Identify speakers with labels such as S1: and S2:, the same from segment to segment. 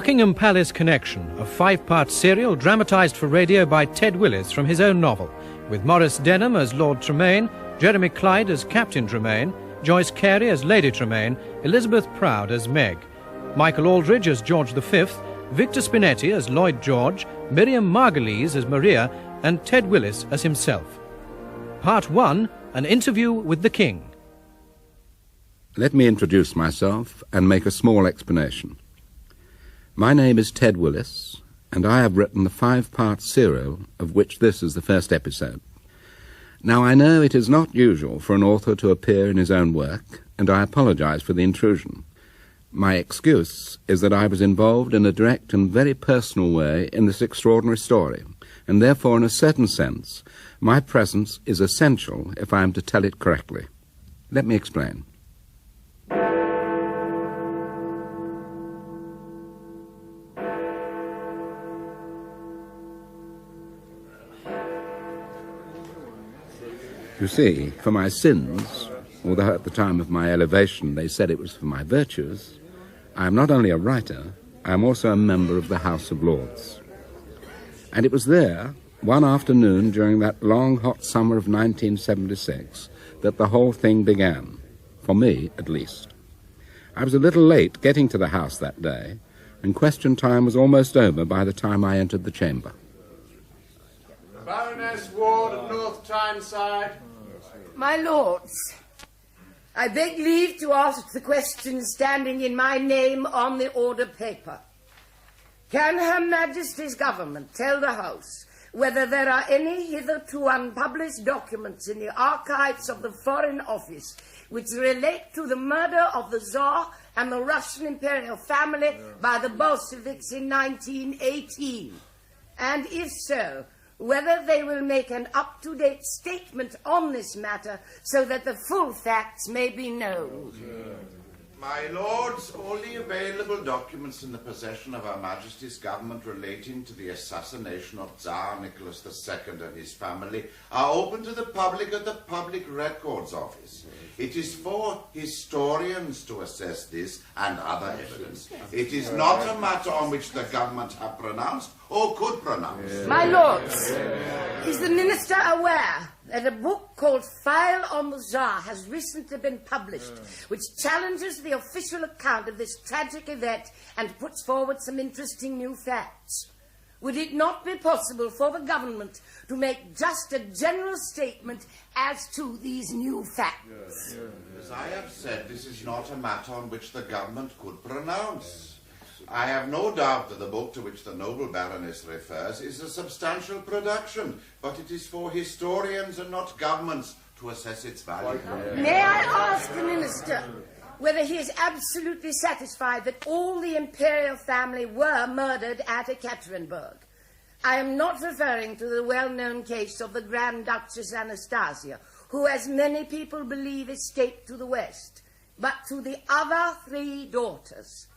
S1: Buckingham Palace Connection, a 5-part serial dramatised for radio by Ted Willis from his own novel, with Maurice Denham as Lord Tremayne, Jeremy Clyde as Captain Tremayne, Joyce Carey as Lady Tremayne, Elizabeth Proud as Meg, Michael Aldridge as George V, Victor Spinetti as Lloyd George, Miriam Margolyes as Maria, and Ted Willis as himself. Part 1, an interview with the King.
S2: Let me introduce myself and make a small explanation. My name is Ted Willis, and I have written the 5-part serial of which this is the first episode. Now, I know it is not usual for an author to appear in his own work, and I apologize for the intrusion. My excuse is that I was involved in a direct and very personal way in this extraordinary story, and therefore, in a certain sense, my presence is essential if I am to tell it correctly. Let me explain. You see, for my sins, although at the time of my elevation they said it was for my virtues, I am not only a writer, I am also a member of the House of Lords. And it was there, one afternoon during that long hot summer of 1976, that the whole thing began, for me at least. I was a little late getting to the house that day, and question time was almost over by the time I entered the chamber.
S3: Baroness Ward of North Tyneside.
S4: My lords, I beg leave to ask the question standing in my name on the order paper. Can Her Majesty's government tell the House whether there are any hitherto unpublished documents in the archives of the Foreign Office which relate to the murder of the Tsar and the Russian imperial family by the Bolsheviks in 1918? And if so, whether they will make an up-to-date statement on this matter so that the full facts may be known.
S5: My lords, all the available documents in the possession of Her Majesty's government relating to the assassination of Tsar Nicholas II and his family are open to the public at the Public Records Office. It is for historians to assess this and other evidence. It is not a matter on which the government have pronounced or could pronounce.
S4: My lords, is the minister aware that a book called File on the Tsar has recently been published, which challenges the official account of this tragic event and puts forward some interesting new facts? Would it not be possible for the government to make just a general statement as to these new facts?
S5: As I have said, this is not a matter on which the government could pronounce. I have no doubt that the book to which the noble Baroness refers is a substantial production, but it is for historians and not governments to assess its value.
S4: May I ask the minister whether he is absolutely satisfied that all the imperial family were murdered at Ekaterinburg? I am not referring to the well-known case of the Grand Duchess Anastasia, who, as many people believe, escaped to the west, but to the other 3 daughters.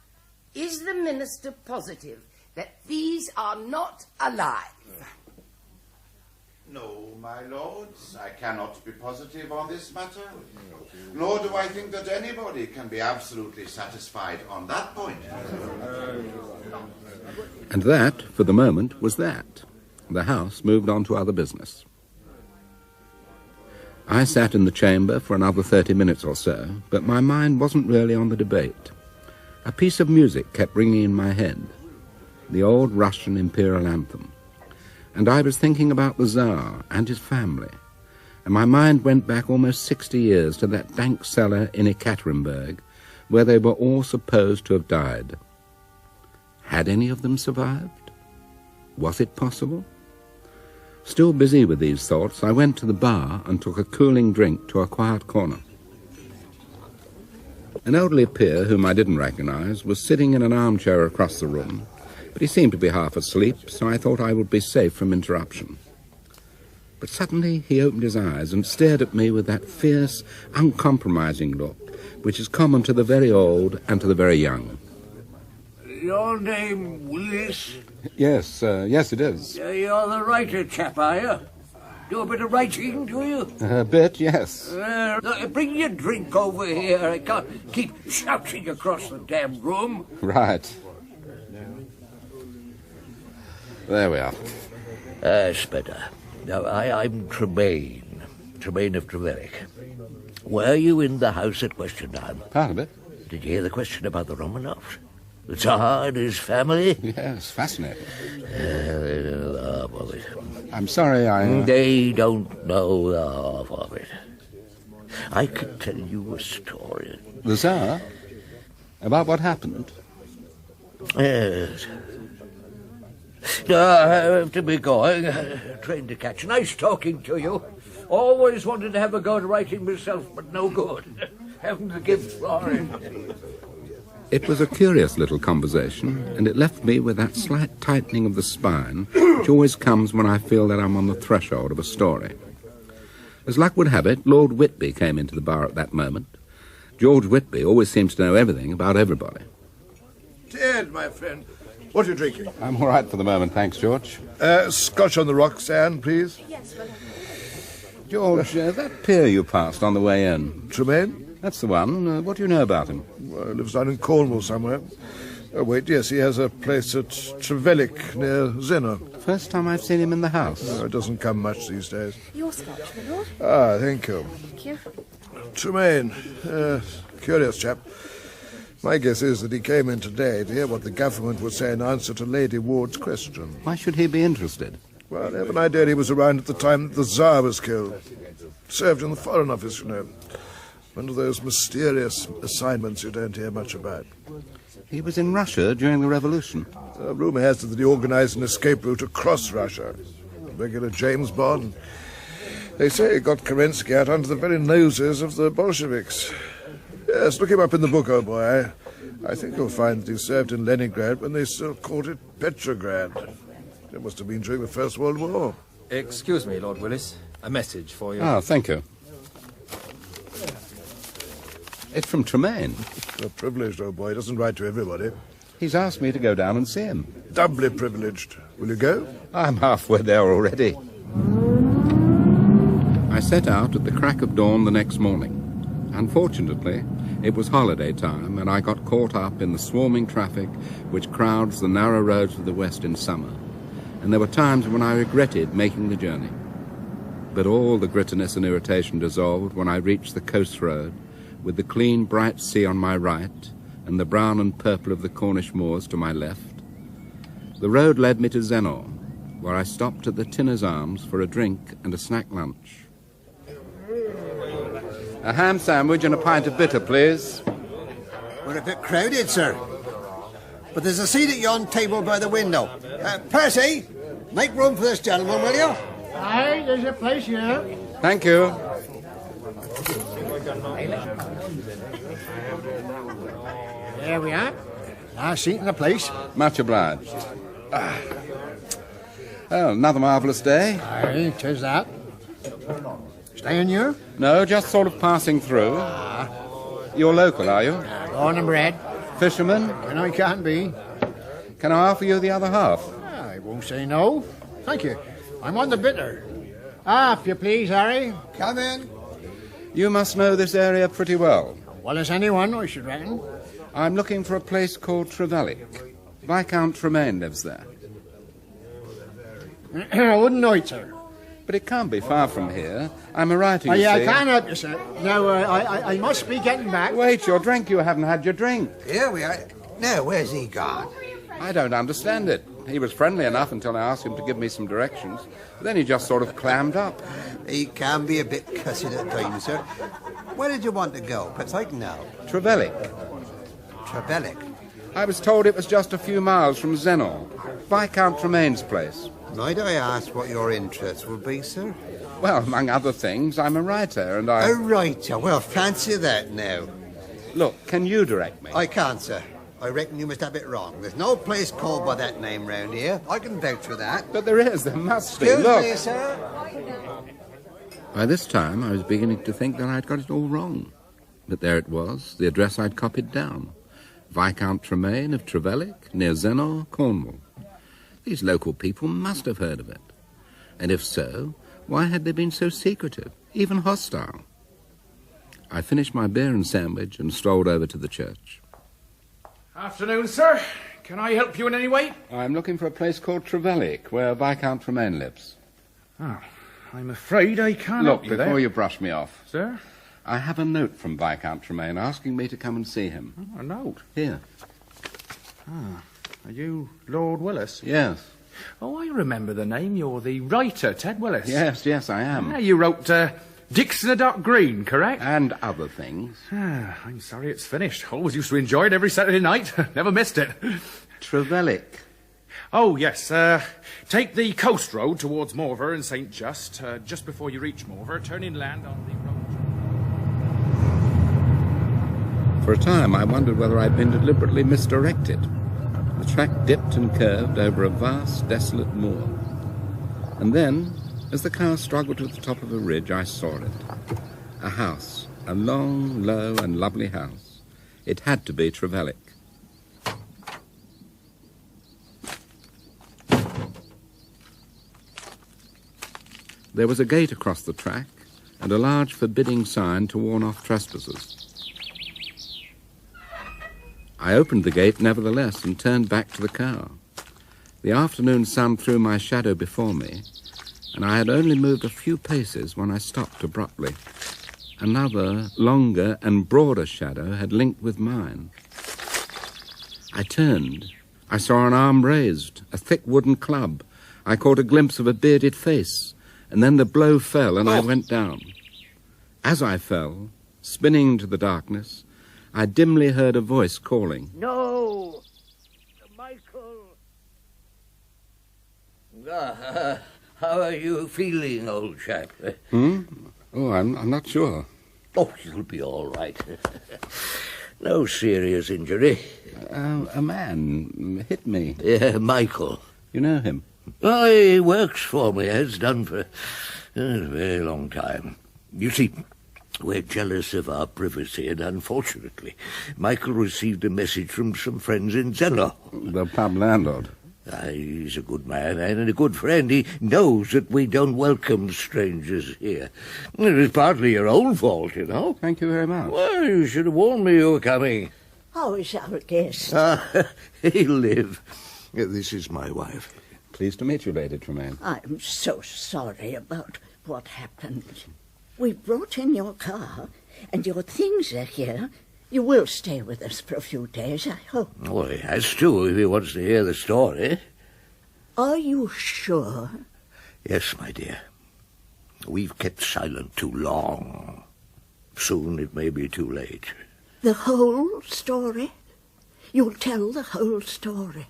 S4: Is the minister positive that these are not alive?
S5: No, my lords, I cannot be positive on this matter. Nor do I think that anybody can be absolutely satisfied on that point.
S2: And that, for the moment, was that. The House moved on to other business. I sat in the chamber for another 30 minutes or so, but my mind wasn't really on the debate. A piece of music kept ringing in my head, the old Russian imperial anthem. And I was thinking about the Tsar and his family, and my mind went back almost 60 years to that dank cellar in Ekaterinburg, where they were all supposed to have died. Had any of them survived? Was it possible? Still busy with these thoughts, I went to the bar and took a cooling drink to a quiet corner. An elderly peer, whom I didn't recognize, was sitting in an armchair across the room, but he seemed to be half asleep, so I thought I would be safe from interruption. But suddenly he opened his eyes and stared at me with that fierce, uncompromising look, which is common to the very old and to the very young.
S6: Your name Willis?
S2: Yes, it is.
S6: You're the writer chap, are you? Do a bit of writing, do you?
S2: A bit, yes.
S6: Bring your drink over here. I can't keep shouting across the damn room.
S2: Right. There we are.
S6: That's better. Now, I'm Tremayne. Tremayne of Tremayne. Were you in the house at question time?
S2: Part of it.
S6: Did you hear the question about the Romanovs? The Tsar and his family?
S2: Yes, fascinating.
S6: Half of it.
S2: I'm sorry,
S6: They don't know the half of it. I could tell you a story.
S2: The Tsar? About what happened?
S6: Yes. No, I have to be going. Train to catch. Nice talking to you. Always wanted to have a go at writing myself, but no good. Haven't the gift for it.
S2: It was a curious little conversation, and it left me with that slight tightening of the spine which always comes when I feel that I'm on the threshold of a story. As luck would have it, Lord Whitby came into the bar at that moment. George Whitby always seems to know everything about everybody.
S7: Ted, my friend, what are you drinking?
S2: I'm all right for the moment, thanks, George.
S7: Scotch on the rocks, Anne, please.
S8: Yes, well...
S2: George, that peer you passed on the way in.
S7: Tremayne?
S2: That's the one. What do you know about him?
S7: Well, he lives down in Cornwall somewhere. Oh, wait, yes, he has a place at Tremayne near Zeno.
S2: First time I've seen him in the house.
S7: Oh, it doesn't come much these days.
S8: Your Scotch, my lord.
S7: Ah, thank you.
S8: Thank you.
S7: Tremayne, curious chap. My guess is that he came in today to hear what the government would say in answer to Lady Ward's question.
S2: Why should he be interested?
S7: Well, I have an idea he was around at the time that the Tsar was killed. Served in the Foreign Office, you know. One of those mysterious assignments you don't hear much about.
S2: He was in Russia during the Revolution.
S7: Rumour has it that he organised an escape route across Russia. A regular James Bond. They say he got Kerensky out under the very noses of the Bolsheviks. Yes, look him up in the book, old boy. I think you'll find that he served in Leningrad when they still called it Petrograd. It must have been during the First World War.
S9: Excuse me, Lord Willis. A message for you.
S2: Oh, thank you. It's from Tremayne.
S7: A privileged old boy. He doesn't write to everybody.
S2: He's asked me to go down and see him.
S7: Doubly privileged. Will you go?
S2: I'm halfway there already. I set out at the crack of dawn the next morning. Unfortunately, it was holiday time, and I got caught up in the swarming traffic which crowds the narrow roads of the West in summer, and there were times when I regretted making the journey. But all the grittiness and irritation dissolved when I reached the coast road, with the clean, bright sea on my right and the brown and purple of the Cornish moors to my left. The road led me to Zeno, where I stopped at the Tinner's Arms for a drink and a snack lunch. A ham sandwich and a pint of bitter, please.
S10: We're a bit crowded, sir. But there's a seat at yon table by the window. Percy, make room for this gentleman, will you?
S3: Aye, there's a place here.
S2: Thank you.
S3: There we are. Our seat in the place.
S2: Much obliged. Oh, another marvellous day.
S3: Aye, 'tis that. Staying here?
S2: No, just sort of passing through. You're local, are you?
S3: Born and bred.
S2: Fisherman?
S3: And I can't be.
S2: Can I offer you the other half?
S3: I won't say no. Thank you. I'm on the bitter. If you please, Harry.
S10: Come in.
S2: You must know this area pretty well.
S3: Well as anyone, I should reckon.
S2: I'm looking for a place called Tremayne. Viscount Tremayne lives there.
S3: I wouldn't know it, sir.
S2: But it can't be far from here. I'm a writer,
S3: Oh,
S2: you
S3: yeah,
S2: see.
S3: I can't help you, sir. Now, I must be getting back.
S2: Wait, your drink. You haven't had your drink.
S10: Here we are. Now, where's he gone?
S2: I don't understand it. He was friendly enough until I asked him to give me some directions. Then he just sort of clammed up.
S10: He can be a bit cussed at times, sir. Where did you want to go? Perhaps I can know.
S2: Tremayne.
S10: Tremayne.
S2: I was told it was just a few miles from Zeno, Viscount Tremayne's place.
S10: Might I ask what your interests would be, sir?
S2: Well, among other things, I'm a writer, and
S10: A writer? Well, fancy that now.
S2: Look, can you direct me?
S10: I can't, sir. I reckon you must have it wrong. There's no place called by that name round here. I can vouch for that.
S2: But there is, there must be.
S10: Excuse
S2: Look.
S10: me, sir.
S2: By this time, I was beginning to think that I'd got it all wrong. But there it was, the address I'd copied down. Viscount Tremayne of Tremayne, near Zeno, Cornwall. These local people must have heard of it. And if so, why had they been so secretive, even hostile? I finished my beer and sandwich and strolled over to the church.
S3: Afternoon, sir.
S8: Can I help you in any way?
S2: I'm looking for a place called Tremayne, where Viscount Tremayne lives.
S8: Oh, I'm afraid I can't
S2: Look,
S8: help you
S2: before
S8: there.
S2: you brush me off.
S8: Sir?
S2: I have a note from Viscount Tremayne asking me to come and see him.
S8: Oh, a note?
S2: Here.
S8: Are you Lord Willis?
S2: Yes.
S8: Oh, I remember the name. You're the writer, Ted Willis.
S2: Yes, I am.
S8: Yeah, you wrote Dixon a Dark Green, correct?
S2: And other things.
S8: I'm sorry it's finished. Always used to enjoy it every Saturday night. Never missed it.
S2: Tremayne.
S8: Oh, yes. Take the coast road towards Morver and St. Just. Just before you reach Morver, turn inland on the road.
S2: For a time, I wondered whether I'd been deliberately misdirected. The track dipped and curved over a vast, desolate moor. And then, as the car struggled to the top of a ridge, I saw it. A house. A long, low, and lovely house. It had to be Tremayne. There was a gate across the track and a large forbidding sign to warn off trespassers. I opened the gate nevertheless and turned back to the car. The afternoon sun threw my shadow before me, and I had only moved a few paces when I stopped abruptly. Another, longer and broader shadow had linked with mine. I turned. I saw an arm raised, a thick wooden club. I caught a glimpse of a bearded face, and then the blow fell and I went down. As I fell, spinning into the darkness, I dimly heard a voice calling.
S6: No! Michael! How are you feeling, old chap?
S2: Oh, I'm not sure.
S6: Oh, you'll be all right. No serious injury.
S2: A man hit me.
S6: Yeah, Michael.
S2: You know him?
S6: Oh, he works for me, has done for a very long time. You see, we're jealous of our privacy, and unfortunately, Michael received a message from some friends in Denham.
S2: The pub landlord.
S6: He's a good man and a good friend. He knows that we don't welcome strangers here. It was partly your own fault, you know.
S2: Thank you very much.
S6: Well, you should have warned me you were coming.
S11: How is our guest?
S6: He'll live. This is my wife.
S2: Pleased to meet you, Lady Tremayne.
S11: I'm so sorry about what happened. We brought in your car, and your things are here. You will stay with us for a few days, I hope.
S6: Well, he has to if he wants to hear the story.
S11: Are you sure?
S6: Yes, my dear. We've kept silent too long. Soon it may be too late.
S11: The whole story? You'll tell the whole story?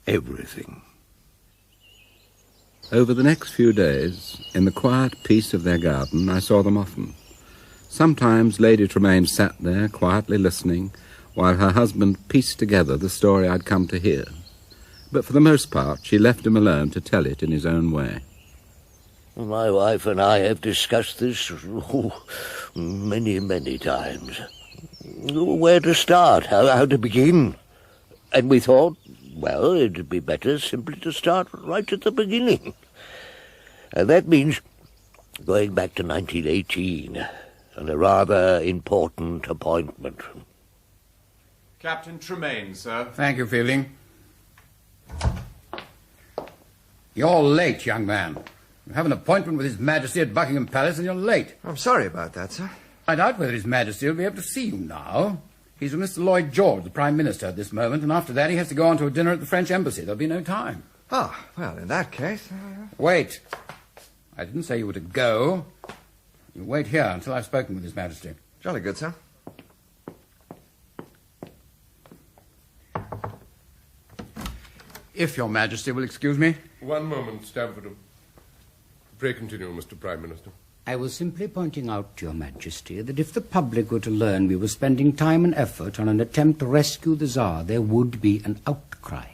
S6: Everything.
S2: Over the next few days, in the quiet peace of their garden, I saw them often. Sometimes Lady Tremayne sat there, quietly listening, while her husband pieced together the story I'd come to hear. But for the most part, she left him alone to tell it in his own way.
S6: My wife and I have discussed this many, many times. Where to start, how to begin. And we thought, well, it'd be better simply to start right at the beginning. And that means going back to 1918 and a rather important appointment.
S12: Captain Tremayne, sir.
S13: Thank you, Fielding. You're late, young man. You have an appointment with His Majesty at Buckingham Palace and you're late.
S9: I'm sorry about that, sir.
S13: I doubt whether His Majesty will be able to see you now. He's with Mr. Lloyd George, the Prime Minister, at this moment, and after that he has to go on to a dinner at the French Embassy. There'll be no time.
S9: Ah, well, in that case...
S13: Wait. I didn't say you were to go. You wait here until I've spoken with His Majesty.
S9: Jolly good, sir.
S13: If Your Majesty will excuse me.
S14: One moment, Stamfordham. Pray continue, Mr. Prime Minister.
S13: I was simply pointing out to Your Majesty that if the public were to learn we were spending time and effort on an attempt to rescue the Tsar, there would be an outcry.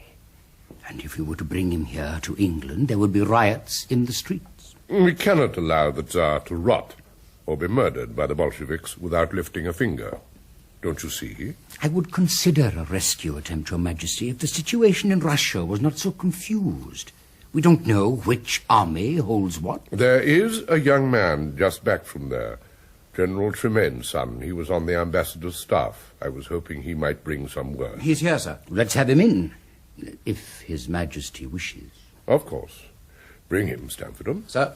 S13: And if we were to bring him here to England, there would be riots in the streets.
S14: We cannot allow the Tsar to rot or be murdered by the Bolsheviks without lifting a finger. Don't you see?
S13: I would consider a rescue attempt, Your Majesty, if the situation in Russia was not so confused. We don't know which army holds what.
S14: There is a young man just back from there, General Tremayne's son. He was on the ambassador's staff. I was hoping he might bring some word.
S13: He's here, sir. Let's have him in, if His Majesty wishes.
S14: Of course. Bring him, Stamfordham.
S13: Sir.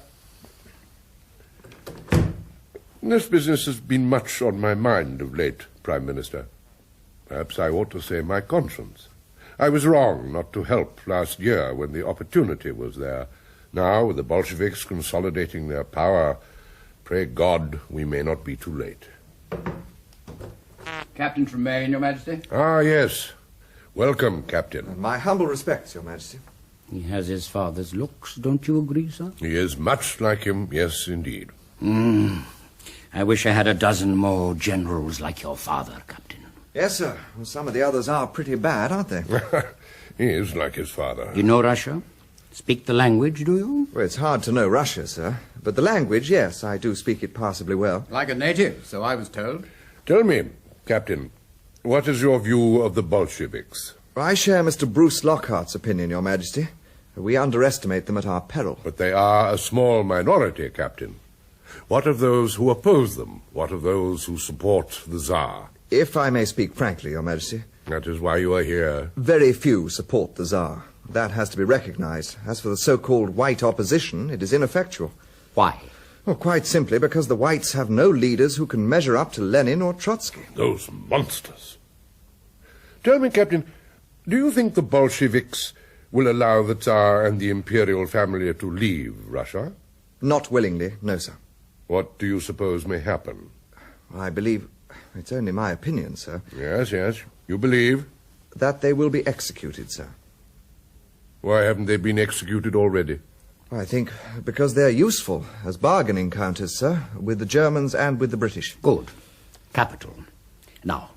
S14: This business has been much on my mind of late, Prime Minister. Perhaps I ought to say my conscience. I was wrong not to help last year when the opportunity was there. Now, with the Bolsheviks consolidating their power, pray God we may not be too late.
S13: Captain Tremayne, Your Majesty.
S14: Ah, yes. Welcome, Captain.
S9: My humble respects, Your Majesty.
S13: He has his father's looks, don't you agree, sir?
S14: He is much like him, yes, indeed.
S13: I wish I had a dozen more generals like your father, Captain.
S9: Yes, sir. Well, some of the others are pretty bad, aren't they?
S14: He is like his father.
S13: You know Russia? Speak the language, do you?
S9: Well, it's hard to know Russia, sir. But the language, yes, I do speak it passably well.
S15: Like a native, so I was told.
S14: Tell me, Captain, what is your view of the Bolsheviks?
S9: I share Mr. Bruce Lockhart's opinion, Your Majesty. We underestimate them at our peril.
S14: But they are a small minority, Captain. What of those who oppose them? What of those who support the Tsar?
S9: If I may speak frankly, Your Majesty.
S14: That is why you are here.
S9: Very few support the Tsar. That has to be recognized. As for the so-called white opposition, it is ineffectual.
S13: Why?
S9: Well, quite simply because the whites have no leaders who can measure up to Lenin or Trotsky.
S14: Those monsters. Tell me, Captain, do you think the Bolsheviks will allow the Tsar and the imperial family to leave Russia?
S9: Not willingly, no, sir.
S14: What do you suppose may happen?
S9: I believe... It's only my opinion, sir.
S14: Yes, yes. You believe?
S9: That they will be executed, sir.
S14: Why haven't they been executed already?
S9: I think because they're useful as bargaining counters, sir, with the Germans and with the British.
S13: Good. Capital. Now,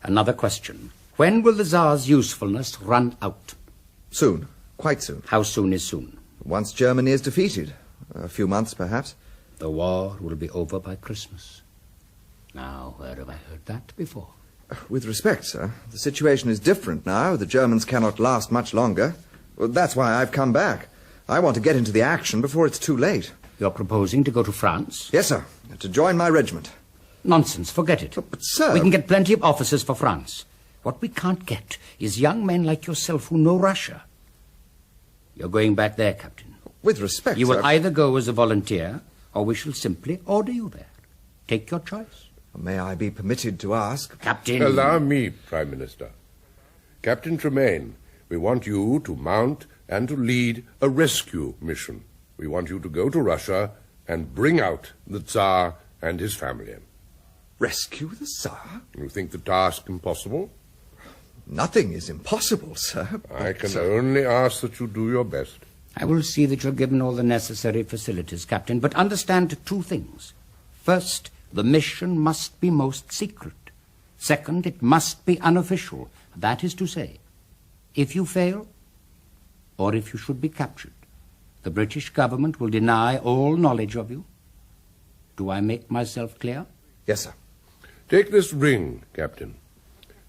S13: another question. When will the Tsar's usefulness run out?
S9: Soon. Quite soon.
S13: How soon is soon?
S9: Once Germany is defeated. A few months, perhaps.
S13: The war will be over by Christmas. Now, where have I heard that before?
S9: With respect, sir, the situation is different now. The Germans cannot last much longer. Well, that's why I've come back. I want to get into the action before it's too late.
S13: You're proposing to go to France?
S9: Yes, sir. To join my regiment.
S13: Nonsense. Forget it.
S9: But, sir...
S13: We can get plenty of officers for France. What we can't get is young men like yourself who know Russia. You're going back there, Captain.
S9: With respect,
S13: You will
S9: sir...
S13: either go as a volunteer, or we shall simply order you there. Take your choice.
S9: May I be permitted to ask?
S13: Captain...
S14: Allow me, Prime Minister. Captain Tremayne, we want you to mount and to lead a rescue mission. We want you to go to Russia and bring out the Tsar and his family.
S9: Rescue the Tsar?
S14: You think the task impossible?
S9: Nothing is impossible, sir.
S14: I can only ask that you do your best.
S13: I will see that you're given all the necessary facilities, Captain, but understand two things. First, the mission must be most secret. Second, it must be unofficial. That is to say, if you fail, or if you should be captured, the British government will deny all knowledge of you. Do I make myself clear?
S9: Yes, sir.
S14: Take this ring, Captain.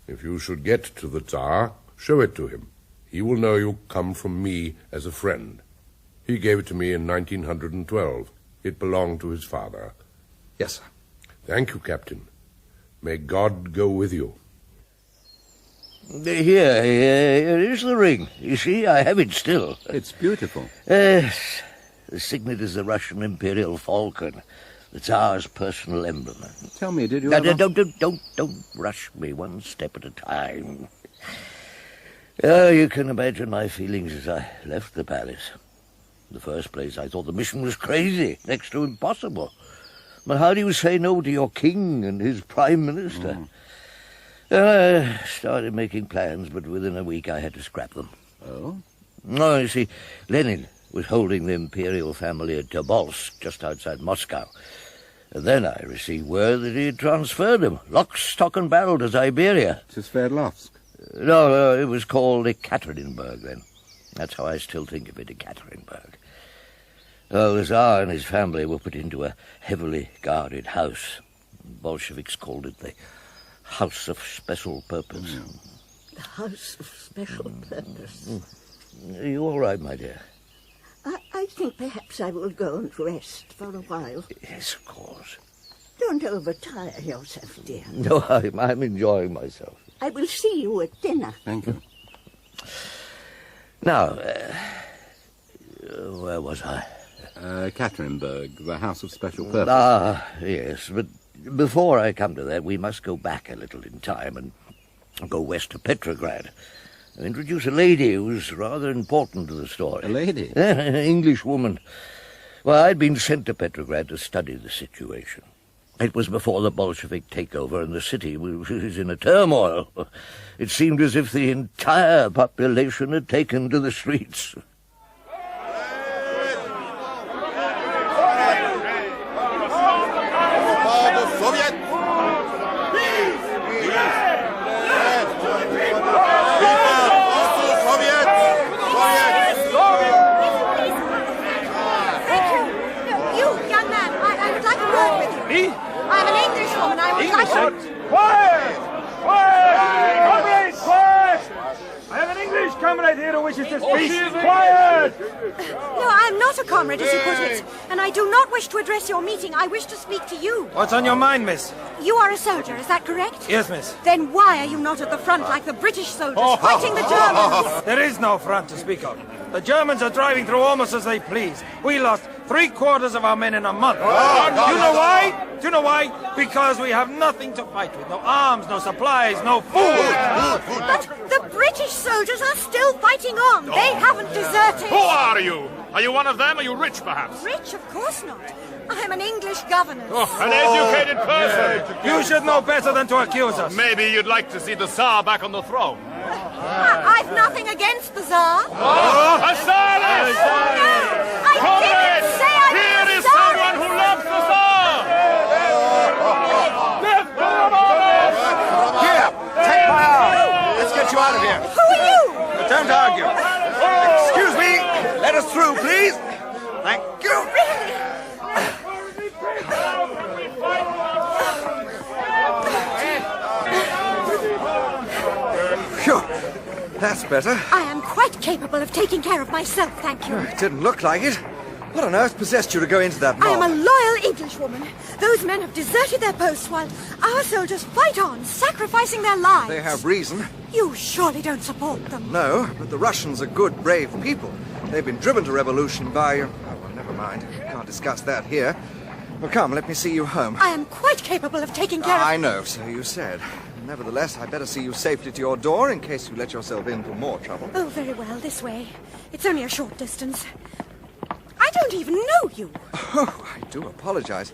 S14: If you should get to the Tsar, show it to him. He will know you come from me as a friend. He gave it to me in 1912. It belonged to his father.
S9: Yes, sir.
S14: Thank you, Captain. May God go with you.
S6: Here is the ring. You see, I have it still.
S2: It's beautiful.
S6: Yes. The signet is the Russian imperial falcon, the Tsar's personal emblem.
S2: Tell me, did you
S6: No,
S2: ever...
S6: don't rush me, one step at a time. Oh, you can imagine my feelings as I left the palace. In the first place, I thought the mission was crazy, next to impossible. But how do you say no to your king and his prime minister? I started making plans, but within a week I had to scrap them.
S2: Oh?
S6: No, you see, Lenin was holding the imperial family at Tobolsk, just outside Moscow. And then I received word that he had transferred them, lock, stock and barrel, to Siberia.
S2: To Sverdlovsk?
S6: No, it was called Ekaterinburg then. That's how I still think of it, Ekaterinburg. Oh, the Tsar and his family were put into a heavily guarded house. The Bolsheviks called it the House of Special Purpose.
S11: The House of Special Purpose.
S6: Are you all right, my dear?
S11: I think perhaps I will go and rest for a while.
S6: Yes, of course.
S11: Don't overtire yourself, dear.
S6: No, I'm enjoying myself.
S11: I will see you at dinner.
S2: Thank you.
S6: Now, where was I?
S2: Caterinburg, the House of Special Purpose.
S6: Ah, yes, but before I come to that, we must go back a little in time and go west to Petrograd. And introduce a lady who's rather important to the story.
S2: A lady?
S6: An English woman. Well, I'd been sent to Petrograd to study the situation. It was before the Bolshevik takeover, and the city was in a turmoil. It seemed as if the entire population had taken to the streets.
S16: Quiet! Quiet! Comrades, quiet! I have an English comrade here who wishes to speak. Quiet!
S17: No, I'm not a comrade, as you put it. And I do not wish to address your meeting. I wish to speak to you.
S16: What's on your mind, miss?
S17: You are a soldier, is that correct?
S16: Yes, miss.
S17: Then why are you not at the front like the British soldiers fighting the Germans?
S16: There is no front to speak of. The Germans are driving through almost as they please. We lost 3/4 of our men in a month. Do you know why? Do you know why? Because we have nothing to fight with. No arms, no supplies, no food.
S17: But the British soldiers are still fighting on. They haven't deserted.
S18: Who are you? Are you one of them? Are you rich, perhaps?
S17: Rich? Of course not. I'm an English governess.
S18: An educated person.
S16: You should know better than to accuse us.
S18: Maybe you'd like to see the Tsar back on the throne.
S17: I've nothing against the Tsar.
S18: A silence!
S17: No, I didn't say I was
S18: Here is
S17: sorry.
S18: someone who loves the Tsar! Lift the Romanovs!
S10: Here, take my arm. Let's get you out of here.
S17: Who are you?
S10: Don't argue. Excuse me. Let us through, please. Thank you.
S9: Phew. That's better.
S17: I am quite capable of taking care of myself, thank you.
S9: It didn't look like it. What on earth possessed you to go into that
S17: I am
S9: mob?
S17: a loyal Englishwoman. Those men have deserted their posts while our soldiers fight on, sacrificing their lives.
S9: They have reason.
S17: You surely don't support them.
S9: No, but the Russians are good, brave people. They've been driven to revolution by... Oh, well, never mind. Can't discuss that here. Well, come, let me see you home.
S17: I am quite capable of taking care of...
S9: I know, so you said. Nevertheless, I'd better see you safely to your door in case you let yourself in for more trouble.
S17: Oh, very well, this way. It's only a short distance. I don't even know you.
S9: Oh, I do apologize.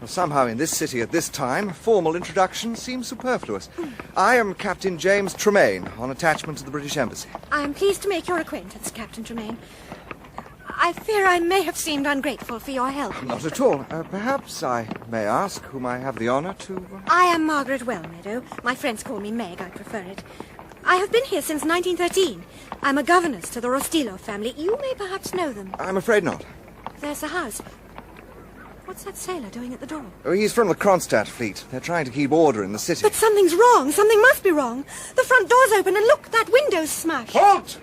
S9: Well, somehow in this city at this time, formal introduction seems superfluous. I am Captain James Tremayne, on attachment to the British Embassy.
S17: I am pleased to make your acquaintance, Captain Tremayne. I fear I may have seemed ungrateful for your help.
S9: Not at all. Perhaps I may ask whom I have the honor to...
S17: I am Margaret Wellmeadow. My friends call me Meg. I prefer it. I have been here since 1913. I'm a governess to the Rostilov family. You may perhaps know them.
S9: I'm afraid not.
S17: There's the house. What's that sailor doing at the door?
S9: Oh, he's from the Kronstadt fleet. They're trying to keep order in the city.
S17: But something's wrong. Something must be wrong. The front door's open, and look, that window's smashed.
S18: Halt!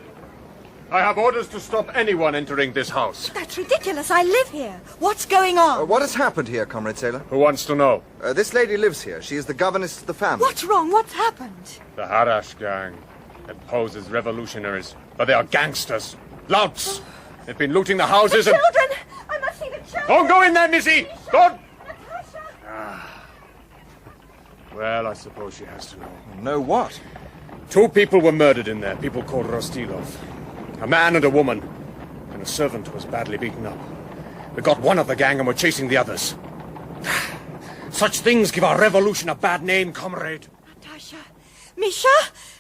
S18: I have orders to stop anyone entering this house.
S17: That's ridiculous. I live here. What's going on?
S9: What has happened here, Comrade Sailor?
S18: Who wants to know?
S9: This lady lives here. She is the governess to the family.
S17: What's wrong? What's happened?
S18: The Harash gang. It poses revolutionaries, but they are gangsters. Louts. They've been looting the houses
S17: The
S18: and...
S17: children! I must see the children!
S18: Don't go in there, Missy! Don't! Well, I suppose she has to know.
S9: Know what?
S18: 2 people were murdered in there, people called Rostilov. A man and a woman. And a servant was badly beaten up. We got one of the gang and we're chasing the others. Such things give our revolution a bad name, comrade.
S17: Natasha! Misha!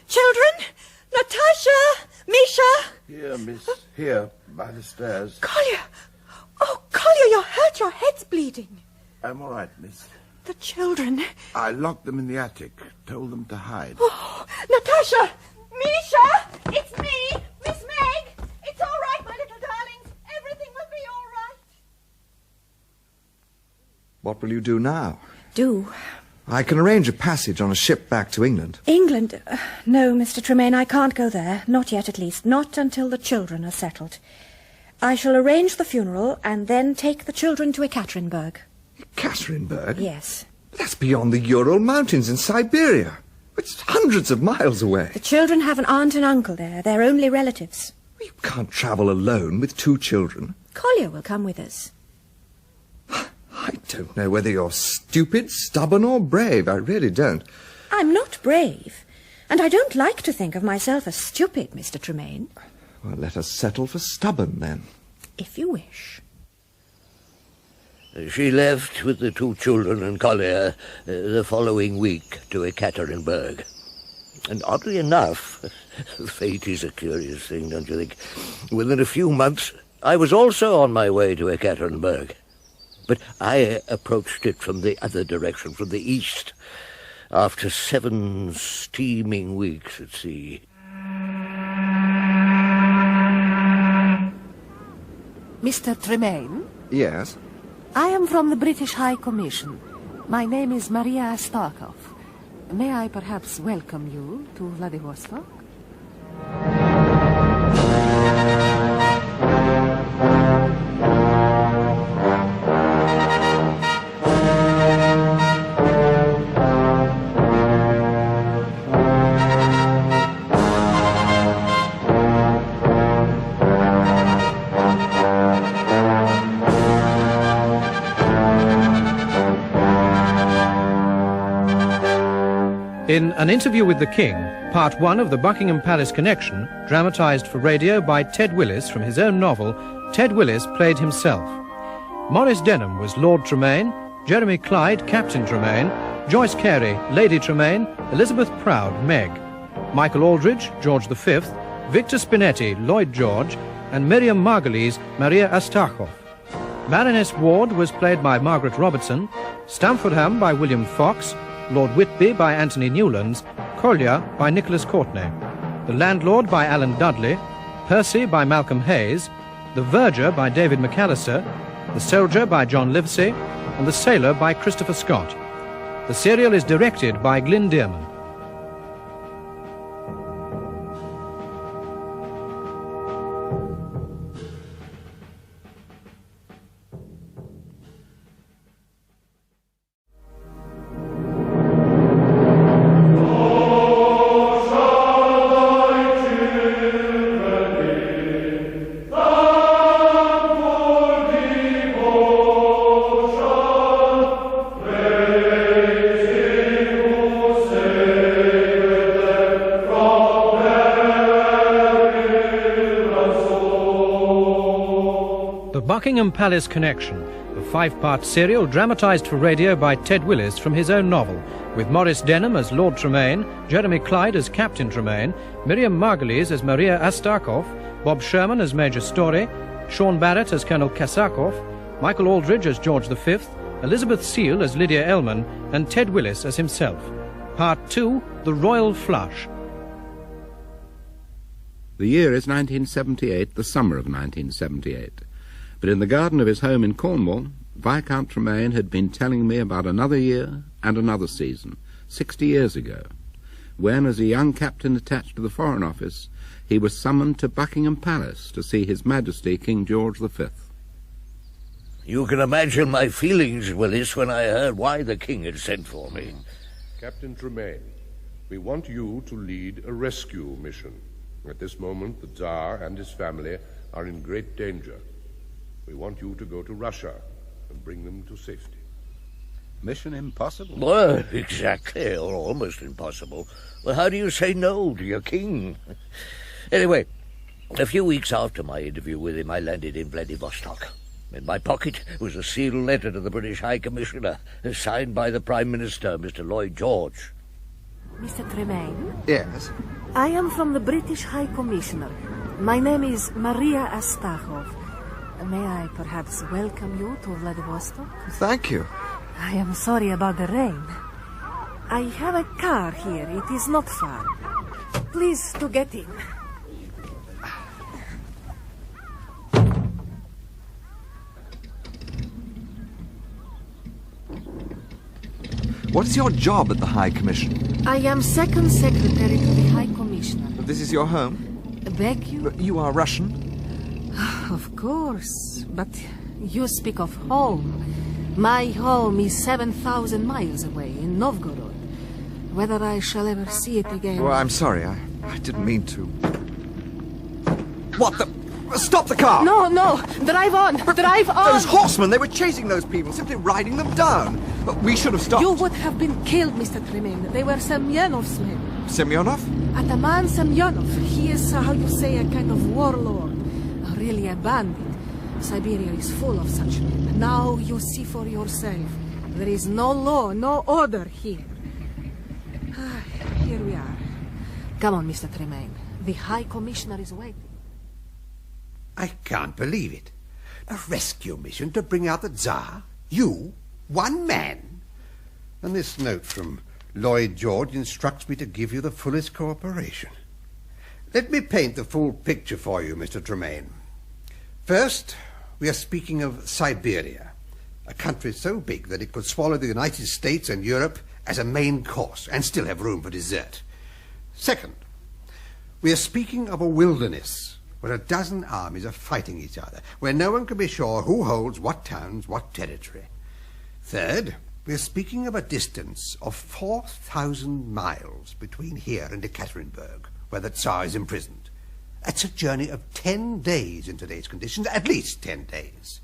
S17: Children! Natasha! Misha!
S19: Here, miss. Here, by the stairs.
S17: Kolya! Oh, Kolya, you're hurt. Your head's bleeding.
S19: I'm all right, miss.
S17: The children.
S19: I locked them in the attic, told them to hide.
S17: Oh, Natasha! Misha! It's me! Miss Meg! It's all right, my little darlings. Everything will be all right.
S9: What will you do now?
S17: Do?
S9: I can arrange a passage on a ship back to England.
S17: England? No, Mr. Tremayne, I can't go there. Not yet, at least. Not until the children are settled. I shall arrange the funeral and then take the children to Ekaterinburg.
S9: Ekaterinburg?
S17: Yes.
S9: That's beyond the Ural Mountains in Siberia. It's hundreds of miles away.
S17: The children have an aunt and uncle there. They're only relatives.
S9: You can't travel alone with 2 children.
S17: Kolya will come with us.
S9: I don't know whether you're stupid, stubborn, or brave. I really don't.
S17: I'm not brave. And I don't like to think of myself as stupid, Mr. Tremayne.
S9: Well, let us settle for stubborn, then.
S17: If you wish.
S6: She left with the 2 children and Kolya the following week to Ekaterinburg. And oddly enough, fate is a curious thing, don't you think? Within a few months, I was also on my way to Ekaterinburg. But I approached it from the other direction, from the east, after 7 steaming weeks at sea.
S20: Mr. Tremayne?
S9: Yes?
S20: I am from the British High Commission. My name is Maria Astakhov. May I perhaps welcome you to Vladivostok?
S1: In An Interview with the King, Part 1 of the Buckingham Palace Connection, dramatised for radio by Ted Willis from his own novel, Ted Willis played himself. Maurice Denham was Lord Tremayne, Jeremy Clyde, Captain Tremayne, Joyce Carey, Lady Tremayne, Elizabeth Proud, Meg, Michael Aldridge, George V, Victor Spinetti, Lloyd George, and Miriam Margolyes, Maria Astakhov. Baroness Ward was played by Margaret Robertson, Stamfordham by William Fox, Lord Whitby by Anthony Newlands, Kolya by Nicholas Courtney, the Landlord by Alan Dudley, Percy by Malcolm Hayes, the Verger by David McAlister, the Soldier by John Livesey, and the Sailor by Christopher Scott. The serial is directed by Glyn. Buckingham Palace Connection, a 5-part serial dramatised for radio by Ted Willis from his own novel, with Maurice Denham as Lord Tremayne, Jeremy Clyde as Captain Tremayne, Miriam Margolyes as Maria Astakhov, Bob Sherman as Major Story, Sean Barrett as Colonel Kasakov, Michael Aldridge as George V, Elizabeth Seal as Lydia Ellman, and Ted Willis as himself. Part 2, The Royal Flush.
S2: The year is 1978, the summer of 1978. But in the garden of his home in Cornwall, Viscount Tremayne had been telling me about another year and another season, 60 years ago, when, as a young captain attached to the Foreign Office, he was summoned to Buckingham Palace to see His Majesty King George V.
S6: You can imagine my feelings, Willis, when I heard why the King had sent for me.
S14: Captain Tremayne, we want you to lead a rescue mission. At this moment, the Tsar and his family are in great danger. We want you to go to Russia and bring them to safety.
S2: Mission impossible?
S6: Well, exactly, or almost impossible. Well, how do you say no to your king? Anyway, a few weeks after my interview with him, I landed in Vladivostok. In my pocket was a sealed letter to the British High Commissioner, signed by the Prime Minister, Mr. Lloyd George.
S20: Mr. Tremayne?
S9: Yes?
S20: I am from the British High Commissioner. My name is Maria Astakhov. May I perhaps welcome you to Vladivostok?
S9: Thank you.
S20: I am sorry about the rain. I have a car here. It is not far. Please to get in.
S9: What is your job at the High Commission?
S20: I am Second Secretary to the High Commissioner.
S9: This is your home?
S20: Beg you?
S9: You are Russian?
S20: Of course, but you speak of home. My home is 7,000 miles away in Novgorod. Whether I shall ever see it again...
S9: Well, I'm sorry. I didn't mean to. What the... Stop the car!
S20: No, no! Drive on! Drive on!
S9: Those horsemen, they were chasing those people, simply riding them down. But we should have stopped.
S20: You would have been killed, Mr. Tremayne. They were Semyonov's men.
S9: Semyonov?
S20: Ataman Semyonov. He is, how you say, a kind of warlord. Really a bandit. Siberia is full of such men. Now you see for yourself. There is no law, no order here. Here we are. Come on, Mr. Tremayne. The High Commissioner is waiting.
S10: I can't believe it. A rescue mission to bring out the Tsar? You? One man? And this note from Lloyd George instructs me to give you the fullest cooperation. Let me paint the full picture for you, Mr. Tremayne. First, we are speaking of Siberia, a country so big that it could swallow the United States and Europe as a main course and still have room for dessert. Second, we are speaking of a wilderness where a dozen armies are fighting each other, where no one can be sure who holds what towns, what territory. Third, we are speaking of a distance of 4,000 miles between here and Ekaterinburg, where the Tsar is imprisoned. That's a journey of 10 days in today's conditions, at least 10 days.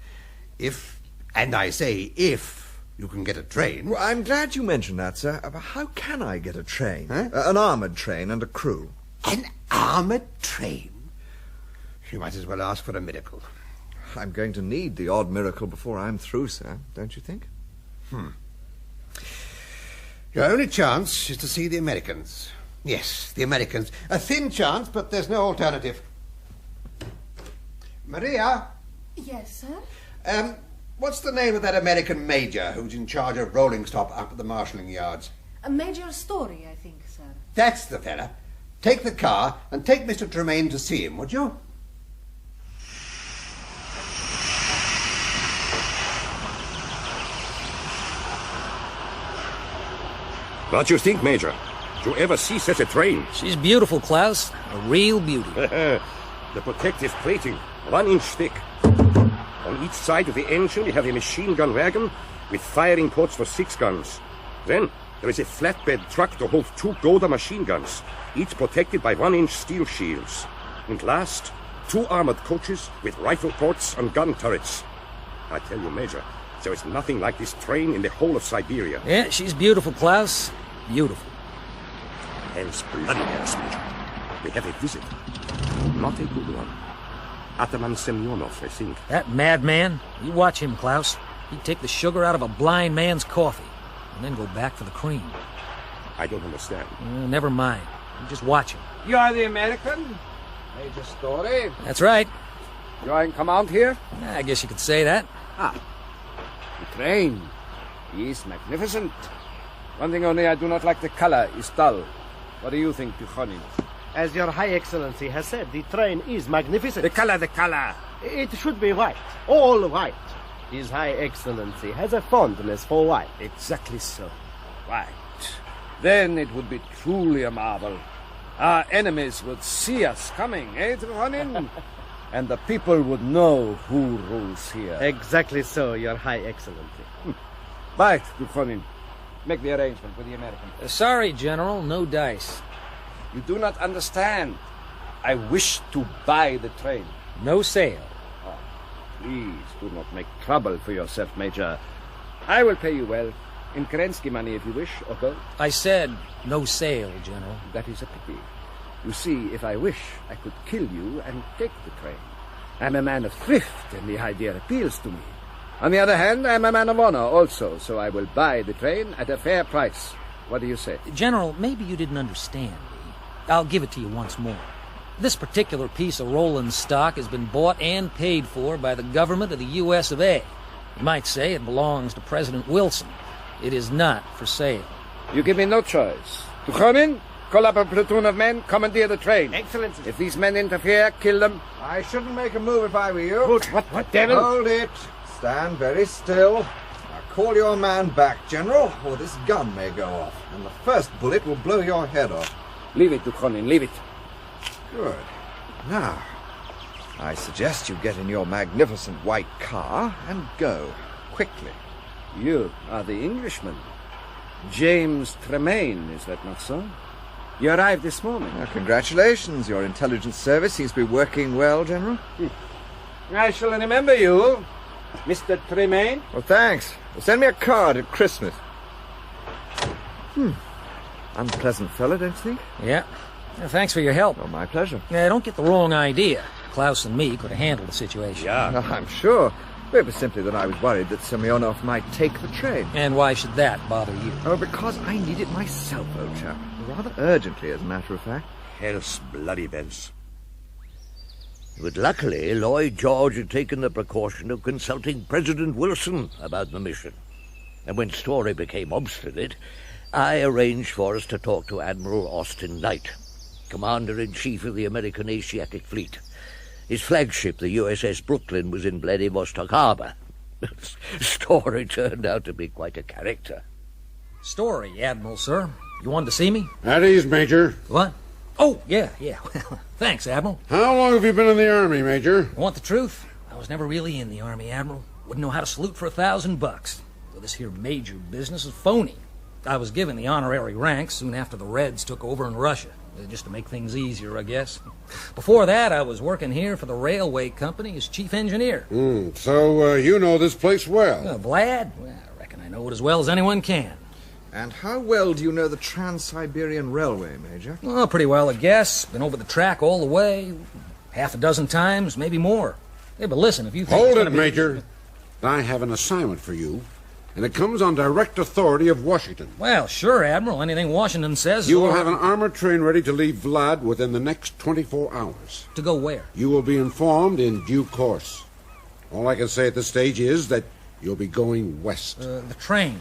S10: If, and I say if, you can get a train.
S9: Well, I'm glad you mentioned that, sir. But how can I get a train? Huh? An armoured train and a crew.
S10: An armoured train? You might as well ask for a miracle.
S9: I'm going to need the odd miracle before I'm through, sir, don't you think?
S10: Your only chance is to see the Americans. Yes, the Americans. A thin chance, but there's no alternative. Maria?
S20: Yes, sir?
S10: What's the name of that American major who's in charge of rolling stock up at the marshalling yards?
S20: Major Story, I think, sir.
S10: That's the fella. Take the car and take Mr. Tremayne to see him, would you?
S18: What do you think, Major? Did you ever see such a train?
S21: She's beautiful, Klaus. A real beauty.
S18: The protective plating, 1-inch thick. On each side of the engine we have a machine gun wagon with firing ports for 6 guns. Then there is a flatbed truck to hold 2 Gouda machine guns, each protected by 1-inch steel shields. And last, 2 armored coaches with rifle ports and gun turrets. I tell you, Major, there is nothing like this train in the whole of Siberia.
S21: Yeah, she's beautiful, Klaus. Beautiful.
S18: Hell's bloody bells, Major. We have a visit. Not a good one. Ataman Semyonov, I think.
S21: That madman, you watch him, Klaus. He'd take the sugar out of a blind man's coffee and then go back for the cream.
S18: I don't understand.
S21: Never mind. You just watch him.
S22: You are the American? Major Story?
S21: That's right.
S22: You are in command here?
S21: I guess you could say that.
S22: The train is magnificent. One thing only I do not like, the color is dull. What do you think, Duchonin?
S23: As your High Excellency has said, the train is magnificent.
S22: The color.
S23: It should be white, all white. His High Excellency has a fondness for white.
S22: Exactly so. White. Then it would be truly a marvel. Our enemies would see us coming, eh, Duchonin? And the people would know who rules here.
S23: Exactly so, your High Excellency.
S22: Right, Duchonin. Make the arrangement with the American.
S21: Sorry, General, no dice.
S22: You do not understand. I wish to buy the train.
S21: No sale.
S22: Oh, please do not make trouble for yourself, Major. I will pay you well. In Kerensky money, if you wish, or gold.
S21: I said no sale, General.
S22: That is a pity. You see, if I wish, I could kill you and take the train. I'm a man of thrift, and the idea appeals to me. On the other hand, I'm a man of honor also, so I will buy the train at a fair price. What do you say?
S21: General, maybe you didn't understand me. I'll give it to you once more. This particular piece of rolling stock has been bought and paid for by the government of the U.S. of A. You might say it belongs to President Wilson. It is not for sale.
S22: You give me no choice. To come in, call up a platoon of men, commandeer the train.
S23: Excellency.
S22: If these men interfere, kill them.
S9: I shouldn't make a move if I were you.
S22: What devil?
S9: Hold it. Stand very still. Now call your man back, General, or this gun may go off, and the first bullet will blow your head off.
S22: Leave it, Duchonin, leave it.
S9: Good. Now, I suggest you get in your magnificent white car and go, quickly.
S22: You are the Englishman. James Tremayne, is that not so? You arrived this morning.
S9: Congratulations. Your intelligence service seems to be working well, General.
S22: I shall remember you, Mr. Tremayne.
S9: Well, thanks. Well, send me a card at Christmas. Unpleasant fellow, don't you think?
S21: Yeah. Thanks for your help.
S9: Oh, my pleasure.
S21: Don't get the wrong idea. Klaus and me could have handled the situation.
S9: Yeah. I'm sure. It was simply that I was worried that Semyonov might take the train.
S21: And why should that bother you?
S9: Oh, because I need it myself, old chap. Rather urgently, as a matter of fact.
S6: Hell's bloody bells. But luckily, Lloyd George had taken the precaution of consulting President Wilson about the mission. And when Story became obstinate, I arranged for us to talk to Admiral Austin Knight, Commander-in-Chief of the American Asiatic Fleet. His flagship, the USS Brooklyn, was in Vladivostok Harbor. Story turned out to be quite a character.
S21: Story, Admiral, sir. You wanted to see me?
S4: At ease, Major.
S21: What? Oh, yeah. Well, thanks, Admiral.
S4: How long have you been in the Army, Major?
S21: You want the truth? I was never really in the Army, Admiral. Wouldn't know how to salute for $1,000. So this here major business is phony. I was given the honorary rank soon after the Reds took over in Russia. Just to make things easier, I guess. Before that, I was working here for the railway company as chief engineer.
S4: So you know this place well.
S21: Vlad? Well, I reckon I know it as well as anyone can.
S9: And how well do you know the Trans-Siberian Railway, Major?
S21: Oh, pretty well, I guess. Been over the track all the way. Half a dozen times, maybe more. Hey, but listen, if you think...
S4: Hold it, Major. I have an assignment for you, and it comes on direct authority of Washington.
S21: Well, sure, Admiral. Anything Washington says...
S4: You will have an armored train ready to leave Vlad within the next 24 hours.
S21: To go where?
S4: You will be informed in due course. All I can say at this stage is that you'll be going west.
S21: The train.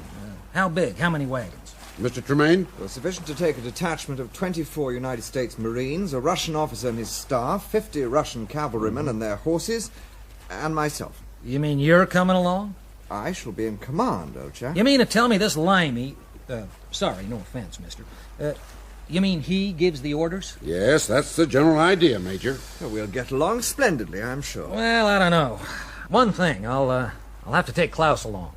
S21: How big? How many wagons?
S4: Mr. Tremayne?
S9: Well, sufficient to take a detachment of 24 United States Marines, a Russian officer and his staff, 50 Russian cavalrymen and their horses, and myself.
S21: You mean you're coming along?
S9: I shall be in command, old chap.
S21: You mean to tell me this limey... sorry, no offense, mister. You mean he gives the orders?
S4: Yes, that's the general idea, Major.
S9: Well, we'll get along splendidly, I'm sure.
S21: Well, I don't know. One thing, I'll have to take Klaus along.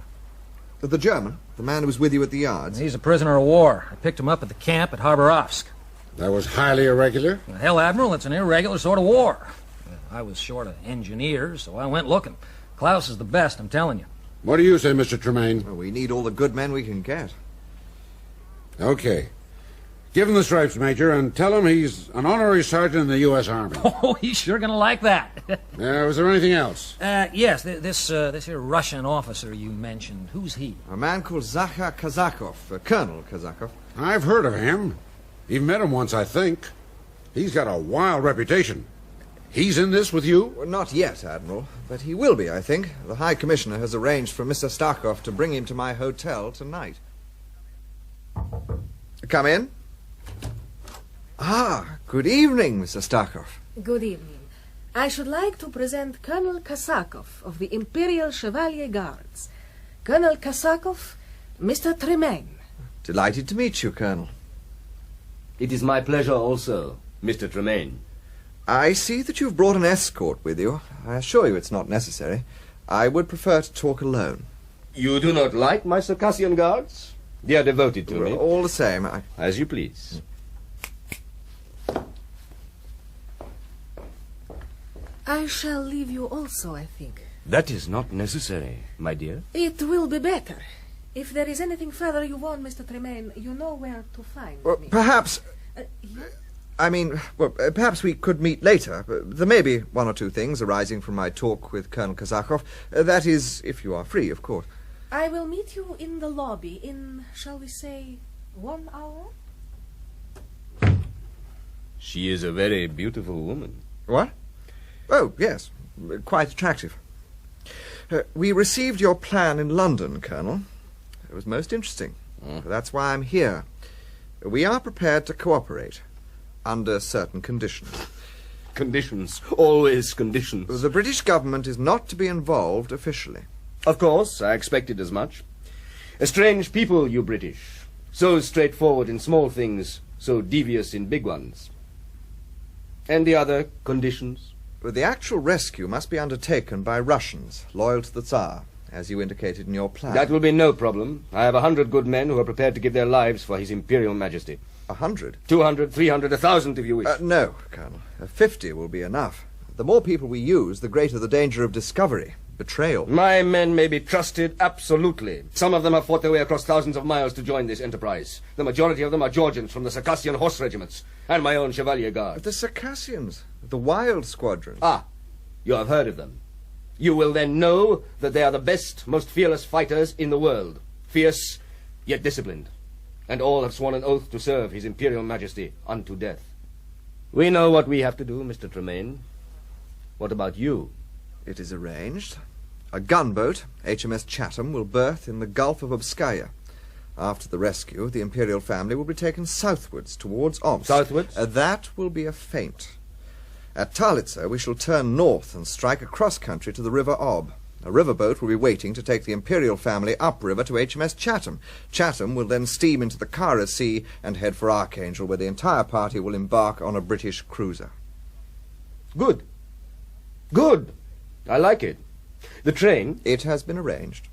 S9: The German? The man who was with you at the yards?
S21: He's a prisoner of war. I picked him up at the camp at Khabarovsk.
S4: That was highly irregular?
S21: Hell, Admiral, it's an irregular sort of war. I was short of engineers, so I went looking. Klaus is the best, I'm telling you.
S4: What do you say, Mr. Tremayne?
S9: Well, we need all the good men we can get.
S4: Okay. Give him the stripes, Major, and tell him he's an honorary sergeant in the U.S. Army.
S21: Oh, he's sure gonna like that.
S4: Was there anything else?
S21: Yes, this here Russian officer you mentioned. Who's he?
S9: A man called Zakhar Kazakov, Colonel Kazakov.
S4: I've heard of him. You've met him once, I think. He's got a wild reputation. He's in this with you?
S9: Well, not yet, Admiral, but he will be, I think. The High Commissioner has arranged for Mr. Astakhov to bring him to my hotel tonight. Come in. Good evening, Mr. Astakhov.
S20: Good evening. I should like to present Colonel Kazakov of the Imperial Chevalier Guards. Colonel Kazakov, Mr. Tremayne.
S9: Delighted to meet you, Colonel.
S22: It is my pleasure also, Mr. Tremayne.
S9: I see that you've brought an escort with you. I assure you it's not necessary. I would prefer to talk alone.
S22: You do not like my Circassian guards? They are devoted to me.
S9: All the same,
S22: As you please.
S20: I shall leave you also, I think.
S22: That is not necessary, my dear.
S20: It will be better. If there is anything further you want, Mr. Tremayne, you know where to find me.
S9: Perhaps... perhaps we could meet later. There may be one or two things arising from my talk with Colonel Kazakov. That is, if you are free, of course.
S20: I will meet you in the lobby in, shall we say, 1 hour?
S22: She is a very beautiful woman.
S9: What? Oh, yes. Quite attractive. We received your plan in London, Colonel. It was most interesting. That's why I'm here. We are prepared to cooperate, under certain conditions.
S22: Conditions. Always conditions.
S9: The British government is not to be involved officially.
S22: Of course, I expected as much. A strange people, you British. So straightforward in small things, so devious in big ones. And the other conditions?
S9: The actual rescue must be undertaken by Russians, loyal to the Tsar. as you indicated in your plan.
S18: That will be no problem. I have 100 good men who are prepared to give their lives for His Imperial Majesty.
S9: 100?
S18: 200, 300, 1,000 if you wish.
S9: No, Colonel. 50 will be enough. The more people we use, the greater the danger of discovery, betrayal.
S18: My men may be trusted absolutely. Some of them have fought their way across thousands of miles to join this enterprise. The majority of them are Georgians from the Circassian horse regiments and my own Chevalier Guard.
S9: But the Circassians, the Wild Squadron.
S18: Ah, you have heard of them. You will then know that they are the best, most fearless fighters in the world. Fierce, yet disciplined. And all have sworn an oath to serve His Imperial Majesty unto death. We know what we have to do, Mr. Tremayne. What about you?
S9: It is arranged. A gunboat, HMS Chatham, will berth in the Gulf of Obskaya. After the rescue, the Imperial family will be taken southwards towards Omsk.
S18: Southwards?
S9: That will be a feint. At Talitsa, we shall turn north and strike across country to the River Ob. A riverboat will be waiting to take the Imperial family upriver to HMS Chatham. Chatham will then steam into the Kara Sea and head for Archangel, where the entire party will embark on a British cruiser.
S18: Good. Good. I like it. The train?
S9: It has been arranged.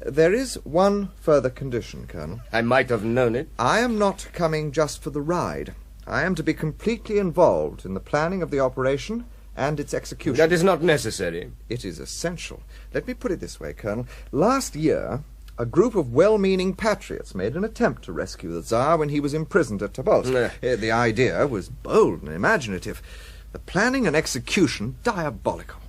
S9: There is one further condition, Colonel.
S18: I might have known it.
S9: I am not coming just for the ride. I am to be completely involved in the planning of the operation and its execution.
S18: That is not necessary.
S9: It is essential. Let me put it this way, Colonel. Last year, a group of well-meaning patriots made an attempt to rescue the Tsar when he was imprisoned at Tobolsk. The idea was bold and imaginative. The planning and execution diabolical.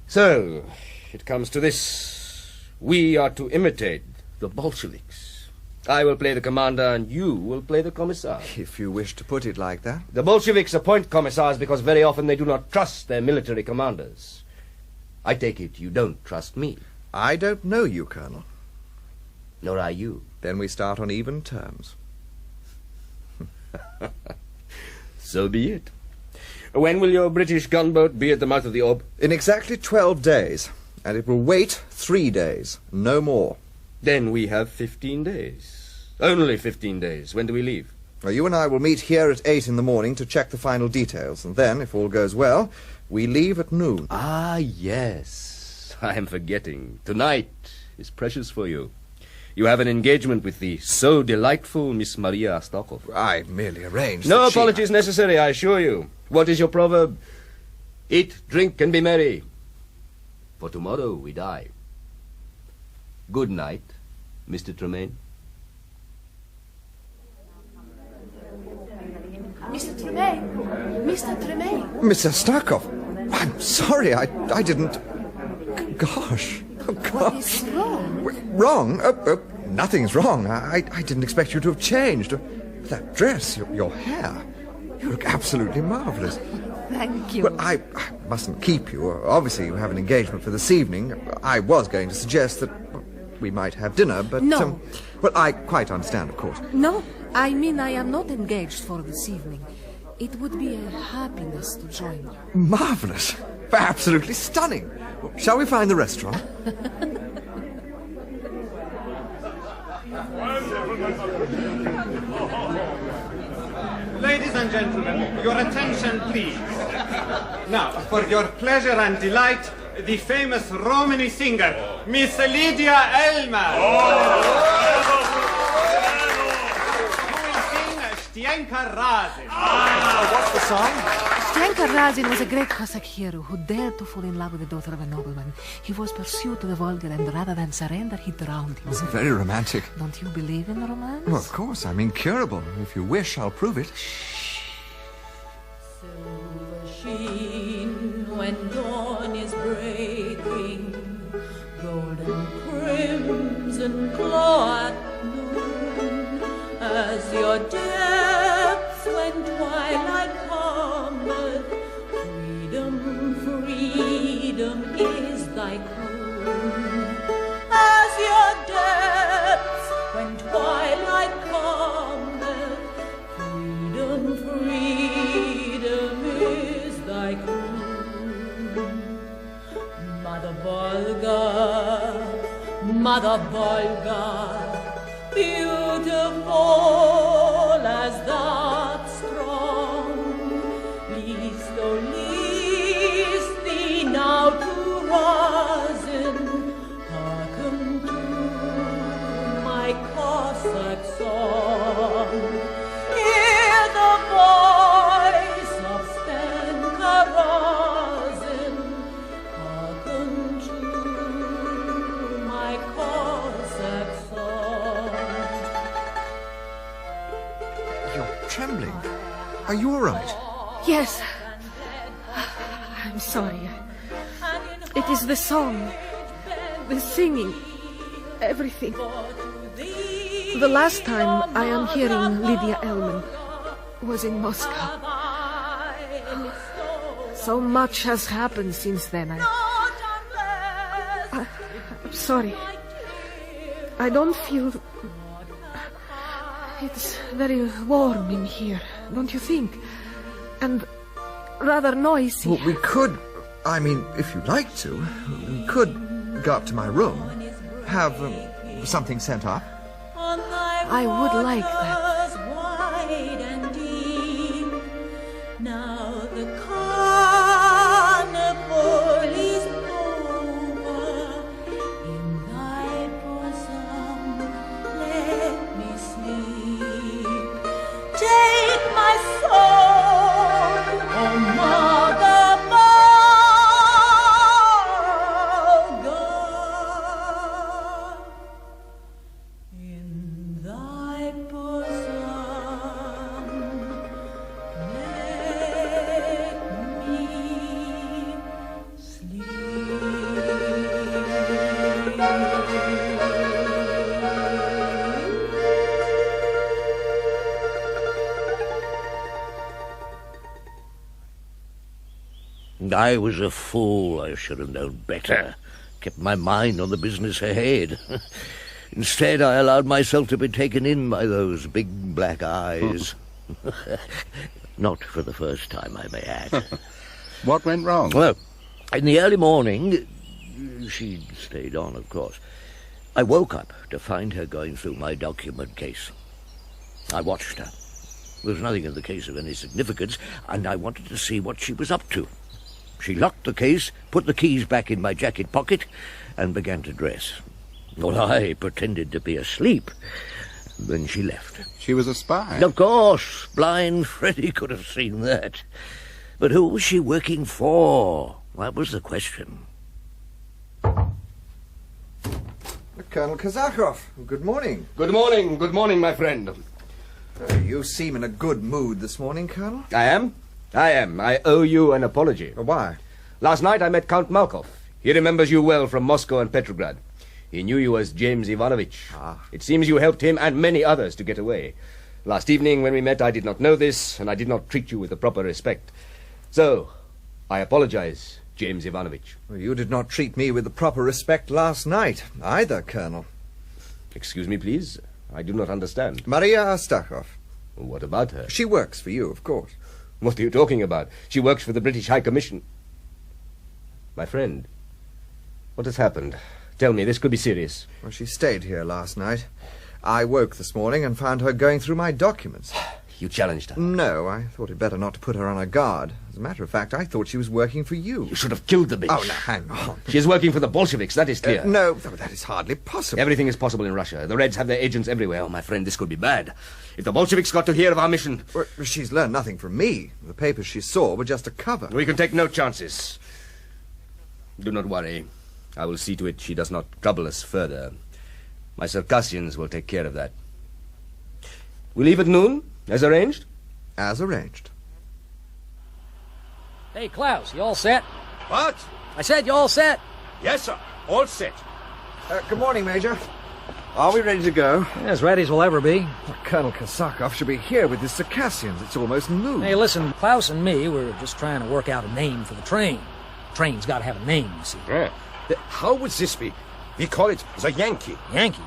S18: So, it comes to this. We are to imitate the Bolsheviks. I will play the commander and you will play the commissar.
S9: If you wish to put it like that.
S18: The Bolsheviks appoint commissars because very often they do not trust their military commanders. I take it you don't trust me.
S9: I don't know you, Colonel.
S18: Nor I you.
S9: Then we start on even terms.
S18: So be it. When will your British gunboat be at the mouth of the Ob?
S9: In exactly 12 days. And it will wait 3 days. No more.
S18: Then we have 15 days. Only 15 days. When do we leave?
S9: Well, you and I will meet here at 8 in the morning to check the final details. And then, if all goes well, we leave at noon.
S18: Ah, yes. I am forgetting. Tonight is precious for you. You have an engagement with the so delightful Miss Maria Astakhov.
S9: I merely arranged.
S18: No apologies necessary, I assure you. What is your proverb? Eat, drink, and be merry. For tomorrow we die. Good night, Mr. Tremayne.
S20: Mr. Tremayne! Mr. Tremayne!
S9: Miss Astakhov! I'm sorry, I didn't... Gosh. Oh, gosh.
S20: What is wrong?
S9: Wrong? Nothing's wrong. I didn't expect you to have changed. That dress, your hair. You look absolutely marvelous.
S20: Thank you.
S9: Well, I mustn't keep you. Obviously, you have an engagement for this evening. I was going to suggest that we might have dinner, but...
S20: No.
S9: Well, I quite understand, of course.
S20: No, I mean I am not engaged for this evening. It would be a happiness to join you.
S9: Marvelous. Absolutely stunning. Shall we find the restaurant?
S12: Ladies and gentlemen, your attention, please. Now, for your pleasure and delight, the famous Romany singer, Miss Lydia Elmer. Who will sing Stienka Razin.
S9: What's the song?
S20: Stienka Razin was a great Cossack hero who dared to fall in love with the daughter of a nobleman. He was pursued to the Volga, and rather than surrender, he drowned himself.
S9: Very romantic.
S20: Don't you believe in romance?
S9: Well, of course. I'm incurable. If you wish, I'll prove it.
S3: Silver sheen when dawn is breaking, golden crimson glow at noon, as your depths when twilight cometh, freedom is thy croon. As your depths when twilight cometh, freedom is thy croon. Mother Volga, beautiful as that strong, least thee now to Razin, song. Hear the voice of Stenkarazin. Hearken to my Cossack song.
S9: You're trembling. Are you all right?
S20: Yes. I'm sorry. It is the song, the singing, everything. The last time I am hearing Lydia Ellman was in Moscow. So much has happened since then. I'm sorry. I don't feel... It's very warm in here, don't you think? And rather noisy.
S9: Well, we could... I mean, if you'd like to, we could go up to my room, have something sent up.
S20: I would like that.
S3: Wide and deep. Now the carnival is over. In thy bosom let me sleep. Take my soul, oh mother.
S6: I was a fool. I should have known better. Kept my mind on the business ahead. Instead, I allowed myself to be taken in by those big black eyes. Not for the first time, I may add.
S2: What went wrong?
S6: Well, in the early morning, she'd stayed on, of course. I woke up to find her going through my document case. I watched her. There was nothing in the case of any significance, and I wanted to see what she was up to. She locked the case, put the keys back in my jacket pocket, and began to dress. Well, I pretended to be asleep. Then she left.
S2: She was a spy?
S6: Of course. Blind Freddy could have seen that. But who was she working for? That was the question.
S9: Colonel Kazakhov, good morning.
S18: Good morning, my friend.
S9: You seem in a good mood this morning, Colonel.
S18: I am. I owe you an apology.
S9: Why?
S18: Last night I met Count Markov. He remembers you well from Moscow and Petrograd. He knew you as James Ivanovich. It seems you helped him and many others to get away. Last evening when we met I did not know this, and I did not treat you with the proper respect. So, I apologize, James Ivanovich.
S9: Well, you did not treat me with the proper respect last night, either, Colonel.
S18: Excuse me, please. I do not understand.
S9: Maria Astakhov.
S18: What about her?
S9: She works for you, of course.
S18: What are you talking about? She works for the British High Commission. My friend, what has happened? Tell me, this could be serious.
S9: Well, she stayed here last night. I woke this morning and found her going through my documents.
S18: You challenged her?
S9: No, I thought it better not to put her on her guard. As a matter of fact, I thought she was working for you.
S18: You should have killed the bitch.
S9: Oh, now, hang on.
S18: She is working for the Bolsheviks, that is clear.
S9: No, that is hardly possible.
S18: Everything is possible in Russia. The Reds have their agents everywhere. Oh, my friend, this could be bad. If the Bolsheviks got to hear of our mission...
S9: Well, she's learned nothing from me. The papers she saw were just a cover.
S18: We can take no chances. Do not worry. I will see to it she does not trouble us further. My Circassians will take care of that. We leave at noon, as arranged?
S9: As arranged.
S21: Hey, Klaus, you all set?
S16: What?
S21: I said you all set.
S16: Yes, sir. All set.
S9: Good morning, Major. Are we ready to go?
S21: As ready as we'll ever be.
S9: Well, Colonel Kazakhov should be here with his Circassians. It's almost noon.
S21: Hey, listen, Klaus and me, we're just trying to work out a name for the train. The train's got to have a name, you see.
S16: Yeah. How would this be? We call it the Yankee.
S21: Yankee?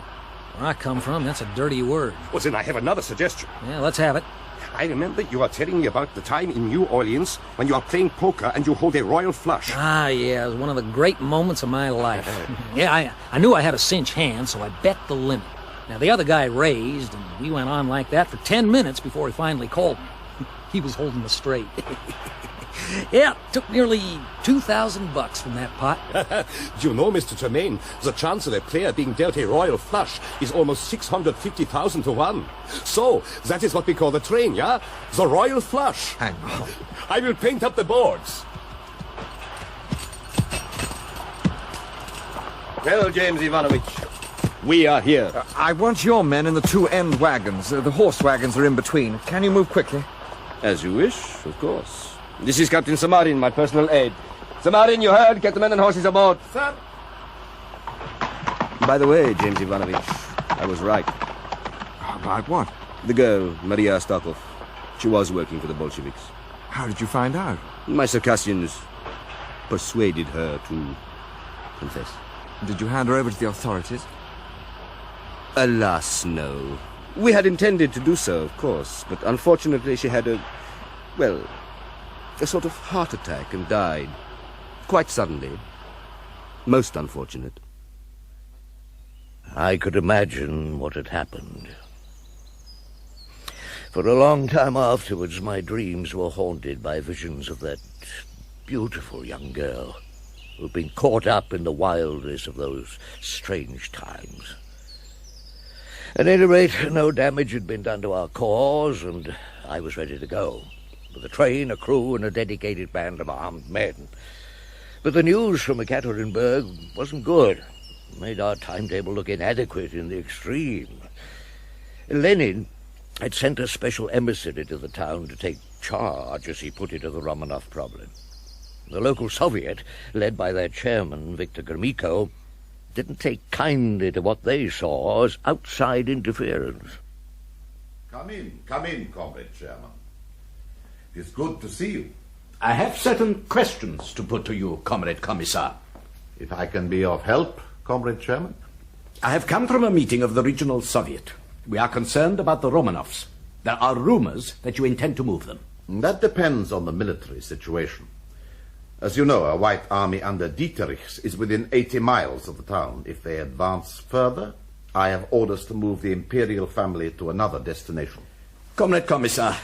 S21: Where I come from, that's a dirty word.
S16: Well, then I have another suggestion.
S21: Yeah, let's have it.
S16: I remember you are telling me about the time in New Orleans when you are playing poker and you hold a royal flush.
S21: Ah, yeah, it was one of the great moments of my life. Yeah, I knew I had a cinch hand, so I bet the limit. Now, the other guy raised, and we went on like that for 10 minutes before he finally called me. He was holding the straight. Yeah, took nearly $2,000 from that pot.
S5: Do you know, Mr. Tremayne, the chance of a player being dealt a royal flush is almost 650,000 to 1. So, that is what we call the train, yeah? The royal flush.
S9: Hang on.
S5: I will paint up the boards.
S22: Well, James Ivanovich, we are here.
S9: I want your men in the two end wagons. The horse wagons are in between. Can you move quickly?
S22: As you wish, of course. This is Captain Samarin, my personal aide. Samarin, you heard? Get the men and horses aboard.
S12: Sir.
S22: By the way, James Ivanovich, I was right.
S9: About what?
S22: The girl, Maria Astakhov. She was working for the Bolsheviks.
S9: How did you find out?
S22: My Circassians persuaded her to confess.
S9: Did you hand her over to the authorities?
S22: Alas, no. We had intended to do so, of course, but unfortunately she had a sort of heart attack and died. Quite suddenly. Most unfortunate.
S6: I could imagine what had happened. For a long time afterwards, my dreams were haunted by visions of that beautiful young girl who'd been caught up in the wildness of those strange times. At any rate, no damage had been done to our cause, and I was ready to go, with a train, a crew, and a dedicated band of armed men. But the news from Ekaterinburg wasn't good. It made our timetable look inadequate in the extreme. Lenin had sent a special emissary to the town to take charge, as he put it, of the Romanov problem. The local Soviet, led by their chairman, Viktor Gromyko, didn't take kindly to what they saw as outside interference.
S19: Come in, Comrade Chairman. It's good to see you.
S7: I have certain questions to put to you, Comrade Commissar.
S19: If I can be of help, Comrade Chairman?
S7: I have come from a meeting of the Regional Soviet. We are concerned about the Romanovs. There are rumors that you intend to move them.
S19: That depends on the military situation. As you know, a White Army under Dieterich is within 80 miles of the town. If they advance further, I have orders to move the Imperial family to another destination.
S7: Comrade Commissar,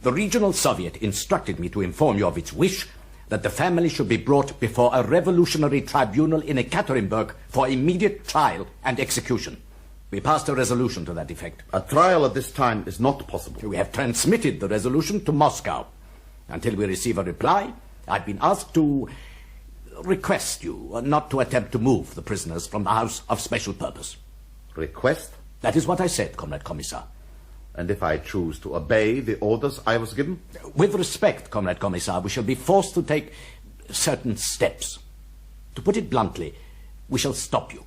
S7: the Regional Soviet instructed me to inform you of its wish that the family should be brought before a revolutionary tribunal in Ekaterinburg for immediate trial and execution. We passed a resolution to that effect.
S19: A trial at this time is not possible.
S7: We have transmitted the resolution to Moscow. Until we receive a reply, I've been asked to request you not to attempt to move the prisoners from the House of Special Purpose.
S19: Request?
S7: That is what I said, Comrade Commissar.
S19: And if I choose to obey the orders I was given?
S7: With respect, Comrade Commissar, we shall be forced to take certain steps. To put it bluntly, we shall stop you.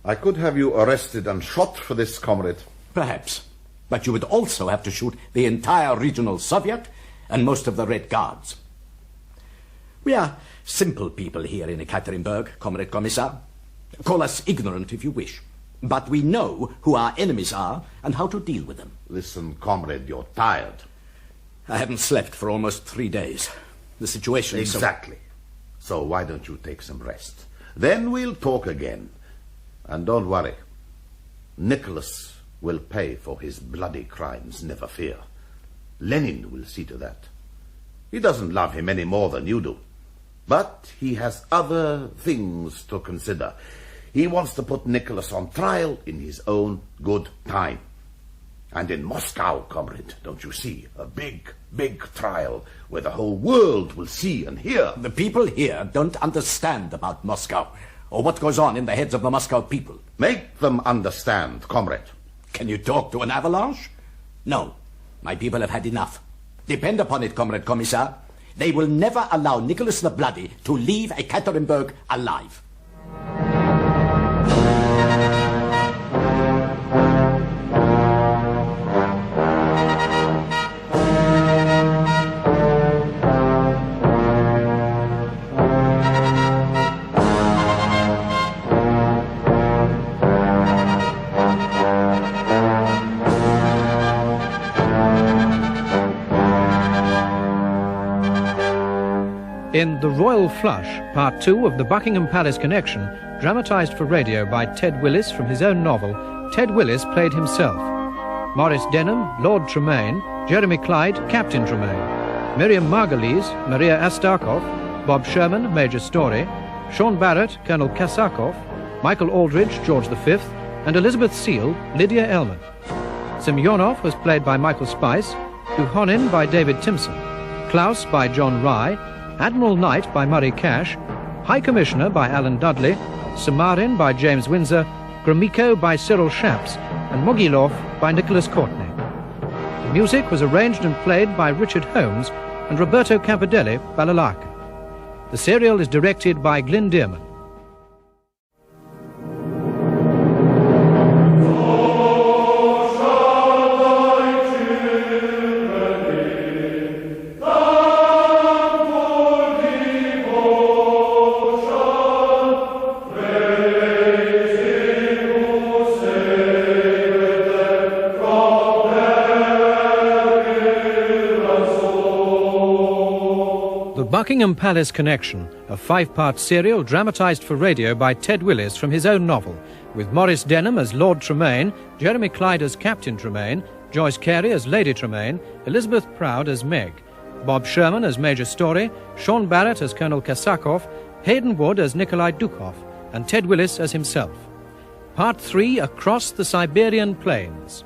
S19: I could have you arrested and shot for this, comrade.
S7: Perhaps. But you would also have to shoot the entire Regional Soviet and most of the Red Guards. We are simple people here in Ekaterinburg, Comrade Commissar. Call us ignorant if you wish. But we know who our enemies are and how to deal with them.
S19: Listen, comrade, you're tired.
S7: I haven't slept for almost 3 days. The situation is
S19: Exactly. So why don't you take some rest? Then we'll talk again. And don't worry. Nicholas will pay for his bloody crimes, never fear. Lenin will see to that. He doesn't love him any more than you do. But he has other things to consider. He wants to put Nicholas on trial in his own good time. And in Moscow, comrade, don't you see? A big, big trial where the whole world will see and hear.
S7: The people here don't understand about Moscow or what goes on in the heads of the Moscow people.
S19: Make them understand, comrade.
S7: Can you talk to an avalanche? No. My people have had enough. Depend upon it, Comrade Commissar. They will never allow Nicholas the Bloody to leave Ekaterinburg alive.
S1: In The Royal Flush, Part 2 of the Buckingham Palace Connection, dramatised for radio by Ted Willis from his own novel, Ted Willis played himself. Maurice Denham, Lord Tremayne, Jeremy Clyde, Captain Tremayne. Miriam Margolyes, Maria Astakhov, Bob Sherman, Major Story, Sean Barrett, Colonel Kasakov, Michael Aldridge, George V, and Elizabeth Seal, Lydia Ellman. Semyonov was played by Michael Spice, Duhonin by David Timpson, Klaus by John Rye, Admiral Knight by Murray Cash, High Commissioner by Alan Dudley, Samarin by James Windsor, Gromyko by Cyril Shaps, and Mogilov by Nicholas Courtney. The music was arranged and played by Richard Holmes and Roberto Campidelli, balalaika. The serial is directed by Glyn. Buckingham Palace Connection, a 5-part serial dramatised for radio by Ted Willis from his own novel, with Maurice Denham as Lord Tremayne, Jeremy Clyde as Captain Tremayne, Joyce Carey as Lady Tremayne, Elizabeth Proud as Meg, Bob Sherman as Major Story, Sean Barrett as Colonel Kasakov, Hayden Wood as Nikolai Dukov, and Ted Willis as himself. Part 3, Across the Siberian Plains.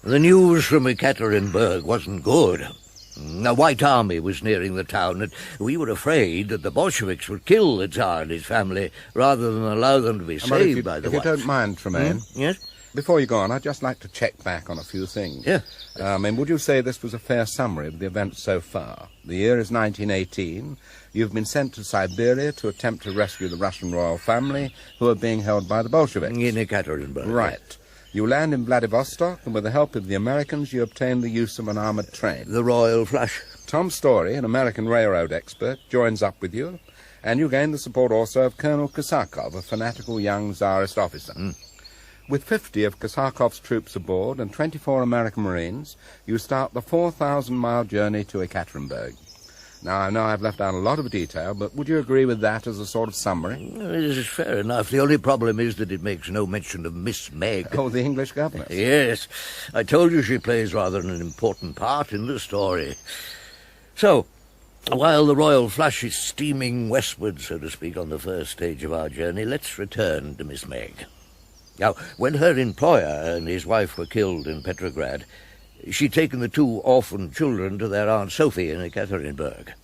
S6: The news from Ekaterinburg wasn't good. The White Army was nearing the town, and we were afraid that the Bolsheviks would kill the Tsar and his family rather than allow them to be saved by the
S2: If you don't mind, Tremayne.
S6: Yes?
S2: Before you go on, I'd just like to check back on a few things.
S6: Yeah.
S2: Would you say this was a fair summary of the events so far? The year is 1918. You've been sent to Siberia to attempt to rescue the Russian royal family who are being held by the Bolsheviks.
S6: In Ekaterinburg.
S2: Right. You land in Vladivostok, and with the help of the Americans, you obtain the use of an armoured train.
S6: The Royal Flush.
S2: Tom Story, an American railroad expert, joins up with you, and you gain the support also of Colonel Kasakov, a fanatical young Tsarist officer. With 50 of Kasakov's troops aboard and 24 American Marines, you start the 4,000-mile journey to Ekaterinburg. Now, I know I've left out a lot of detail, but would you agree with that as a sort of summary?
S6: It is fair enough. The only problem is that it makes no mention of Miss Meg.
S2: Oh, the English governess.
S6: Yes. I told you she plays rather an important part in the story. So, while the Royal Flush is steaming westward, so to speak, on the first stage of our journey, let's return to Miss Meg. Now, when her employer and his wife were killed in Petrograd, she'd taken the 2 orphan children to their Aunt Sophie in Ekaterinburg,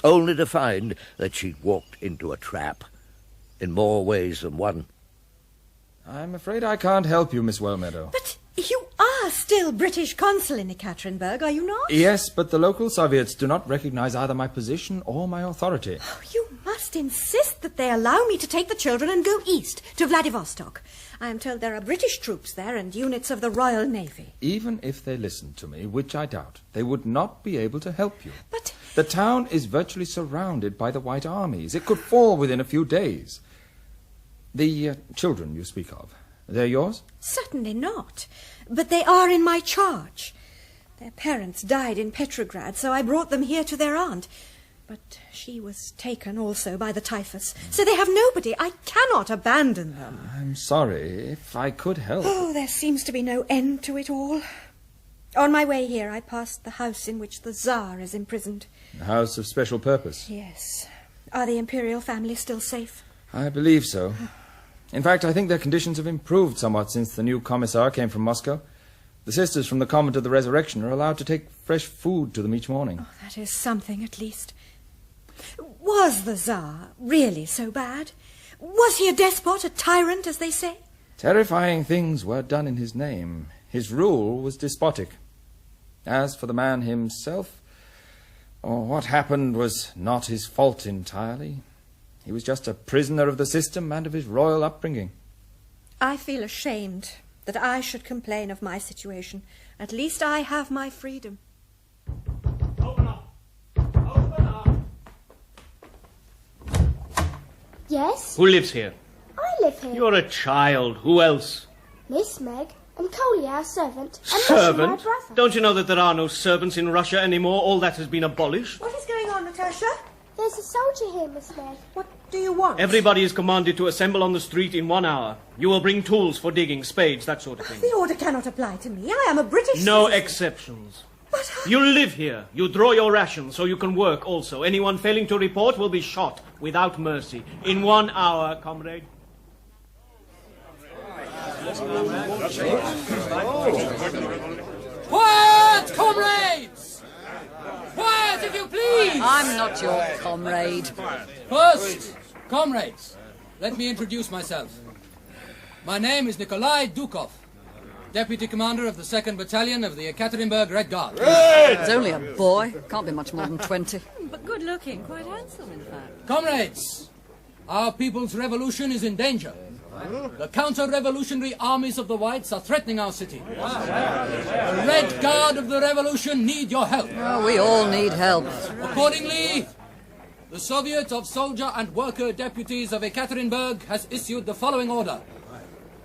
S6: only to find that she'd walked into a trap in more ways than one.
S8: I'm afraid I can't help you, Miss Wellmeadow.
S17: But you are still British consul in Ekaterinburg, are you not?
S8: Yes, but the local Soviets do not recognize either my position or my authority.
S17: Oh, you must insist that they allow me to take the children and go east to Vladivostok. I am told there are British troops there and units of the Royal Navy.
S8: Even if they listened to me, which I doubt, they would not be able to help you. But the town is virtually surrounded by the White Armies. It could fall within a few days. The children you speak of, they're yours?
S17: Certainly not. But they are in my charge. Their parents died in Petrograd, so I brought them here to their aunt. But she was taken also by the typhus, so they have nobody. I cannot abandon them.
S8: I'm sorry. If I could help...
S17: Oh, there seems to be no end to it all. On my way here, I passed the house in which the Tsar is imprisoned.
S8: A house of special purpose?
S17: Yes. Are the imperial family still safe?
S8: I believe so. In fact, I think their conditions have improved somewhat since the new commissar came from Moscow. The sisters from the Convent of the Resurrection are allowed to take fresh food to them each morning.
S17: Oh, that is something, at least. Was the Tsar really so bad? Was he a despot, a tyrant, as they say?
S8: Terrifying things were done in his name. His rule was despotic. As for the man himself, what happened was not his fault entirely. He was just a prisoner of the system and of his royal upbringing.
S17: I feel ashamed that I should complain of my situation. At least I have my freedom.
S13: Yes?
S15: Who lives here?
S13: I live here.
S15: You're a child. Who else?
S13: Miss Meg and Kolya, our servant. And
S15: Servant?
S13: Masha, my brother.
S15: Don't you know that there are no servants in Russia anymore? All that has been abolished.
S17: What is going on, Natasha?
S13: There's a soldier here, Miss Meg.
S17: What do you want?
S15: Everybody is commanded to assemble on the street in 1 hour. You will bring tools for digging, spades, that sort of thing.
S17: The order cannot apply to me. I am a British
S15: No
S17: citizen.
S15: exceptions. You live here. You draw your rations so you can work also. Anyone failing to report will be shot without mercy. In 1 hour, comrade.
S10: Quiet, comrades! Quiet, if you please!
S11: I'm not your comrade.
S10: First, comrades, let me introduce myself. My name is Nikolai Dukov, Deputy Commander of the 2nd Battalion of the Ekaterinburg Red Guard.
S11: It's only a boy. Can't be much more than 20.
S17: But good looking, quite handsome, in fact.
S10: Comrades, our people's revolution is in danger. The counter-revolutionary armies of the Whites are threatening our city. The Red Guard of the Revolution need your help.
S11: Oh, we all need help.
S10: Accordingly, the Soviet of Soldier and Worker Deputies of Ekaterinburg has issued the following order.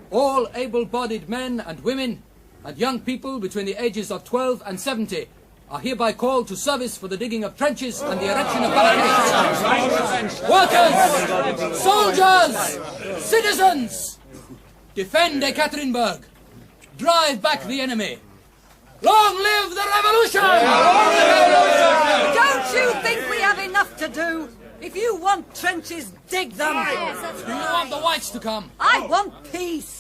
S10: All able-bodied men and women and young people between the ages of 12 and 70 are hereby called to service for the digging of trenches and the erection of barricades. Workers, soldiers, citizens, defend Ekaterinburg. Drive back the enemy. Long live the revolution! Long live the revolution!
S11: Don't you think we have enough to do? If you want trenches, dig them.
S10: Do you want the Whites to come?
S11: I want peace.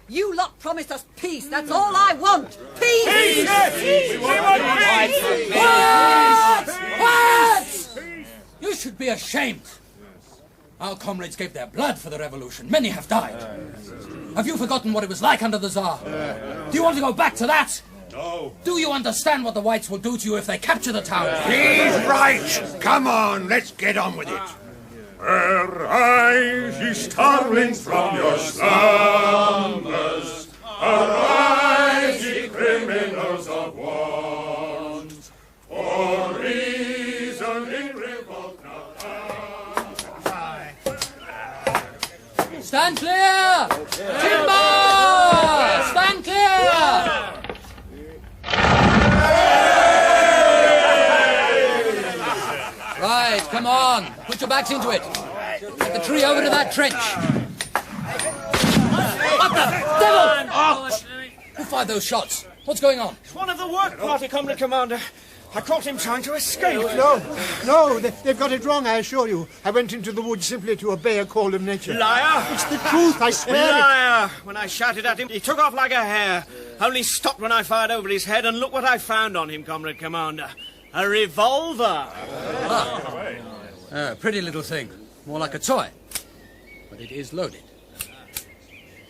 S11: You lot promised us peace. That's all I want. Peace!
S10: Peace! We want peace! What? You should be ashamed. Our comrades gave their blood for the revolution. Many have died. Have you forgotten what it was like under the Tsar? Do you want to go back to that? No. Do you understand what the Whites will do to you if they capture the town?
S14: He's right. Come on, let's get on with it. Arise, ye starlings, from your slumbers. Arise, ye criminals of want. For reason in revolt now.
S10: Stand clear! Timber! Stand clear! Right, come on. Put your backs into it. Get the tree over to that trench. What the devil? Oh. Who fired those shots? What's going on?
S16: It's one of the work party, Comrade Commander. I caught him trying to escape.
S24: No, they've got it wrong, I assure you. I went into the woods simply to obey a call of nature.
S16: Liar!
S24: It's the truth, I swear
S16: Liar! When I shouted at him, he took off like a hare. Only stopped when I fired over his head, and look what I found on him, Comrade Commander. A revolver.
S10: Pretty little thing. More like a toy. But it is loaded.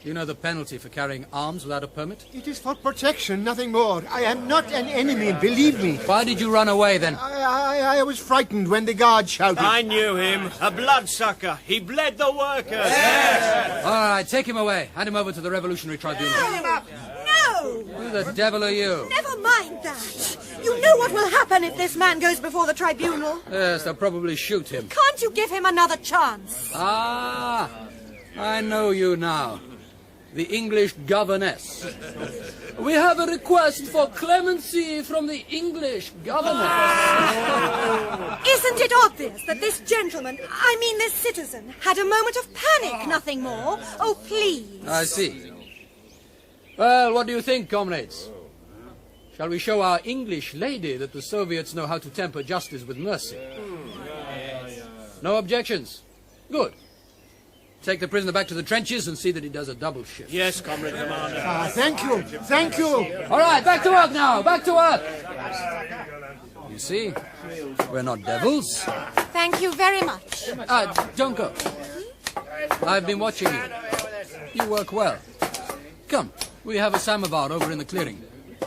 S10: Do you know the penalty for carrying arms without a permit?
S24: It is for protection, nothing more. I am not an enemy, believe me.
S10: Why did you run away, then?
S24: I was frightened when the guard shouted.
S16: I knew him. A bloodsucker. He bled the workers.
S10: Yes. All right, take him away. Hand him over to the Revolutionary Tribunal.
S17: No!
S10: Who the devil are you?
S17: Never mind that. You know what will happen if this man goes before the tribunal.
S10: Yes, they'll probably shoot him.
S17: Can't you give him another chance?
S10: Ah, I know you now. The English governess. We have a request for clemency from the English governess.
S17: Isn't it obvious that this gentleman, I mean this citizen, had a moment of panic, nothing more? Oh, please.
S10: I see. Well, what do you think, comrades? Shall we show our English lady that the Soviets know how to temper justice with mercy? No objections? Good. Take the prisoner back to the trenches and see that he does a double shift.
S16: Yes, Comrade Commander.
S24: Thank you. Thank you.
S10: All right, back to work now. Back to work. You see, we're not devils.
S17: Thank you very much.
S10: Don't go. I've been watching you. You work well. Come, we have a samovar over in the clearing.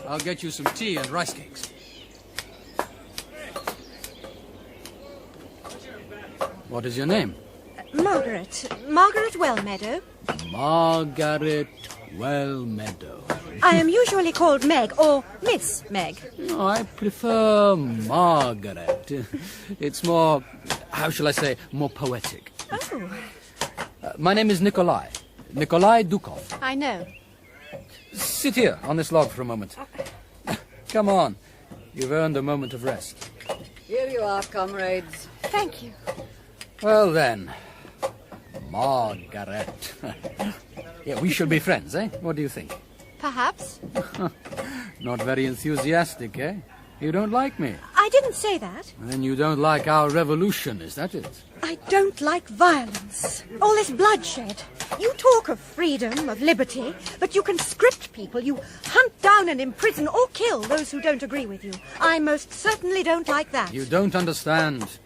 S10: I'll get you some tea and rice cakes. What is your name?
S17: Margaret. Margaret Wellmeadow.
S10: Margaret Wellmeadow.
S17: I am usually called Meg or Miss Meg.
S10: No, I prefer Margaret. It's more, how shall I say, more poetic.
S17: Oh.
S10: My name is Nikolai. Nikolai Dukov.
S17: I know.
S10: Sit here on this log for a moment. Come on. You've earned a moment of rest.
S11: Here you are, comrades.
S17: Thank you.
S10: Well then, Margaret. Yeah, we shall be friends, eh? What do you think?
S17: Perhaps.
S10: Not very enthusiastic, eh?
S3: You don't like me?
S17: I didn't say that.
S3: Then you don't like our revolution, is that it?
S17: I don't like violence. All this bloodshed. You talk of freedom, of liberty, but you conscript people. You hunt down and imprison or kill those who don't agree with you. I most certainly don't like that.
S3: You don't understand.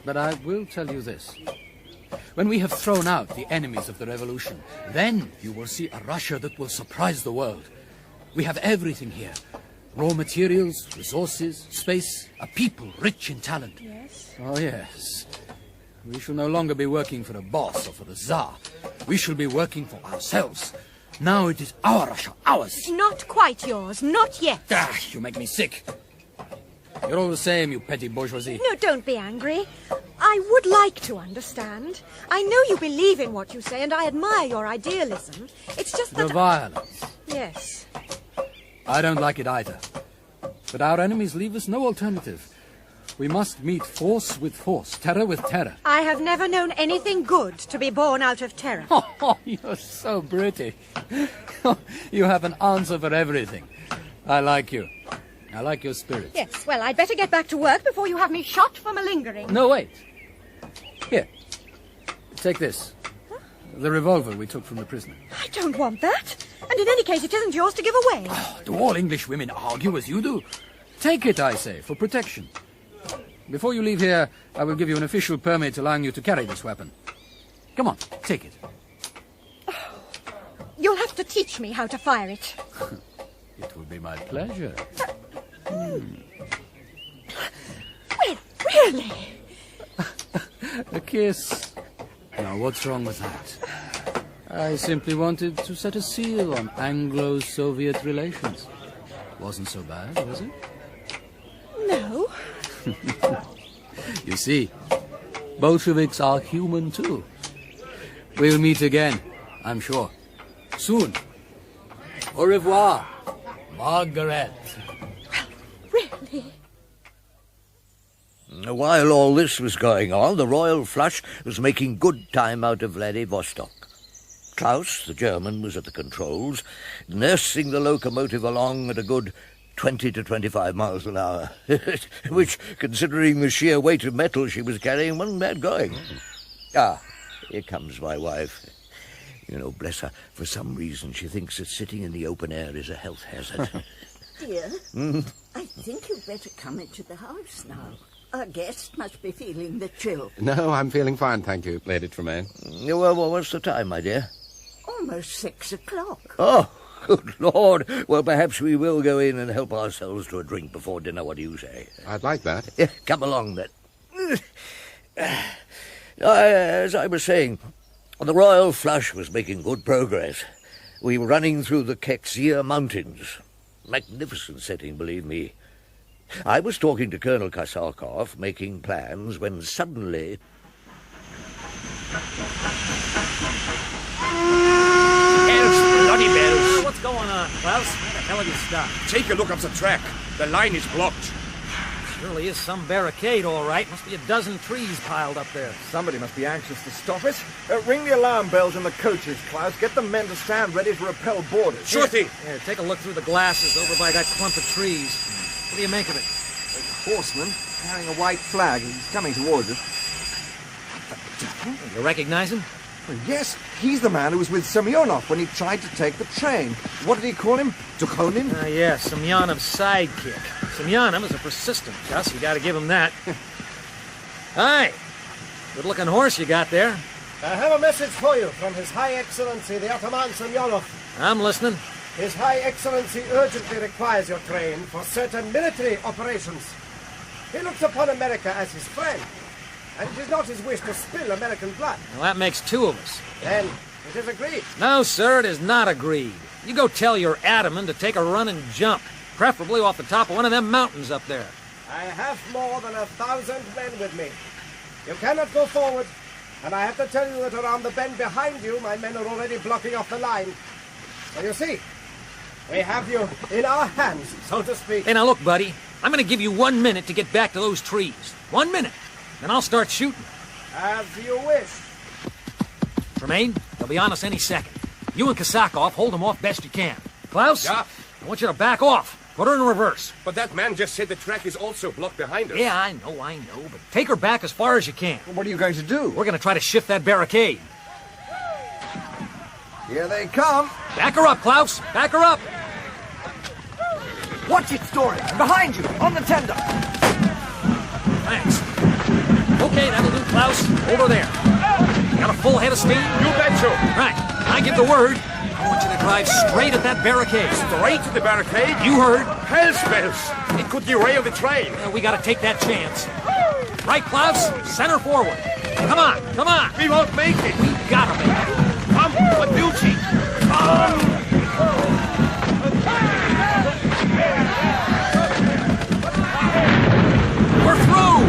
S3: But I will tell you this. When we have thrown out the enemies of the revolution, then you will see a Russia that will surprise the world. We have everything here. Raw materials, resources, space, a people rich in talent.
S17: Yes?
S3: Oh, yes. We shall no longer be working for a boss or for the Tsar. We shall be working for ourselves. Now it is our Russia, ours.
S17: Not quite yours, not yet.
S3: Ah, you make me sick. You're all the same, you petty bourgeoisie.
S17: No, don't be angry. I would like to understand. I know you believe in what you say, and I admire your idealism. It's just that...
S3: The violence.
S17: Yes.
S3: I don't like it either. But our enemies leave us no alternative. We must meet force with force, terror with terror.
S17: I have never known anything good to be born out of terror.
S3: Oh, you're so British. You have an answer for everything. I like you. I like your spirit.
S17: Yes, well, I'd better get back to work before you have me shot for malingering.
S3: No, wait. Here. Take this. Huh? The revolver we took from the prisoner.
S17: I don't want that. And in any case, it isn't yours to give away.
S3: Oh, do all English women argue as you do? Take it, I say, for protection. Before you leave here, I will give you an official permit allowing you to carry this weapon. Come on, take it.
S17: Oh, you'll have to teach me how to fire it.
S3: It will be my pleasure.
S17: Well, really?
S3: A kiss. Now, what's wrong with that? I simply wanted to set a seal on Anglo-Soviet relations. Wasn't so bad, was it?
S17: No.
S3: You see, Bolsheviks are human too. We'll meet again, I'm sure. Soon. Au revoir, Margaret.
S17: Really?
S6: While all this was going on, the Royal Flush was making good time out of Vladivostok. Klaus, the German, was at the controls, nursing the locomotive along at a good 20 to 25 miles an hour, which, considering the sheer weight of metal she was carrying, wasn't bad going. Ah, here comes my wife. You know, bless her, for some reason she thinks that sitting in the open air is a health hazard.
S4: Dear, I think you'd better come into the house now. Our guest must be feeling the chill.
S2: No, I'm feeling fine, thank you, Lady Tremayne.
S6: Well, what's the time, my dear?
S4: Almost 6 o'clock.
S6: Oh, good Lord. Well, perhaps we will go in and help ourselves to a drink before dinner. What do you say?
S2: I'd like that.
S6: Yeah, come along, then. As I was saying, the Royal Flush was making good progress. We were running through the Keksia Mountains. Magnificent setting, believe me. I was talking to Colonel Astakhov, making plans, when suddenly...
S21: Bloody bells. What's going on, Klaus? Where the hell have you stopped?
S18: Take a look up the track. The line is blocked.
S21: Surely is some barricade, all right. Must be a dozen trees piled up there.
S9: Somebody must be anxious to stop it. Ring the alarm bells in the coaches, Klaus. Get the men to stand ready to repel boarders.
S18: Sure thing.
S21: Here, take a look through the glasses over by that clump of trees. What do you make of it?
S9: A horseman carrying a white flag. He's coming towards us.
S21: You recognize him?
S9: Well, yes, he's the man who was with Semyonov when he tried to take the train. What did he call him? Dukhonin?
S21: Yes, Semyonov's sidekick. Semyonov is a persistent cuss, you gotta give him that. Hi. Good-looking horse you got there.
S24: I have a message for you from His High Excellency, the Ataman Semyonov.
S21: I'm listening.
S24: His High Excellency urgently requires your train for certain military operations. He looks upon America as his friend, and it is not his wish to spill American blood.
S21: Well, that makes two of us.
S24: Then it is agreed.
S21: No, sir, it is not agreed. You go tell your Ataman to take a run and jump, preferably off the top of one of them mountains up there.
S24: I have more than 1,000 men with me. You cannot go forward, and I have to tell you that around the bend behind you, my men are already blocking off the line. So you see, we have you in our hands, so to speak.
S21: Hey, now look, buddy, I'm going to give you 1 minute to get back to those trees. 1 minute. Then I'll start shooting.
S24: As you wish.
S21: Tremayne, they'll be on us any second. You and Astakhov hold them off best you can. Klaus?
S18: Yeah.
S21: I want you to back off.
S5: Put her in reverse.
S18: But that man just said the track is also blocked behind us.
S5: Yeah, I know, but take her back as far as you can.
S9: What are you going to do?
S5: We're going to try to shift that barricade.
S9: Here they come.
S5: Back her up, Klaus. Back her up.
S9: Watch it, Story. Behind you, on the tender.
S5: Thanks. Okay, that'll do, Klaus. Over there. Got a full head of steam?
S18: You bet so.
S5: Right. I give the word. I want you to drive straight at that barricade.
S18: Straight to the barricade?
S5: You heard.
S18: Hell's bells. It could derail the train.
S5: We got to take that chance. Right, Klaus? Center forward. Come on, come on.
S18: We won't make it.
S5: We gotta make it.
S18: Come, for duty. Come.
S5: We're through.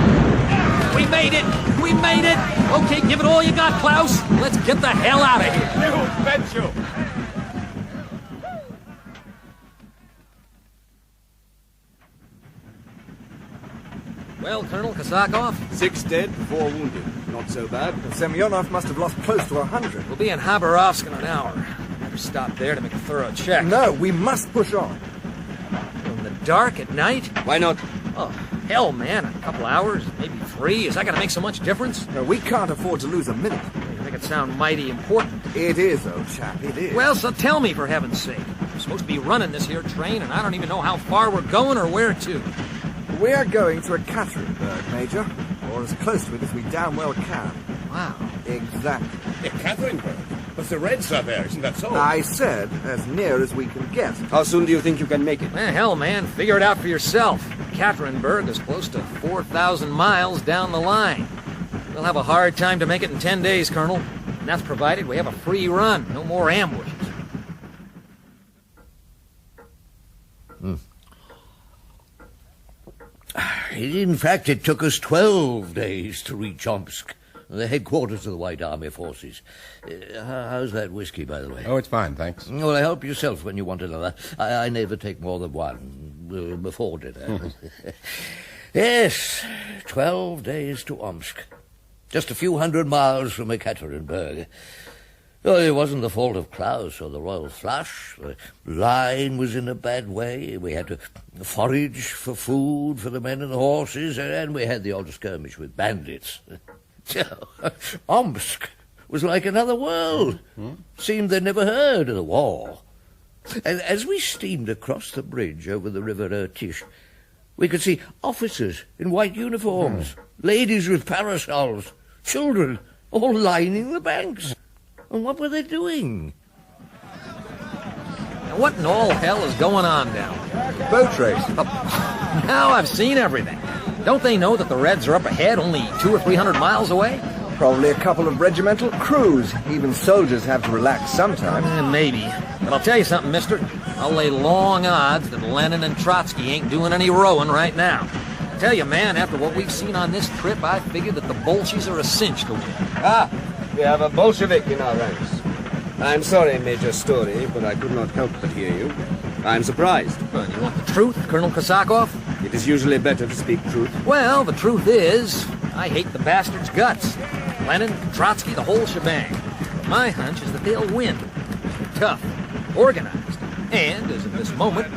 S5: We made it. We made it. Okay, give it all you got, Klaus. Let's get the hell out of here.
S18: You bet you.
S5: Well, Colonel Astakhov?
S12: 6 dead, 4 wounded. Not so bad.
S9: Semyonov must have lost close to 100.
S5: We'll be in Khabarovsk in an hour. Better stop there to make a thorough check.
S9: No, we must push on.
S5: In the dark at night?
S12: Why not?
S5: Oh, hell, man. A couple hours, maybe 3. Is that going to make so much difference?
S9: No, we can't afford to lose a minute.
S5: You make it sound mighty important.
S9: It is, old chap, it is.
S5: Well, so tell me, for heaven's sake. We're supposed to be running this here train, and I don't even know how far we're going or where to.
S9: We're going to Ekaterinburg, Major. Or as close to it as we damn well can.
S5: Wow.
S9: Exactly.
S18: Ekaterinburg? But the Reds are there, isn't that so?
S9: I said, as near as we can get.
S12: How soon do you think you can make it?
S5: Hell, man, figure it out for yourself. Ekaterinburg is close to 4,000 miles down the line. We'll have a hard time to make it in 10 days, Colonel. And that's provided we have a free run. No more ambushes.
S6: In fact, it took us 12 days to reach Omsk, the headquarters of the White Army forces. How's that whiskey, by the way?
S2: Oh, it's fine, thanks.
S6: Well, help yourself when you want another. I never take more than one before dinner. Yes, 12 days to Omsk. Just a few hundred miles from Ekaterinburg. Oh, it wasn't the fault of Klaus or the Royal Flush. The line was in a bad way. We had to forage for food for the men and the horses, and we had the odd skirmish with bandits. Omsk was like another world. Seemed they'd never heard of the war. And as we steamed across the bridge over the River Irtish, we could see officers in white uniforms, ladies with parasols, children all lining the banks. And what were they doing?
S5: Now, what in all hell is going on down there?
S9: Boat race.
S5: Now I've seen everything. Don't they know that the Reds are up ahead, only 200 or 300 miles away?
S9: Probably a couple of regimental crews. Even soldiers have to relax sometime.
S5: Maybe. But I'll tell you something, mister. I'll lay long odds that Lenin and Trotsky ain't doing any rowing right now. I tell you, man, after what we've seen on this trip, I figured that the Bolsheviks are a cinch to win.
S12: We have a Bolshevik in our ranks. I'm sorry, Major Story, but I could not help but hear you. I'm surprised.
S5: Well, you want the truth, Colonel Astakhov?
S12: It is usually better to speak truth.
S5: Well, the truth is, I hate the bastards' guts. Lenin, Trotsky, the whole shebang. My hunch is that they'll win. They're tough, organized, and, as of this moment,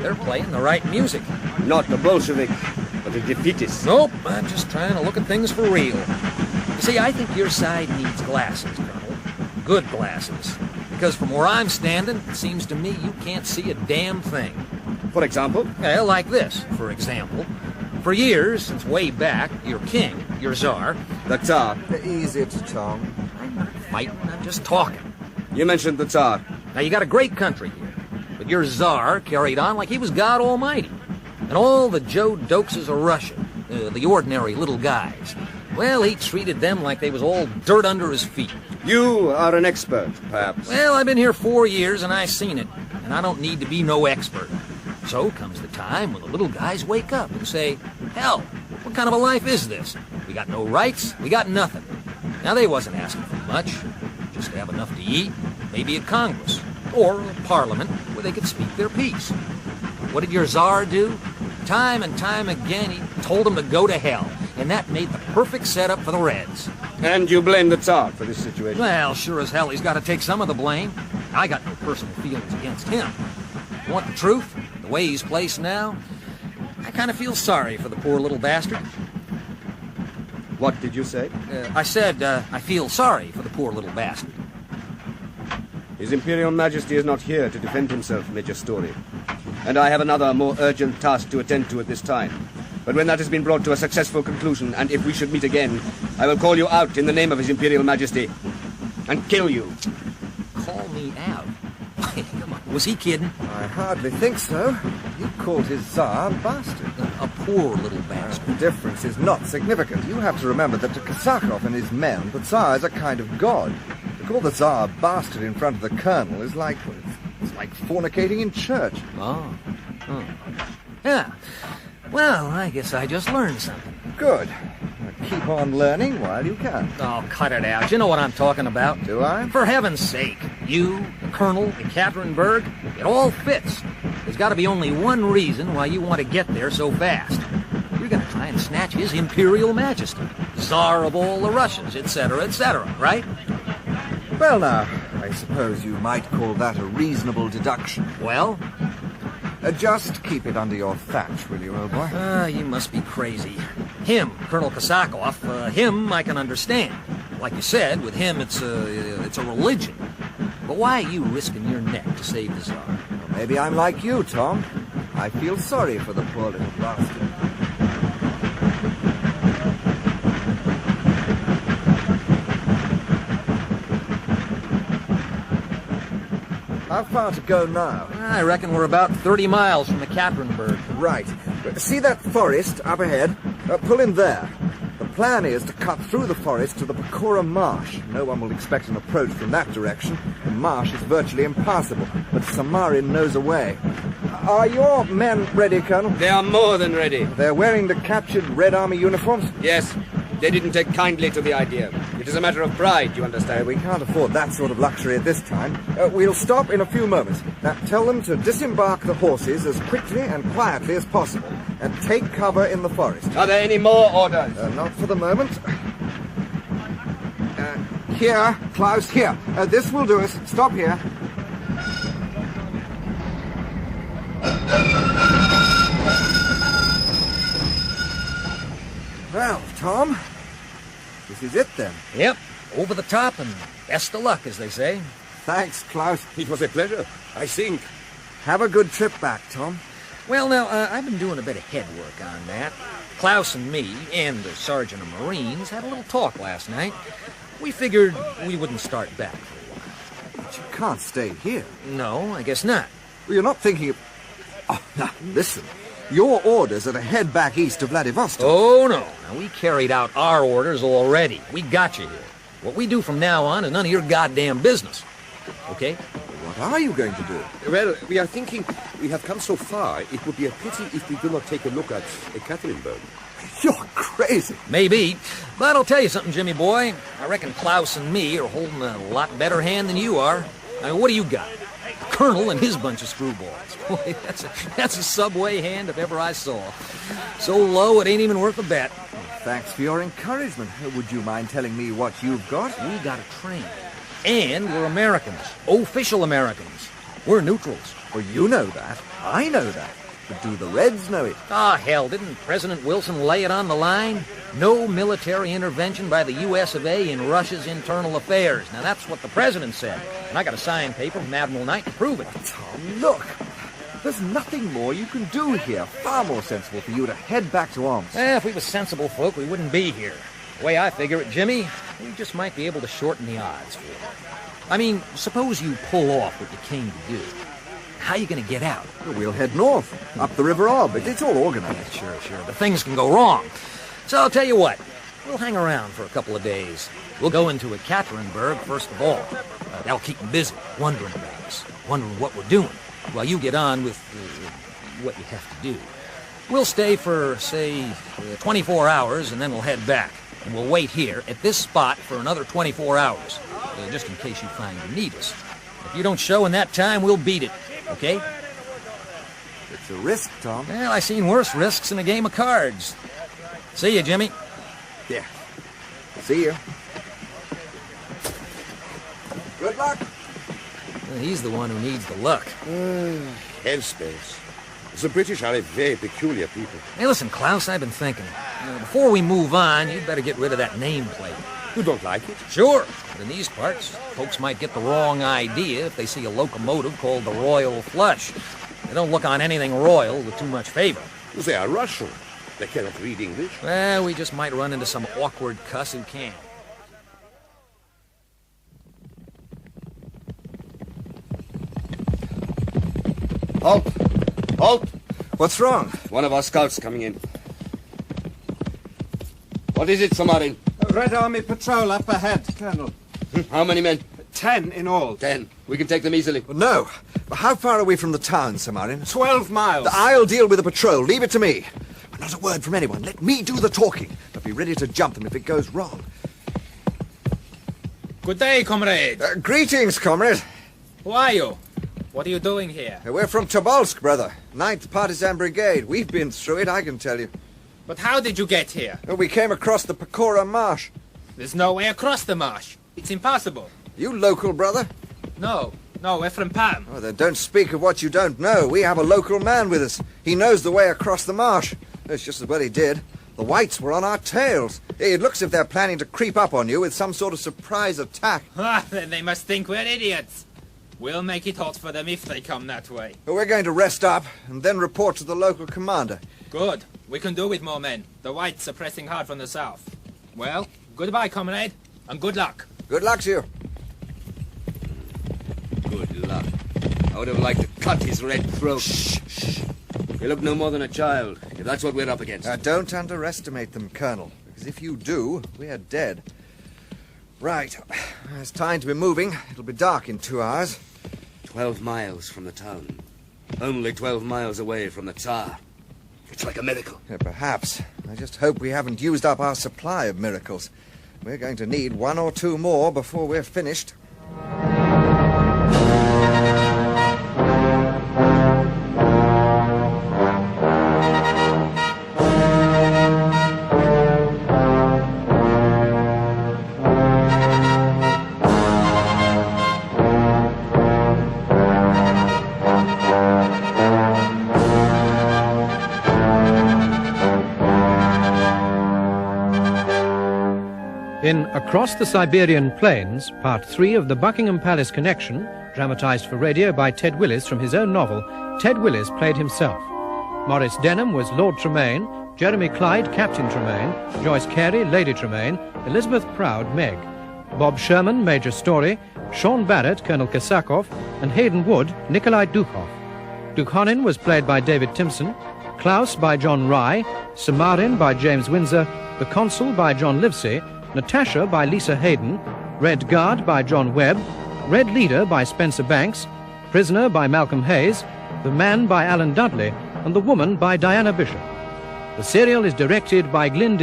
S5: they're playing the right music.
S12: Not the Bolshevik, but the defeatists.
S5: Nope, I'm just trying to look at things for real. You see, I think your side needs glasses, Colonel. Good glasses. Because from where I'm standing, it seems to me you can't see a damn thing.
S12: For example?
S5: Well, like this, for example. For years, since way back, your king, your Tsar...
S12: The Tsar.
S9: Easy to Tom.
S5: I'm not fighting, I'm just talking.
S12: You mentioned the Tsar.
S5: Now, you got a great country here. But your Tsar carried on like he was God Almighty. And all the Joe Dokes of Russia, the ordinary little guys... Well, he treated them like they was all dirt under his feet.
S12: You are an expert, perhaps.
S5: Well, I've been here 4 years and I've seen it. And I don't need to be no expert. So comes the time when the little guys wake up and say, hell, what kind of a life is this? We got no rights, we got nothing. Now, they wasn't asking for much. Just to have enough to eat, maybe a Congress, or a parliament where they could speak their piece. What did your Tsar do? Time and time again, he told them to go to hell. And that made the perfect setup for the Reds.
S12: And you blame the Tsar for this situation?
S5: Well, sure as hell he's got to take some of the blame. I got no personal feelings against him. You want the truth? The The way he's placed now, I kind of feel sorry for the poor little bastard.
S12: What did you say?
S5: I said I feel sorry for the poor little bastard.
S12: His Imperial Majesty is not here to defend himself, Major Story. And I have another, more urgent task to attend to at this time. But when that has been brought to a successful conclusion, and if we should meet again, I will call you out in the name of His Imperial Majesty and kill you.
S5: Call me out? Come on, was he kidding?
S9: I hardly think so. He called his Tsar a bastard.
S5: A poor little bastard.
S9: The difference is not significant. You have to remember that to Astakhov and his men, the Tsar is a kind of god. To call the Tsar a bastard in front of the Colonel is like... it's like fornicating in church.
S5: Oh. Yeah. Well, I guess I just learned something.
S9: Good. Keep on learning while you can.
S5: Oh, cut it out. You know what I'm talking about.
S9: Do I?
S5: For heaven's sake. You, the Colonel, and Catherine, it all fits. There's got to be only one reason why you want to get there so fast. You're going to try and snatch His Imperial Majesty, Tsar of all the Russians, etc., right?
S9: Well, now, I suppose you might call that a reasonable deduction.
S5: Well?
S9: Just keep it under your thatch, will you, old boy?
S5: You must be crazy. Him, Colonel Astakhov, him I can understand. Like you said, with him it's a religion. But why are you risking your neck to save the Tsar?
S9: Well, maybe I'm like you, Tom. I feel sorry for the poor little bastard. How far to go now?
S5: I reckon we're about 30 miles from the Catherine.
S9: Right. See that forest up ahead? Pull in there. The plan is to cut through the forest to the Pecora Marsh. No one will expect an approach from that direction. The marsh is virtually impassable, but Samarin knows a way. Are your men ready, Colonel?
S12: They are more than ready.
S9: They're wearing the captured Red Army uniforms?
S12: Yes. They didn't take kindly to the idea. It is a matter of pride, you understand.
S9: We can't afford that sort of luxury at this time. We'll stop in a few moments. Now, tell them to disembark the horses as quickly and quietly as possible, and take cover in the forest.
S12: Are there any more orders?
S9: Not for the moment. Here, Klaus, here. This will do us. Stop here. Well, Tom, this is it then.
S5: Yep, over the top and best of luck, as they say.
S9: Thanks, Klaus.
S18: It was a pleasure, I think.
S9: Have a good trip back, Tom.
S5: Well, now, I've been doing a bit of head work on that. Klaus and me, and the Sergeant of Marines, had a little talk last night. We figured we wouldn't start back for a while.
S9: But you can't stay here.
S5: No, I guess not.
S9: Well, you're not thinking of... Oh, now, listen. Your orders are to head back east to Vladivostok.
S5: Oh, no. Now, we carried out our orders already. We got you here. What we do from now on is none of your goddamn business. Okay?
S9: What are you going to do?
S18: Well, we are thinking we have come so far, it would be a pity if we do not take a look at Catherine.
S9: You're crazy.
S5: Maybe. But I'll tell you something, Jimmy boy. I reckon Klaus and me are holding a lot better hand than you are. I mean, what do you got? The Colonel and his bunch of screwballs. Boy, that's a subway hand if ever I saw. So low, it ain't even worth a bet.
S9: Thanks for your encouragement. Would you mind telling me what you've got?
S5: We got a train. And we're Americans. Official Americans. We're neutrals.
S9: Well, you know that. I know that. But do the Reds know it?
S5: Ah, hell, didn't President Wilson lay it on the line? No military intervention by the U.S. of A. in Russia's internal affairs. Now, that's what the president said. And I got a signed paper from Admiral Knight to prove it.
S9: Tom, look. There's nothing more you can do here. Far more sensible for you to head back to Omsk.
S5: If we were sensible folk, we wouldn't be here. The way I figure it, Jimmy, we just might be able to shorten the odds for it. I mean, suppose you pull off what you came to do. How are you going to get out?
S9: We'll head north, up the River Ob. It's all organized.
S5: Sure. But things can go wrong. So I'll tell you what. We'll hang around for a couple of days. We'll go into Ekaterinburg first of all. That'll keep them busy, wondering about us, wondering what we're doing, while you get on with what you have to do. We'll stay for, say, 24 hours, and then we'll head back. And we'll wait here at this spot for another 24 hours, just in case you find you need us. If you don't show in that time, we'll beat it, okay?
S9: It's a risk, Tom.
S5: Well, I've seen worse risks in a game of cards. See you, Jimmy.
S9: Yeah. See you. Good luck.
S5: Well, he's the one who needs the luck.
S18: Headspace.
S12: The British are a very peculiar people.
S5: Hey, listen, Klaus, I've been thinking. Before we move on, you'd better get rid of that nameplate.
S12: You don't like it?
S5: Sure. But in these parts, folks might get the wrong idea if they see a locomotive called the Royal Flush. They don't look on anything royal with too much favor.
S12: They are Russian. They cannot read English.
S5: Well, we just might run into some awkward cuss who can.
S12: Halt! Halt!
S9: What's wrong?
S12: One of our scouts coming in. What is it, Samarin?
S24: A Red Army patrol up ahead, Colonel.
S12: How many men?
S24: 10 in all.
S12: 10. We can take them easily.
S9: No. How far are we from the town, Samarin?
S24: 12 miles.
S9: I'll deal with the patrol. Leave it to me. Not a word from anyone. Let me do the talking. But be ready to jump them if it goes wrong.
S19: Good day, comrade.
S9: Greetings, comrade.
S19: Who are you? What are you doing here?
S9: We're from Tobolsk, brother. 9th Partisan Brigade. We've been through it, I can tell you.
S19: But how did you get here?
S9: We came across the Pecora Marsh.
S19: There's no way across the marsh. It's impossible.
S9: You local, brother?
S19: No, we're from Pam.
S9: Oh, then don't speak of what you don't know. We have a local man with us. He knows the way across the marsh. That's just as well he did. The Whites were on our tails. It looks as if they're planning to creep up on you with some sort of surprise attack.
S19: Then they must think we're idiots. We'll make it hot for them if they come that way.
S9: We're going to rest up and then report to the local commander.
S19: Good. We can do with more men. The Whites are pressing hard from the south. Well, goodbye, comrade, and good luck.
S9: Good luck to you.
S12: Good luck. I would have liked to cut his red throat. Shh. You look no more than a child, if that's what we're up against.
S9: Don't underestimate them, Colonel, because if you do, we're dead. Right. It's time to be moving. It'll be dark in 2 hours.
S12: 12 miles from the town. Only 12 miles away from the Tsar. It's like a miracle.
S9: Yeah, perhaps. I just hope we haven't used up our supply of miracles. We're going to need 1 or 2 more before we're finished.
S1: In Across the Siberian Plains, Part 3 of the Buckingham Palace Connection, dramatised for radio by Ted Willis from his own novel, Ted Willis played himself. Maurice Denham was Lord Tremayne, Jeremy Clyde, Captain Tremayne, Joyce Carey, Lady Tremayne, Elizabeth Proud, Meg, Bob Sherman, Major Story, Sean Barrett, Colonel Astakhov, and Hayden Wood, Nikolai Dukhoff. Dukhonin was played by David Timpson, Klaus by John Rye, Samarin by James Windsor, the Consul by John Livesey, Natasha by Lisa Hayden, Red Guard by John Webb, Red Leader by Spencer Banks, Prisoner by Malcolm Hayes, The Man by Alan Dudley, and The Woman by Diana Bishop. The serial is directed by Glyn.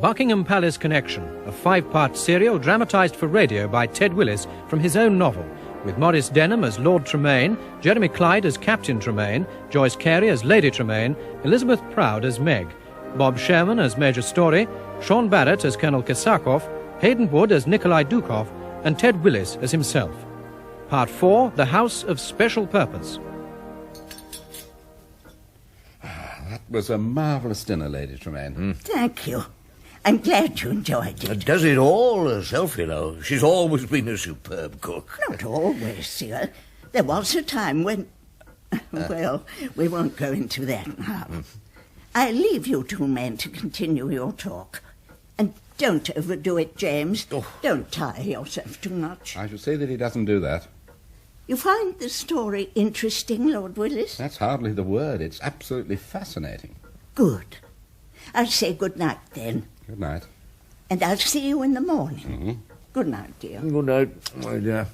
S1: Buckingham Palace Connection, a 5-part serial dramatised for radio by Ted Willis from his own novel, with Maurice Denham as Lord Tremayne, Jeremy Clyde as Captain Tremayne, Joyce Carey as Lady Tremayne, Elizabeth Proud as Meg, Bob Sherman as Major Story, Sean Barrett as Colonel Astakhov, Hayden Wood as Nikolai Dukhoff, and Ted Willis as himself. Part 4, The House of Special Purpose.
S2: That was a marvellous dinner, Lady Tremayne.
S4: Thank you. I'm glad you enjoyed it.
S6: Does it all herself, you know. She's always been a superb cook.
S4: Not always, sir. There was a time when... Well, we won't go into that now. I'll leave you 2 men to continue your talk. And don't overdo it, James. Don't tire yourself too much.
S2: I should say that he doesn't do that.
S4: You find the story interesting, Lord Willis?
S2: That's hardly the word. It's absolutely fascinating.
S4: Good. I'll say good night, then.
S2: Good night.
S4: And I'll see you in the morning. Good night, dear.
S6: Good night, my dear.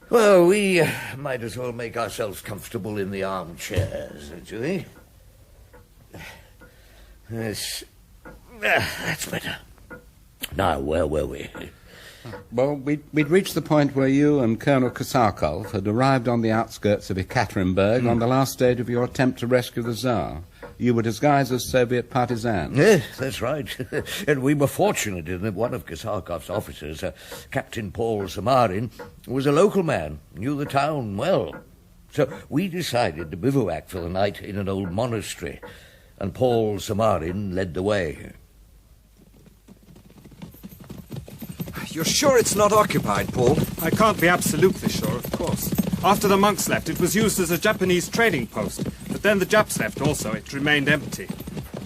S6: Well, we might as well make ourselves comfortable in the armchairs, don't you think? Yes. That's better. Now, where were we?
S2: Well, we'd reached the point where you and Colonel Astakhov had arrived on the outskirts of Ekaterinburg on the last stage of your attempt to rescue the Tsar. You were disguised as Soviet partisans.
S6: Yes, that's right. And we were fortunate in that one of Astakov's officers, Captain Paul Samarin, was a local man, knew the town well. So we decided to bivouac for the night in an old monastery, and Paul Samarin led the way.
S9: You're sure it's not occupied, Paul?
S7: I can't be absolutely sure, of course. After the monks left, it was used as a Japanese trading post. But then the Japs left also. It remained empty.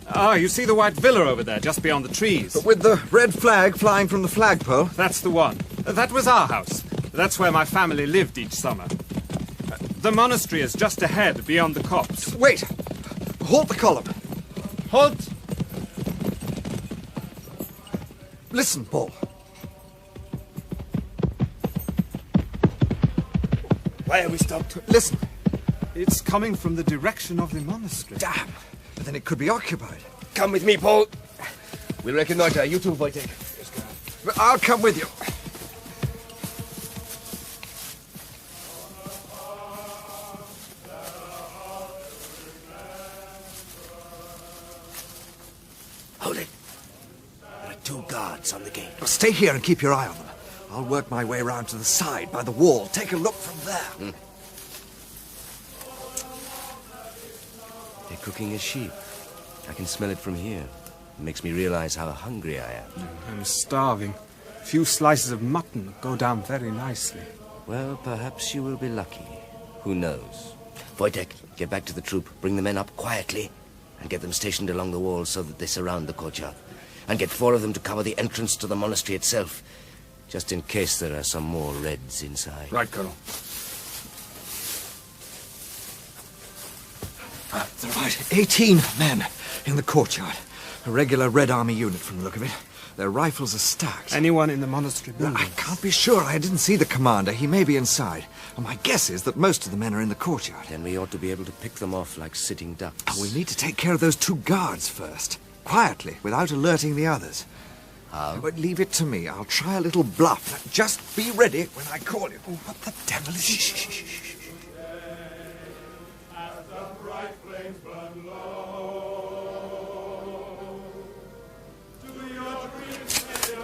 S7: Ah, you see the white villa over there, just beyond the trees?
S9: But with the red flag flying from the flagpole?
S7: That's the one. That was our house. That's where my family lived each summer. The monastery is just ahead, beyond the copse.
S9: Wait! Halt the column.
S7: Halt!
S9: Listen, Paul.
S7: Why are we stopped?
S9: Listen.
S7: It's coming from the direction of the monastery.
S9: Damn! But then it could be occupied.
S14: Come with me, Paul. We'll reconnoiter. You too, Wojtek.
S9: I'll come with you.
S14: Hold it. There are 2 guards on the gate.
S9: Well, stay here and keep your eye on them. I'll work my way round to the side, by the wall. Take a look from there.
S20: They're cooking a sheep. I can smell it from here. It makes me realize how hungry I am.
S7: I'm starving. A few slices of mutton go down very nicely.
S20: Well, perhaps you will be lucky. Who knows?
S14: Wojtek, get back to the troop. Bring the men up quietly and get them stationed along the wall so that they surround the courtyard. And get 4 of them to cover the entrance to the monastery itself, just in case there are some more Reds inside.
S7: Right, Colonel.
S9: There are 18 men in the courtyard. A regular Red Army unit from the look of it. Their rifles are stacked.
S7: Anyone in the monastery building?
S9: I can't be sure. I didn't see the commander. He may be inside. And my guess is that most of the men are in the courtyard.
S20: Then we ought to be able to pick them off like sitting ducks.
S9: We need to take care of those 2 guards first. Quietly, without alerting the others.
S20: How?
S9: But leave it to me. I'll try a little bluff. Just be ready when I call you. Oh, what the devil is... Shh.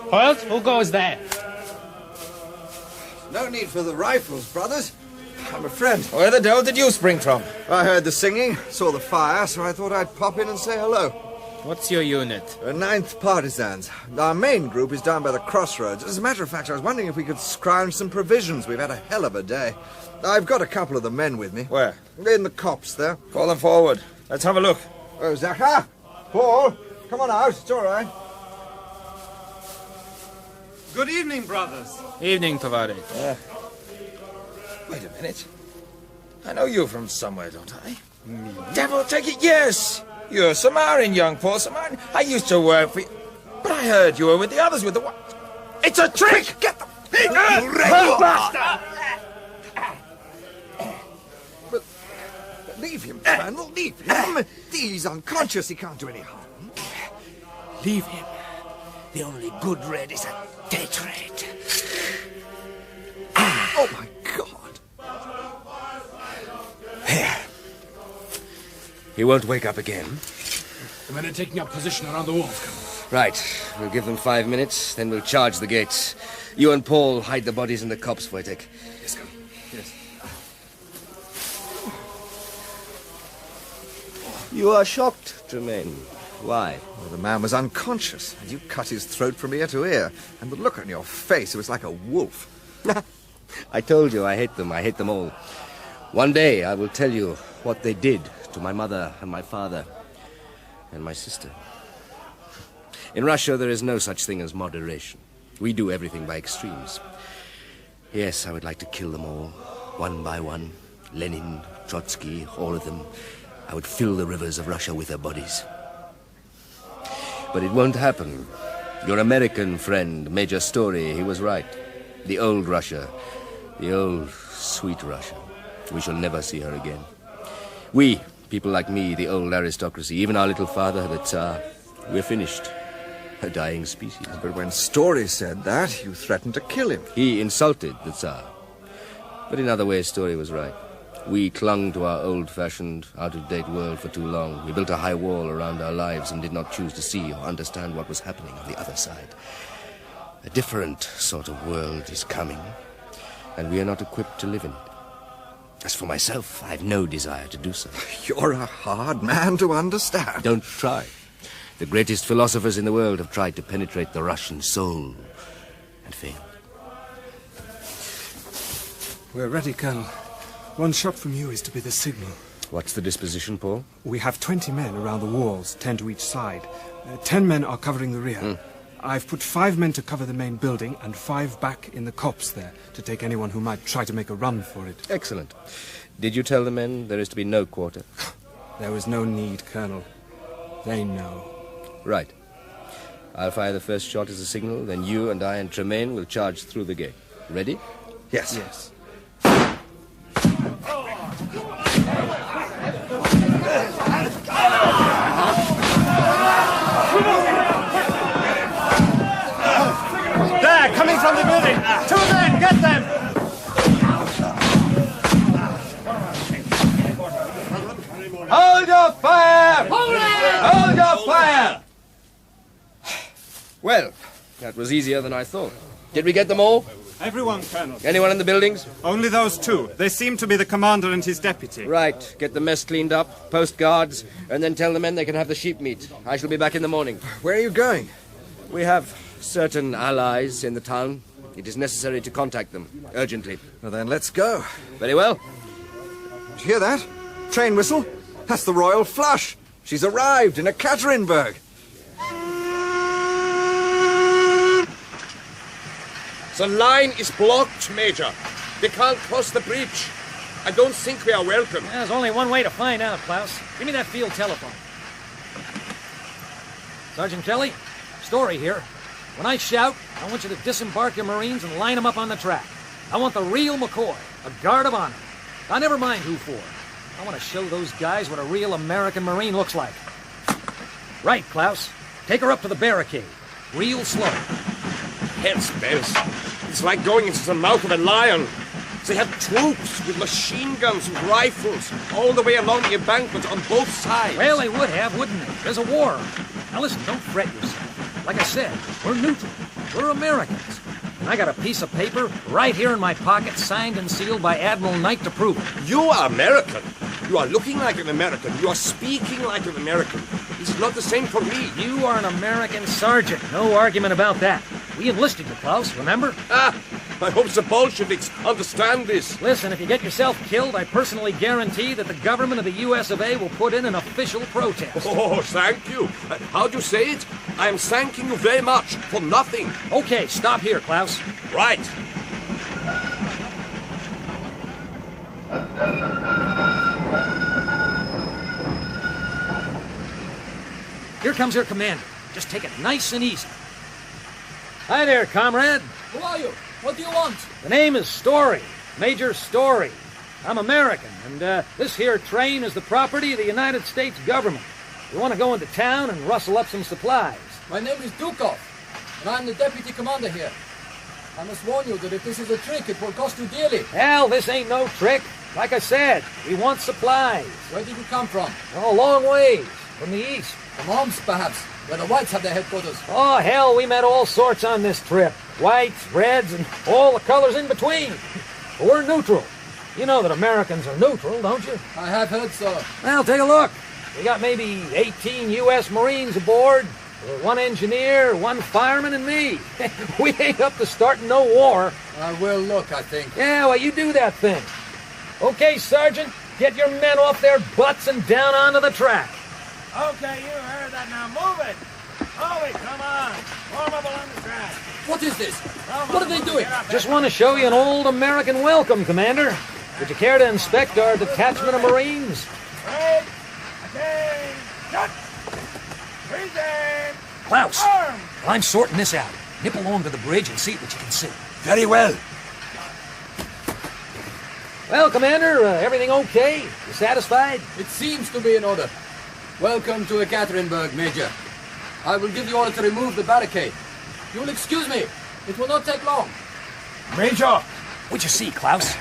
S15: Halt! Who goes there?
S9: No need for the rifles, brothers. I'm a friend.
S16: Where the devil did you spring from?
S9: I heard the singing, saw the fire, so I thought I'd pop in and say hello.
S16: What's your unit?
S9: 9th Partisans. Our main group is down by the crossroads. As a matter of fact, I was wondering if we could scrounge some provisions. We've had a hell of a day. I've got a couple of the men with me.
S16: Where?
S9: In the copse there.
S16: Call them forward. Let's have a look.
S9: Oh, Zacha! Paul! Come on out. It's all right.
S7: Good evening, brothers.
S16: Evening, Tavares. Wait a minute. I know you from somewhere, don't I? Me? Devil take it, yes! You're Samarin, young Paul Samarin. I used to work for you. But I heard you were with the others with the... It's a trick! Quick, get them!
S9: But leave him, Colonel. Leave him. He's unconscious. He can't do any harm.
S14: Leave him. The only good Red is a dead Red.
S9: Oh, my God.
S14: Here. He won't wake up again.
S10: The men are taking up position around the walls, Colonel.
S14: Right. We'll give them 5 minutes, then we'll charge the gates. You and Paul hide the bodies in the copse, Wojtek.
S10: Yes, Colonel. Yes.
S14: You are shocked, Tremayne. Why?
S9: Well, the man was unconscious, and you cut his throat from ear to ear. And the look on your face, it was like a wolf.
S14: I told you I hate them. I hate them all. One day I will tell you what they did to my mother and my father and my sister. In Russia, there is no such thing as moderation. We do everything by extremes. Yes, I would like to kill them all, one by one. Lenin, Trotsky, all of them. I would fill the rivers of Russia with their bodies. But it won't happen. Your American friend, Major Story, he was right. The old Russia. The old, sweet Russia. We shall never see her again. We, people like me, the old aristocracy, even our little father, the Tsar, we're finished. A dying species.
S9: But when Story said that, you threatened to kill him.
S14: He insulted the Tsar. But in other ways, Story was right. We clung to our old-fashioned, out-of-date world for too long. We built a high wall around our lives and did not choose to see or understand what was happening on the other side. A different sort of world is coming, and we are not equipped to live in it. As for myself, I've no desire to do so.
S9: You're a hard man to understand.
S14: Don't try. The greatest philosophers in the world have tried to penetrate the Russian soul and failed.
S7: We're ready, Colonel. One shot from you is to be the signal.
S14: What's the disposition, Paul?
S7: We have 20 men around the walls, 10 to each side. 10 men are covering the rear. I've put 5 men to cover the main building and 5 back in the copse there to take anyone who might try to make a run for it.
S14: Excellent. Did you tell the men there is to be no quarter?
S7: There was no need, Colonel. They know.
S14: Right. I'll fire the first shot as a signal, then you and I and Tremayne will charge through the gate. Ready?
S9: Yes.
S7: Yes.
S16: There, coming from the building. 2 men, get them!
S6: Hold your fire! Hold your fire!
S14: Well, that was easier than I thought. Did we get them all?
S7: Everyone, Colonel.
S14: Anyone in the buildings?
S7: Only those 2. They seem to be the commander and his deputy.
S14: Right. Get the mess cleaned up, post guards, and then tell the men they can have the sheep meat. I shall be back in the morning.
S9: Where are you going?
S14: We have certain allies in the town. It is necessary to contact them, urgently.
S9: Well, then, let's go.
S14: Very well.
S9: Did you hear that? Train whistle? That's the Royal Flush. She's arrived in Ekaterinburg.
S18: The line is blocked, Major. They can't cross the bridge. I don't think we are welcome.
S21: There's only one way to find out, Klaus. Give me that field telephone. Sergeant Kelly, Story here. When I shout, I want you to disembark your Marines and line them up on the track. I want the real McCoy, a guard of honor. I never mind who for. I want to show those guys what a real American Marine looks like. Right, Klaus. Take her up to the barricade. Real slow.
S18: Hell's bells. It's like going into the mouth of a lion. They have troops with machine guns and rifles all the way along the embankment on both sides.
S21: Well, they would have, wouldn't they? There's a war. Now listen, don't fret yourself. Like I said, we're neutral. We're Americans. And I got a piece of paper right here in my pocket, signed and sealed by Admiral Knight to prove it.
S18: You are American. You are looking like an American. You are speaking like an American. This is not the same for me.
S21: You are an American sergeant. No argument about that. We enlisted you, Klaus, remember?
S18: I hope the Bolsheviks understand this.
S21: Listen, if you get yourself killed, I personally guarantee that the government of the U.S. of A. will put in an official protest.
S18: Oh, thank you. How do you say it? I am thanking you very much for nothing.
S21: Okay, stop here, Klaus.
S18: Right.
S21: Here comes your commander. Just take it nice and easy. Hi there, comrade.
S10: Who are you? What do you want?
S21: The name is Story. Major Story. I'm American, and this here train is the property of the United States government. We want to go into town and rustle up some supplies.
S10: My name is Dukov, and I'm the deputy commander here. I must warn you that if this is a trick, it will cost you dearly.
S21: Hell, this ain't no trick. Like I said, we want supplies.
S10: Where did you come from?
S21: Oh, a long ways. From the east.
S10: From Omsk, perhaps, where the Whites have their headquarters.
S21: Oh, hell, we met all sorts on this trip. Whites, reds, and all the colors in between. But we're neutral. You know that Americans are neutral, don't you?
S10: I have heard so.
S21: Well, take a look. We got maybe 18 U.S. Marines aboard. 1 engineer, 1 fireman, and me. We ain't up to starting no war.
S10: I will look, I think.
S21: Yeah, well, you do that thing. Okay, Sergeant, get your men off their butts and down onto the track.
S16: Okay, you heard that. Now move it. Move it, come on. Warm up along the track.
S10: What is this? What are they doing?
S21: Just want to show you an old American welcome, Commander. Would you care to inspect our detachment of Marines?
S16: Right. Again. Shut. Freeze.
S21: Klaus,
S5: I'm sorting this out. Nip along to the bridge and see what you can see.
S14: Very well.
S5: Well, Commander, everything okay? You satisfied?
S10: It seems to be in order. Welcome to Ekaterinburg, Major. I will give the order to remove the barricade. You will excuse me. It will not take long.
S14: Major!
S5: What'd you see, Klaus?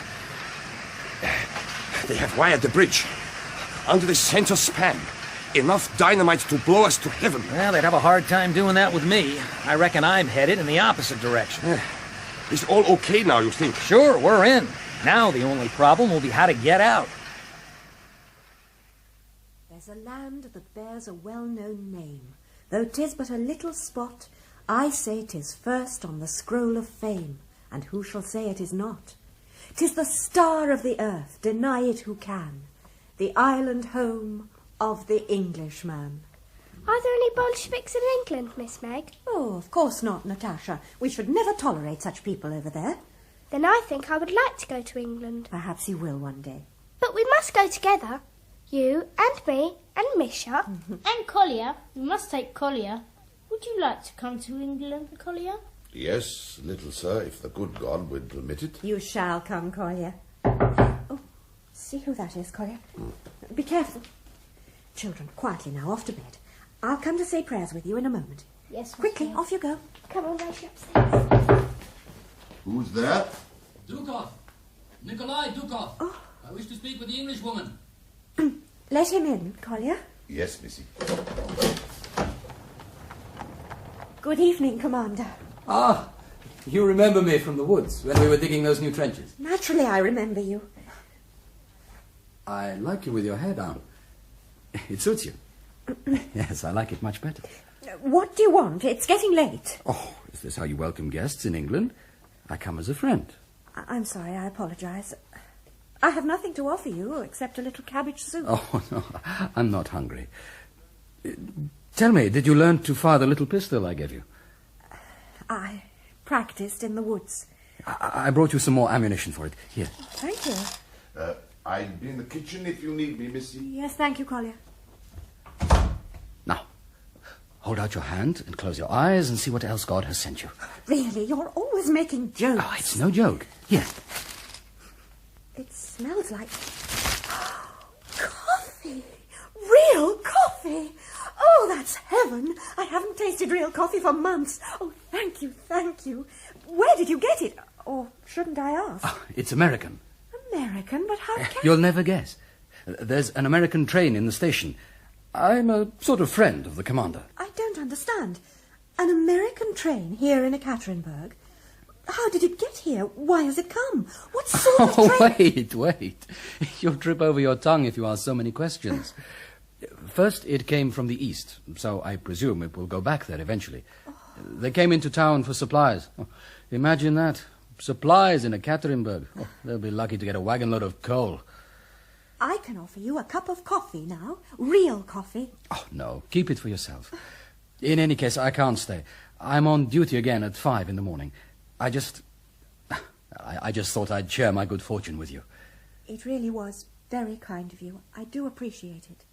S14: They have wired the bridge. Under the center span. Enough dynamite to blow us to heaven.
S5: Well, they'd have a hard time doing that with me. I reckon I'm headed in the opposite direction.
S14: Is all okay now, you think?
S5: Sure, we're in. Now the only problem will be how to get out.
S8: There's a land that bears a well-known name. Though 'tis but a little spot, I say 'tis first on the scroll of fame, and who shall say it is not? 'Tis the star of the earth, deny it who can, the island home of the Englishman.
S13: Are there any Bolsheviks in England, Miss Meg?
S8: Oh, of course not, Natasha. We should never tolerate such people over there.
S13: Then I think I would like to go to England.
S8: Perhaps you will one day.
S13: But we must go together. You and me and Misha.
S22: And Kolya. We must take Kolya. Would you like to come to England, Kolya?
S23: Yes, little sir, if the good God would permit it.
S8: You shall come, Kolya. Oh, see who that is, Kolya. Be careful. Children, quietly now, off to bed. I'll come to say prayers with you in a moment.
S22: Yes,
S8: quickly, off you go.
S13: Come on, Misha, upstairs.
S23: Who's that?
S10: Dukov. Nikolai Dukov. Oh. I wish to speak with the Englishwoman.
S8: Let him in, Kolya.
S23: Yes, missy.
S8: Good evening, Commander.
S10: Ah, you remember me from the woods when we were digging those new trenches.
S8: Naturally, I remember you.
S10: I like you with your hair down. It suits you. Yes, I like it much better.
S8: What do you want? It's getting late.
S10: Oh, is this how you welcome guests in England? I come as a friend.
S8: I'm sorry, I apologize. I have nothing to offer you except a little cabbage soup.
S10: Oh, no, I'm not hungry. Tell me, did you learn to fire the little pistol I gave you?
S8: I practiced in the woods.
S10: I brought you some more ammunition for it. Here.
S8: Thank you.
S23: I'll be in the kitchen if you need me, missy.
S8: Yes, thank you, Kolya.
S10: Now, hold out your hand and close your eyes and see what else God has sent you.
S8: Really, you're always making jokes.
S10: Oh, it's no joke. Here.
S8: It smells like coffee. Real coffee. Oh, that's heaven. I haven't tasted real coffee for months. Oh, thank you, thank you. Where did you get it? Or shouldn't I ask?
S10: Oh, it's American.
S8: American? But how can...
S10: You'll never guess. There's an American train in the station. I'm a sort of friend of the commander.
S8: I don't understand. An American train here in Ekaterinburg? How did it get here? Why has it come? What sort of train...
S10: Wait. You'll trip over your tongue if you ask so many questions. First, it came from the east, so I presume it will go back there eventually. They came into town for supplies. Oh, imagine that. Supplies in Ekaterinburg. Oh, they'll be lucky to get a wagon load of coal.
S8: I can offer you a cup of coffee now. Real coffee.
S10: Oh, no. Keep it for yourself. In any case, I can't stay. I'm on duty again at 5 in the morning. I just thought I'd share my good fortune with you.
S8: It really was very kind of you. I do appreciate it.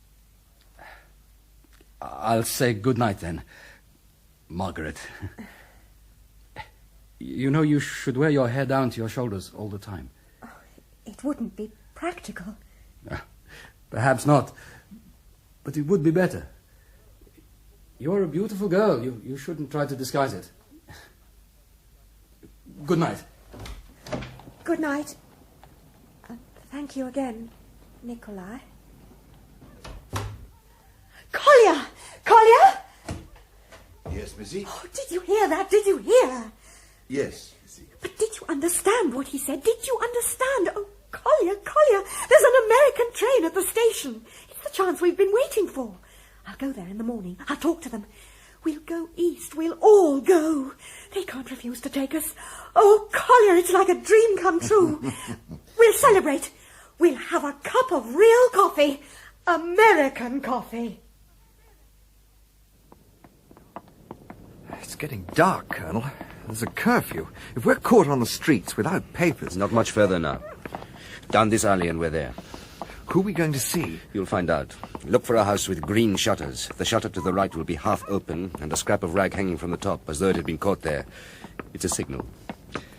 S10: I'll say good night then, Margaret. You know, you should wear your hair down to your shoulders all the time.
S8: Oh, it wouldn't be practical.
S10: Perhaps not, but it would be better. You're a beautiful girl. You shouldn't try to disguise it. Good night.
S8: Good night. Thank you again, Nikolai. Kolya! Kolya!
S23: Yes, missy?
S8: Oh, did you hear that? Did you hear?
S23: Yes, missy.
S8: But did you understand what he said? Did you understand? Oh, Kolya, there's an American train at the station. It's the chance we've been waiting for. I'll go there in the morning. I'll talk to them. We'll go east. We'll all go. They can't refuse to take us. Oh, Kolya, it's like a dream come true. We'll celebrate. We'll have a cup of real coffee. American coffee.
S9: It's getting dark, Colonel. There's a curfew. If we're caught on the streets without papers...
S14: Not much further now. Down this alley and we're there.
S9: Who are we going to see?
S14: You'll find out. Look for a house with green shutters. The shutter to the right will be half open and a scrap of rag hanging from the top, as though it had been caught there. It's a signal.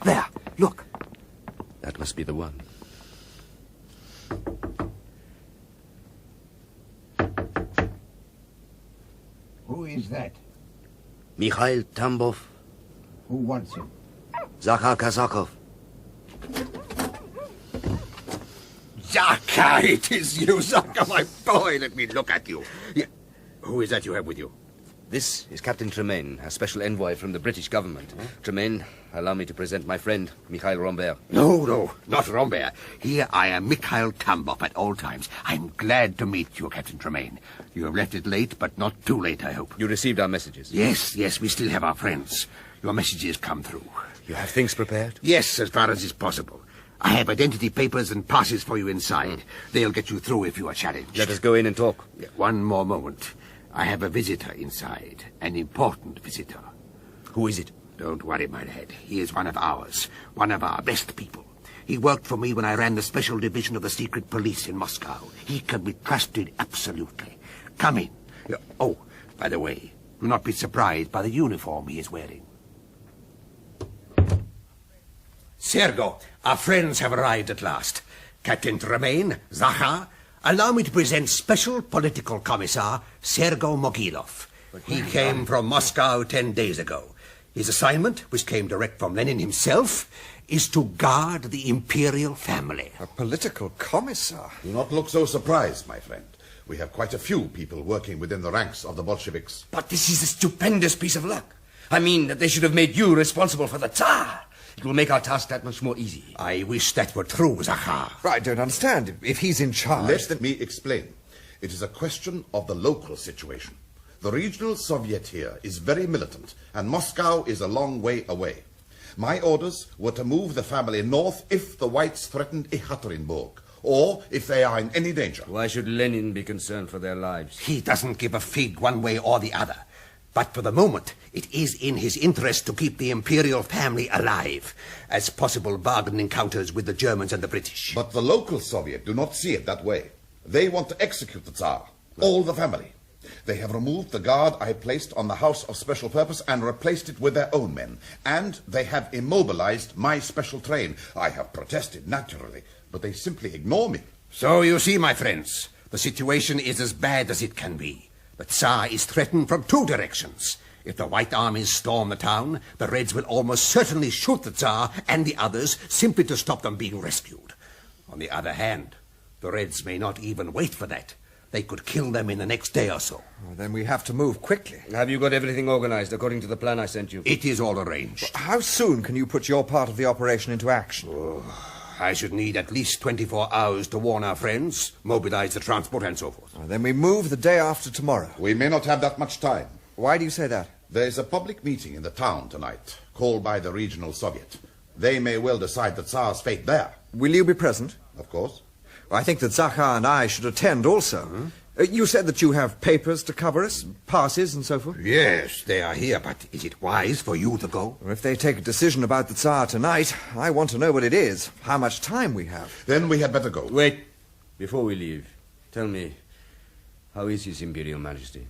S9: There, look.
S14: That must be the one.
S3: Who is that?
S14: Mikhail Tambov.
S3: Who wants him?
S14: Zakhar Kazakov.
S11: Zakhar, it is you, Zakhar, my boy. Let me look at you. Yeah. Who is that you have with you?
S14: This is Captain Tremayne, a special envoy from the British government. Tremayne, allow me to present my friend, Mikhail Rombert.
S11: No, not Rombert. Here I am, Mikhail Tambov at all times. I'm glad to meet you, Captain Tremayne. You have left it late, but not too late, I hope.
S14: You received our messages?
S11: Yes, we still have our friends. Your messages come through.
S14: You have things prepared?
S11: Yes, as far as is possible. I have identity papers and passes for you inside. They'll get you through if you are challenged.
S14: Let us go in and talk.
S11: One more moment. I have a visitor inside. An important visitor.
S14: Who is it?
S11: Don't worry, my lad. He is one of ours. One of our best people. He worked for me when I ran the special division of the secret police in Moscow. He can be trusted absolutely. Come in. Oh, by the way, do not be surprised by the uniform he is wearing. Sergo, our friends have arrived at last. Captain Tremayne, Zakhar, allow me to present Special Political Commissar Sergo Mogilov. He came from Moscow 10 days ago. His assignment, which came direct from Lenin himself, is to guard the imperial family.
S9: A political commissar?
S23: Do not look so surprised, my friend. We have quite a few people working within the ranks of the Bolsheviks.
S14: But this is a stupendous piece of luck. I mean that they should have made you responsible for the Tsar. It will make our task that much more easy.
S11: I wish that were true, Zakhar.
S9: I don't understand. If he's in charge...
S23: Let me explain. It is a question of the local situation. The regional Soviet here is very militant, and Moscow is a long way away. My orders were to move the family north if the Whites threatened Ekaterinburg, or if they are in any danger.
S14: Why should Lenin be concerned for their lives?
S11: He doesn't give a fig one way or the other. But for the moment, it is in his interest to keep the imperial family alive, as possible bargain encounters with the Germans and the British.
S23: But the local Soviet do not see it that way. They want to execute the Tsar, all the family. They have removed the guard I placed on the House of Special Purpose and replaced it with their own men. And they have immobilized my special train. I have protested, naturally, but they simply ignore me.
S11: So you see, my friends, the situation is as bad as it can be. The Tsar is threatened from two directions. If the White armies storm the town, the Reds will almost certainly shoot the Tsar and the others simply to stop them being rescued. On the other hand, the Reds may not even wait for that. They could kill them in the next day or so.
S9: Well, then we have to move quickly.
S14: Have you got everything organized according to the plan I sent you?
S11: It is all arranged.
S9: Well, how soon can you put your part of the operation into action?
S11: I should need at least 24 hours to warn our friends, mobilize the transport and so forth.
S9: Well, then we move the day after tomorrow.
S23: We may not have that much time.
S9: Why do you say that?
S23: There is a public meeting in the town tonight, called by the regional Soviet. They may well decide the Tsar's fate there.
S9: Will you be present?
S23: Of course.
S9: Well, I think that Zakhar and I should attend also.
S23: Mm-hmm.
S9: You said that you have papers to cover us, passes and so forth?
S11: Yes, they are here, but is it wise for you to go?
S9: Well, if they take a decision about the Tsar tonight, I want to know what it is, how much time we have.
S23: Then we had better go.
S14: Wait. Before we leave, tell me, how is His Imperial Majesty?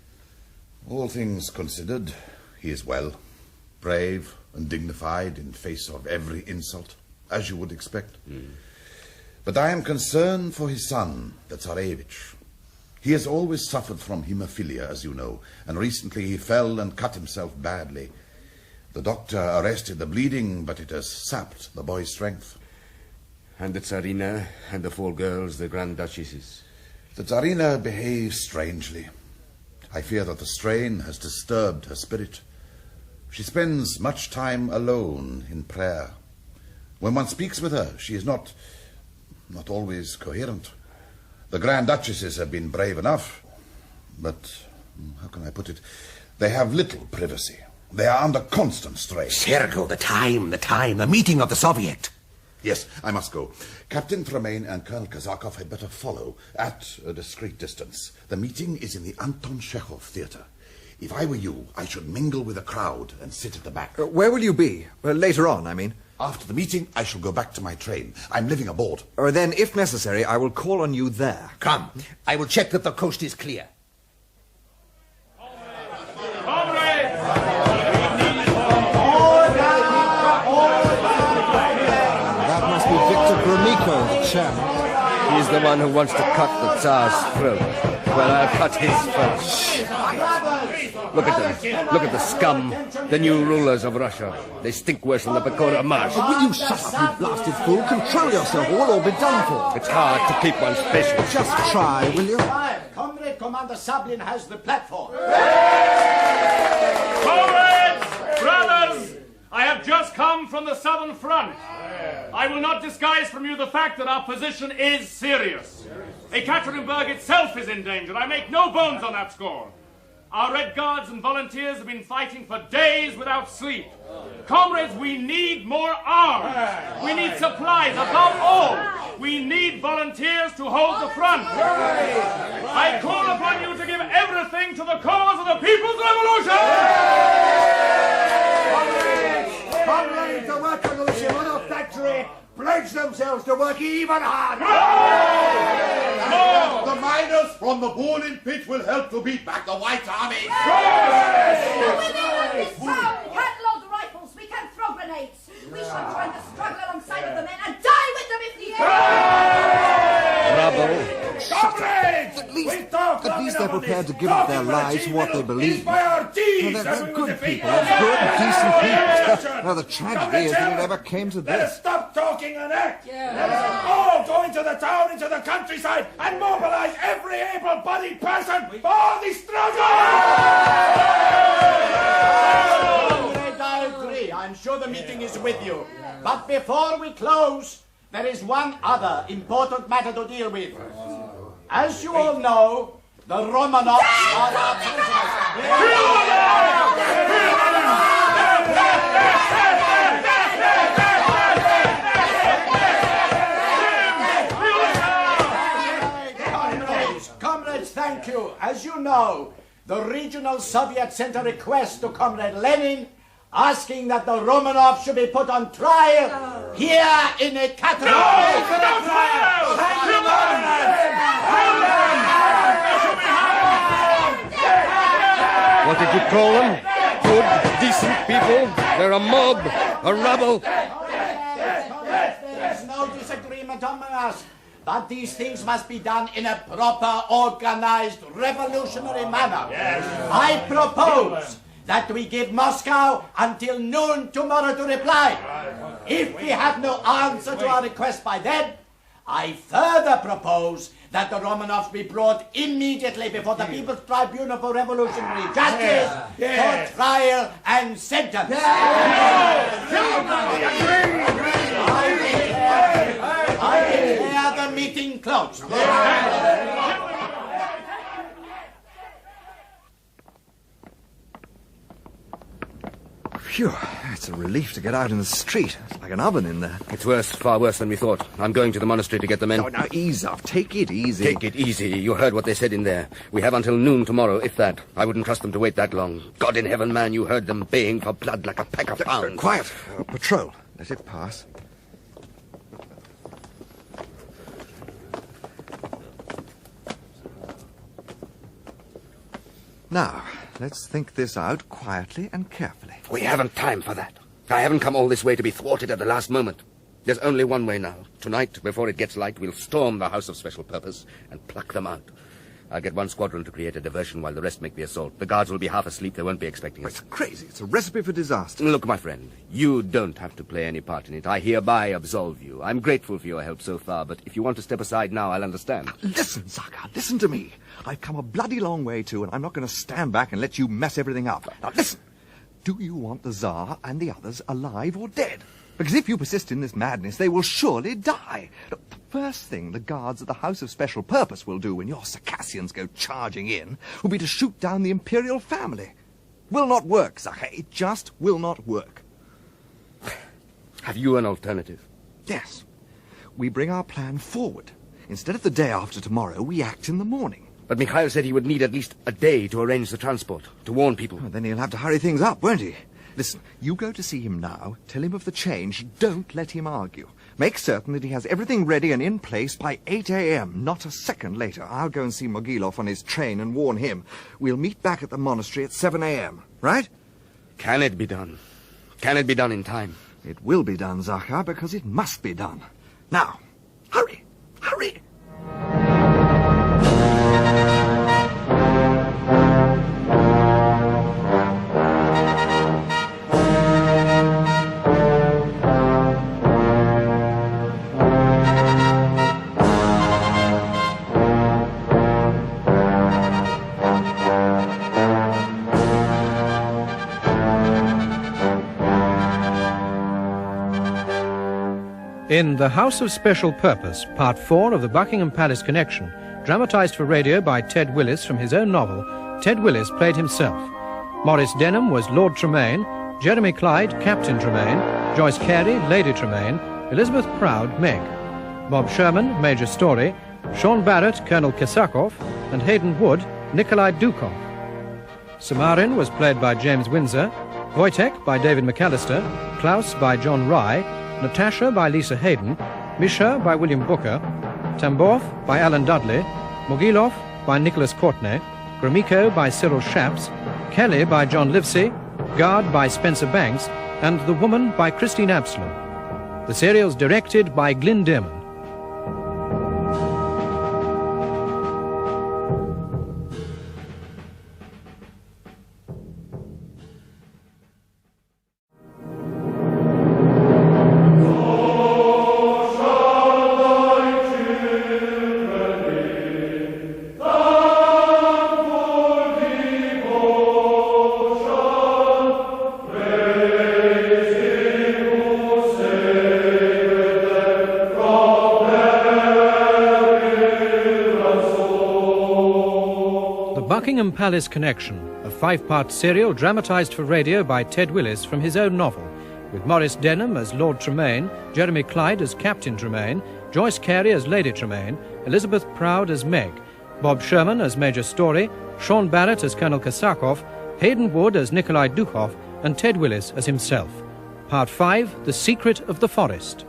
S23: All things considered, he is well. Brave and dignified in face of every insult, as you would expect. But I am concerned for his son, the Tsarevich. He has always suffered from hemophilia, as you know, and recently he fell and cut himself badly. The doctor arrested the bleeding, but it has sapped the boy's strength.
S14: And the Tsarina and the 4 girls, the Grand Duchesses?
S23: The Tsarina behaves strangely. I fear that the strain has disturbed her spirit. She spends much time alone in prayer. When one speaks with her, she is not always coherent. The Grand Duchesses have been brave enough, but, how can I put it, they have little privacy. They are under constant strain.
S11: Sergo, the time, the meeting of the Soviet.
S23: Yes, I must go. Captain Tremayne and Colonel Kazakov had better follow at a discreet distance. The meeting is in the Anton Chekhov Theatre. If I were you, I should mingle with the crowd and sit at the back.
S9: Where will you be? Later on, I mean.
S23: After the meeting, I shall go back to my train. I'm living aboard.
S9: Or then, if necessary, I will call on you there.
S11: Come. I will check that the coast is clear.
S6: That must be Victor Gromyko, the chairman.
S14: He's the one who wants to cut the Tsar's throat. Well, I'll cut his first. Look at them. Look at the scum. The new rulers of Russia. They stink worse than the Pecora Marsh.
S6: Will you shut up, you blasted fool? Control yourself, or we'll all be done for.
S14: It's hard to keep one's patience.
S6: Just try, will you?
S12: Comrade Commander Sablin has the platform.
S17: Comrades! Brothers! I have just come from the southern front. I will not disguise from you the fact that our position is serious. Ekaterinburg itself is in danger. I make no bones on that score. Our Red Guards and volunteers have been fighting for days without sleep. Comrades, we need more arms. We need supplies. Above all, we need volunteers to hold the front. I call upon you to give everything to the cause of the People's Revolution!
S12: Comrades, the workers of the Shimono factory pledge themselves to work even harder.
S23: The miners from the boiling pit will help to beat back the White Army.
S19: With this town, we can't load the rifles, we can't throw grenades. We shall try to struggle alongside of the men and die with them if needed.
S14: Bravo.
S12: Comrades!
S6: At least they're prepared to give up their lives for what they believe.
S12: By our deeds,
S6: They're good people, good, decent people. Now, the tragedy is that it ever came to
S12: Let us
S6: this.
S12: stop talking and act. Let us all go into the town, into the countryside, and mobilize every able-bodied person for the struggle! I agree. I'm sure the meeting is with you. But before we close, there is one other important matter to deal with. As you all know, the Romanovs are our prisoners. Comrades, thank you. As you know, the regional Soviet sent a request to Comrade Lenin asking that the Romanovs should be put on trial here in Ekaterinburg.
S14: What did you call them? Good, decent people? They're a mob, a rabble.
S12: There is no disagreement among us. But these things must be done in a proper, organized, revolutionary manner. I propose that we give Moscow until noon tomorrow to reply. If we have no answer to our request by then, I further propose that the Romanovs be brought immediately before the People's Tribunal for Revolutionary Justice for trial and sentence. I declare the meeting closed.
S9: Phew, it's a relief to get out in the street. It's like an oven in there.
S14: It's worse, far worse than we thought. I'm going to the monastery to get the men.
S9: Oh, now ease up. Take it easy.
S14: Take it easy. You heard what they said in there. We have until noon tomorrow, if that. I wouldn't trust them to wait that long. God in heaven, man, you heard them baying for blood like a pack of hounds.
S9: Quiet. Patrol. Let it pass. Now, let's think this out quietly and carefully.
S14: We haven't time for that. I haven't come all this way to be thwarted at the last moment. There's only one way now. Tonight, before it gets light, we'll storm the House of Special Purpose and pluck them out. I'll get one squadron to create a diversion while the rest make the assault. The guards will be half asleep. They won't be expecting us.
S9: It's crazy. It's a recipe for disaster.
S14: Look, my friend, you don't have to play any part in it. I hereby absolve you. I'm grateful for your help so far, but if you want to step aside now, I'll understand.
S9: Listen, Zakar, listen to me. I've come a bloody long way, too, and I'm not going to stand back and let you mess everything up. Now, listen. Do you want the Tsar and the others alive or dead? Because if you persist in this madness, they will surely die. Look, the first thing the guards at the House of Special Purpose will do when your Circassians go charging in will be to shoot down the imperial family. Will not work, Zakar. It just will not work.
S14: Have you an alternative?
S9: Yes. We bring our plan forward. Instead of the day after tomorrow, we act in the morning.
S14: But Mikhail said he would need at least a day to arrange the transport, to warn people.
S9: Well, then he'll have to hurry things up, won't he? Listen, you go to see him now, tell him of the change, don't let him argue. Make certain that he has everything ready and in place by 8 a.m., not a second later. I'll go and see Margolyes on his train and warn him. We'll meet back at the monastery at 7 a.m., right?
S14: Can it be done? Can it be done in time?
S9: It will be done, Zakhar, because it must be done. Now, hurry, hurry!
S1: In The House of Special Purpose, Part 4 of the Buckingham Palace Connection, dramatised for radio by Ted Willis from his own novel, Ted Willis played himself. Maurice Denham was Lord Tremayne, Jeremy Clyde, Captain Tremayne, Joyce Carey, Lady Tremayne, Elizabeth Proud, Meg, Bob Sherman, Major Story, Sean Barrett, Colonel Astakhov, and Hayden Wood, Nikolai Dukov. Samarin was played by James Windsor, Wojtek by David McAlister, Klaus by John Rye, Natasha by Lisa Hayden, Misha by William Booker, Tambov by Alan Dudley, Mogilov by Nicholas Courtney, Gromyko by Cyril Shaps, Kelly by John Livesey, Guard by Spencer Banks, and The Woman by Christine Absalom. The serial's directed by Glyn Dearman. Buckingham Palace Connection, a 5-part serial dramatised for radio by Ted Willis from his own novel, with Maurice Denham as Lord Tremayne, Jeremy Clyde as Captain Tremayne, Joyce Carey as Lady Tremayne, Elizabeth Proud as Meg, Bob Sherman as Major Story, Sean Barrett as Colonel Astakhov, Hayden Wood as Nikolai Dukov, and Ted Willis as himself. Part 5, The Secret of the Forest.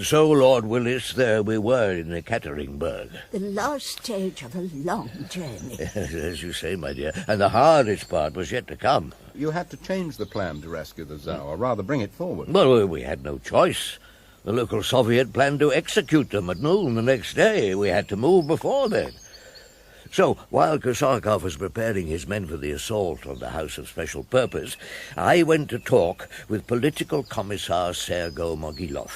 S6: So, Lord Willis, there we were in Ekaterinburg.
S2: The last stage of a long journey.
S6: As you say, my dear, and the hardest part was yet to come.
S4: You had to change the plan to rescue the Tsar, or rather bring it forward.
S6: Well, we had no choice. The local Soviet planned to execute them at noon the next day. We had to move before then. So, while Astakhov was preparing his men for the assault on the House of Special Purpose, I went to talk with Political Commissar Sergei Mogilov,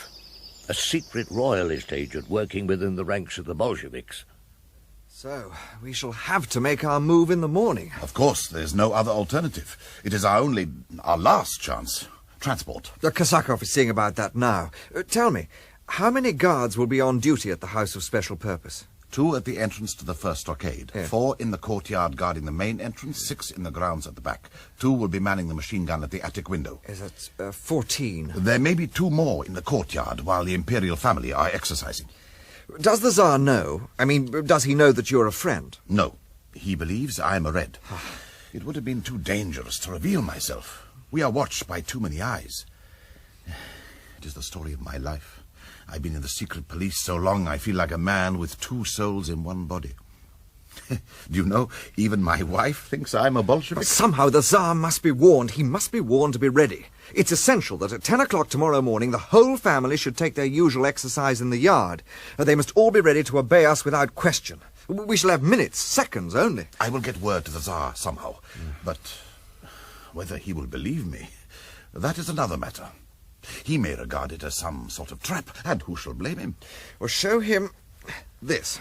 S6: a secret royalist agent working within the ranks of the Bolsheviks.
S9: So, we shall have to make our move in the morning.
S23: Of course, there's no other alternative. It is our last chance. Transport.
S9: Astakhov is seeing about that now. Tell me, how many guards will be on duty at the House of Special Purpose?
S23: 2 at the entrance to the first stockade, 4 in the courtyard guarding the main entrance, 6 in the grounds at the back. 2 will be manning the machine gun at the attic window.
S9: Is that 14?
S23: There may be 2 more in the courtyard while the imperial family are exercising.
S9: Does the Tsar know? I mean, does he know that you're a friend?
S23: No. He believes I'm a Red. It would have been too dangerous to reveal myself. We are watched by too many eyes. It is the story of my life. I've been in the secret police so long I feel like a man with 2 souls in one body. Do you know, even my wife thinks I'm a Bolshevik?
S9: But somehow the Tsar must be warned. He must be warned to be ready. It's essential that at 10 o'clock tomorrow morning the whole family should take their usual exercise in the yard. They must all be ready to obey us without question. We shall have minutes, seconds only.
S23: I will get word to the Tsar somehow. But whether he will believe me, that is another matter. He may regard it as some sort of trap, and who shall blame him?
S9: Well, show him this.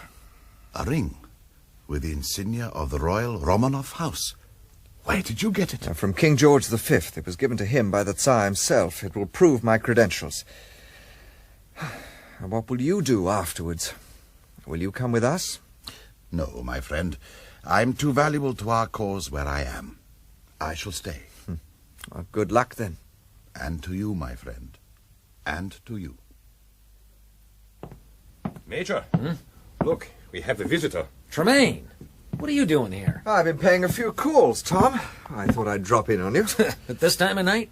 S23: A ring with the insignia of the Royal Romanov house. Where did you get it?
S9: From King George V. It was given to him by the Tsar himself. It will prove my credentials. And what will you do afterwards? Will you come with us?
S23: No, my friend. I'm too valuable to our cause where I am. I shall stay.
S9: Well, good luck, then.
S23: And to you, my friend. And to you.
S18: Major, look, we have a visitor.
S5: Tremayne.
S21: What are you doing here?
S9: I've been paying a few calls, Tom. I thought I'd drop in on you.
S21: At this time of night?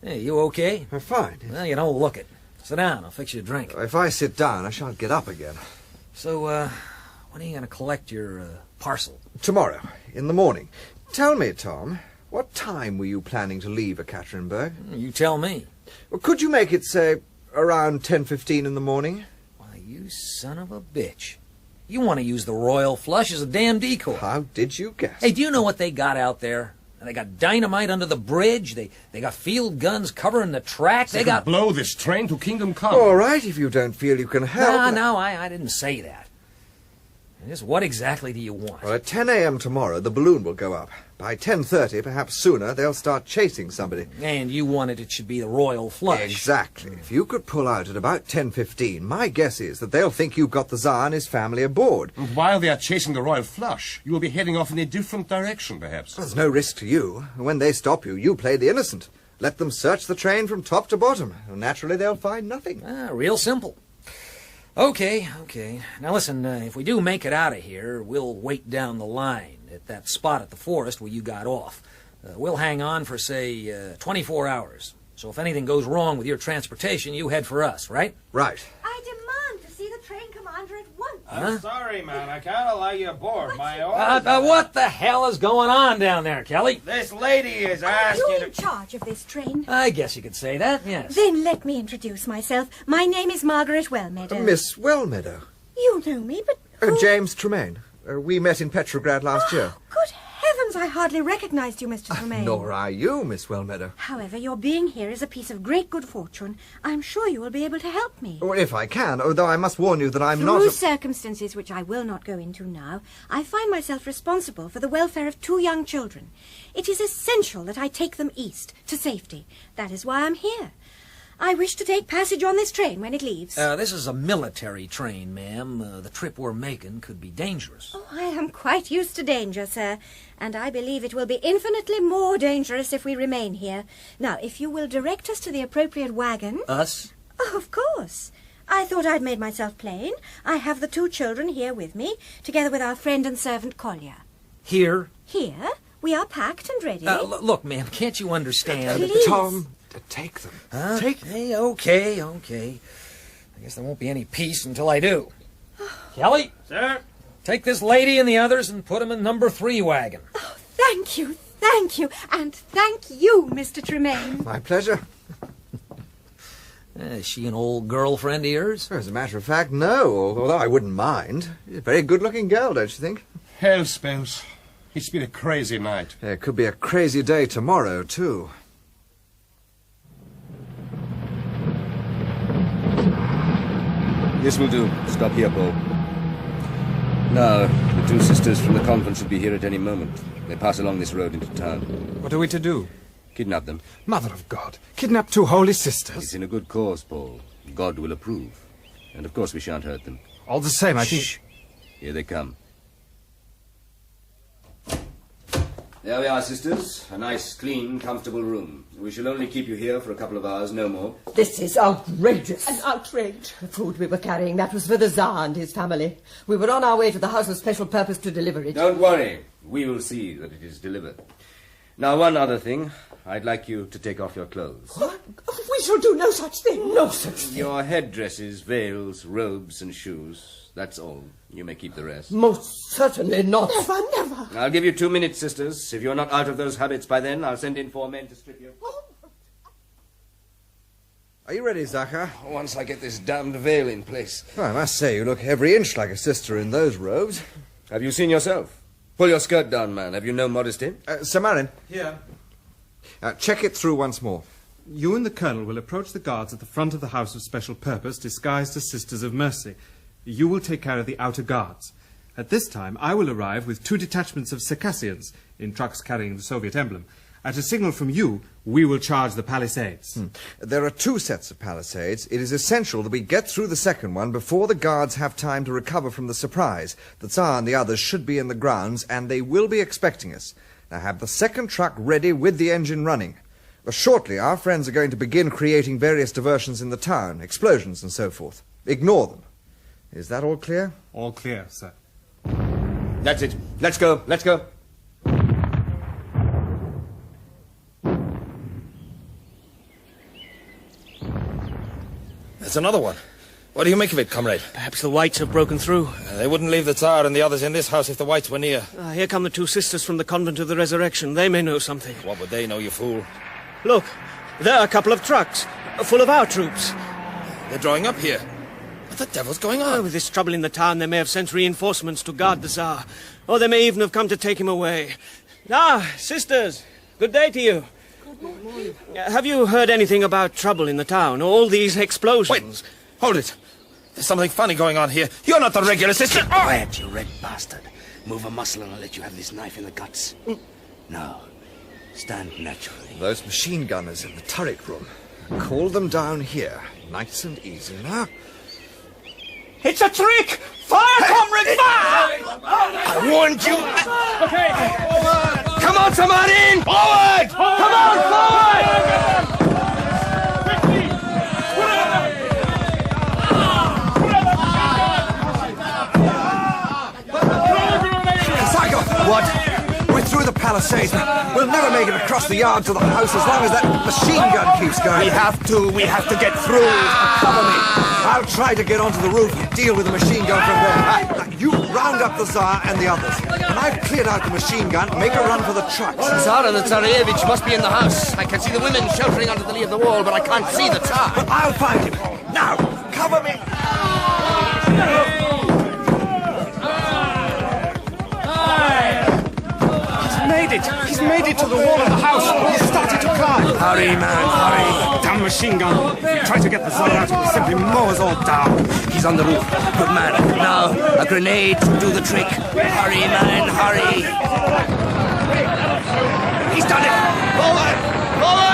S21: Hey, you okay?
S9: I'm fine.
S21: Well, you don't look it. Sit down. I'll fix you a drink.
S9: If I sit down, I shan't get up again.
S21: So, when are you going to collect your parcel?
S9: Tomorrow, in the morning. Tell me, Tom, what time were you planning to leave Ekaterinburg?
S21: You tell me.
S9: Well, could you make it, say, around 10:15 in the morning?
S21: Why, you son of a bitch. You want to use the royal flush as a damn decoy.
S9: How did you guess?
S21: Hey, do you know what they got out there? They got dynamite under the bridge. They got field guns covering the track. They got...
S18: blow this train to Kingdom Come.
S9: All right, if you don't feel you can help.
S21: No, I didn't say that. Just what exactly do you want?
S9: Well, at 10 a.m. tomorrow, the balloon will go up. By 10:30, perhaps sooner, they'll start chasing somebody.
S21: And you wanted it should be the royal flush.
S9: Exactly. If you could pull out at about 10:15, my guess is that they'll think you've got the Tsar and his family aboard.
S18: And while they are chasing the royal flush, you will be heading off in a different direction, perhaps.
S9: There's no risk to you. When they stop you, you play the innocent. Let them search the train from top to bottom. Naturally, they'll find nothing.
S21: Real simple. Okay. Now listen, if we do make it out of here, we'll wait down the line at that spot at the forest where you got off. We'll hang on for, say, 24 hours. So if anything goes wrong with your transportation, you head for us, right?
S9: Right.
S8: I demand to see the train commander at once.
S16: I'm sorry, man. I can't allow you aboard. My orders...
S21: what the hell is going on down there, Kelly?
S16: This lady is
S8: Are
S16: asking...
S8: you in charge of this train?
S21: I guess you could say that, yes.
S8: Then let me introduce myself. My name is Margaret Wellmeadow.
S9: Miss Wellmeadow.
S8: You know me, but...
S9: James Tremayne. We met in Petrograd last year.
S8: Good heavens, I hardly recognized you, Mr. Tremayne.
S9: Nor are you, Miss Wellmeadow.
S8: However, your being here is a piece of great good fortune. I'm sure you will be able to help me.
S9: Well, if I can, although I must warn you that I'm not...
S8: Through circumstances which I will not go into now, I find myself responsible for the welfare of 2 young children. It is essential that I take them east, to safety. That is why I'm here. I wish to take passage on this train when it leaves.
S21: This is a military train, ma'am. The trip we're making could be dangerous.
S8: Oh, I am quite used to danger, sir, and I believe it will be infinitely more dangerous if we remain here. Now, if you will direct us to the appropriate wagon...
S21: Us?
S8: Oh, of course. I thought I'd made myself plain. I have the 2 children here with me, together with our friend and servant Kolya.
S21: Here?
S8: Here? We are packed and ready.
S21: Look, ma'am, can't you understand?
S8: Please.
S9: Tom... Take them.
S21: Huh?
S9: Take
S21: them. Okay. I guess there won't be any peace until I do. Kelly?
S16: Sir?
S21: Take this lady and the others and put them in number 3 wagon.
S8: Oh, thank you. And thank you, Mr. Tremayne.
S9: My pleasure.
S21: Is she an old girlfriend of yours?
S9: As a matter of fact, no, although I wouldn't mind. She's a very good-looking girl, don't you think?
S18: Hell spells. It's been a crazy night.
S9: It could be a crazy day tomorrow, too.
S14: This will do. Stop here, Paul. Now, the 2 sisters from the convent should be here at any moment. They pass along this road into town.
S7: What are we to do?
S14: Kidnap them.
S7: Mother of God! Kidnap 2 holy sisters!
S14: It's in a good cause, Paul. God will approve. And of course we shan't hurt them.
S7: All the same, I think...
S14: Shh. Here they come. There we are, sisters. A nice, clean, comfortable room. We shall only keep you here for a couple of hours, no more.
S15: This is outrageous.
S20: An outrage.
S15: The food we were carrying, that was for the Tsar and his family. We were on our way to the House of Special Purpose to deliver it.
S14: Don't worry. We will see that it is delivered. Now, one other thing. I'd like you to take off your clothes.
S20: What? We shall do no such thing. No such thing.
S14: Your headdresses, veils, robes, and shoes. That's all. You may keep the rest.
S20: Most certainly not. Never.
S14: I'll give you 2 minutes, sisters. If you're not out of those habits by then, I'll send in 4 men to strip you.
S9: Are you ready, Zachar?
S14: Once I get this damned veil in place.
S9: Well, I must say, you look every inch like a sister in those robes.
S14: Have you seen yourself? Pull your skirt down, man. Have you no modesty?
S9: Sir Marin.
S7: Here.
S9: Check it through once more.
S7: You and the Colonel will approach the guards at the front of the House of Special Purpose, disguised as Sisters of Mercy. You will take care of the outer guards. At this time, I will arrive with 2 detachments of Circassians in trucks carrying the Soviet emblem. At a signal from you, we will charge the palisades.
S9: There are 2 sets of palisades. It is essential that we get through the second one before the guards have time to recover from the surprise. The Tsar and the others should be in the grounds, and they will be expecting us. Now have the second truck ready with the engine running. Shortly, our friends are going to begin creating various diversions in the town, explosions and so forth. Ignore them. Is that all clear?
S7: All clear, sir.
S14: That's it. Let's go. Let's go.
S16: There's another one. What do you make of it, comrade?
S10: Perhaps the Whites have broken through.
S16: They wouldn't leave the Tsar and the others in this house if the Whites were near.
S10: Here come the two sisters from the Convent of the Resurrection. They may know something.
S16: What would they know, you fool?
S10: Look, there are a couple of trucks, full of our troops.
S16: They're drawing up here. What the devil's going on?
S10: With this trouble in the town, they may have sent reinforcements to guard the Tsar. Or they may even have come to take him away. Ah, sisters, good day to you.
S16: Good morning.
S10: Have you heard anything about trouble in the town? All these explosions?
S16: Wait, hold it. There's something funny going on here. You're not the regular sister.
S13: Keep quiet, you red bastard. Move a muscle and I'll let you have this knife in the guts. No. Stand naturally.
S9: Those machine gunners in the turret room. Call them down here. Nice and easy now.
S16: It's a trick! Fire, comrade, fire! I warned you.
S17: Okay. Forward.
S16: Come on, somebody! Forward! Come on, forward!
S9: What? We're through the palisades. We'll never make it across the yard to the house as long as that machine gun keeps going.
S11: We have to get through.
S9: Cover me. I'll try to get onto the roof and deal with the machine gun from there. Now, you round up the Tsar and the others. When I've cleared out the machine gun, make a run for the trucks.
S14: The Tsar and the Tsarevich must be in the house. I can see the women sheltering under the lee of the wall, but I can't see the Tsar.
S9: But I'll find him. Now, cover me.
S18: He's made it to the wall of the house. He's started to climb.
S13: Hurry, man, hurry.
S18: Damn machine gun. Try to get the Tsar out. He simply mows all down.
S13: He's on the roof. Good man. Now, a grenade to do the trick. Hurry, man, hurry.
S16: He's done it. Forward! Forward!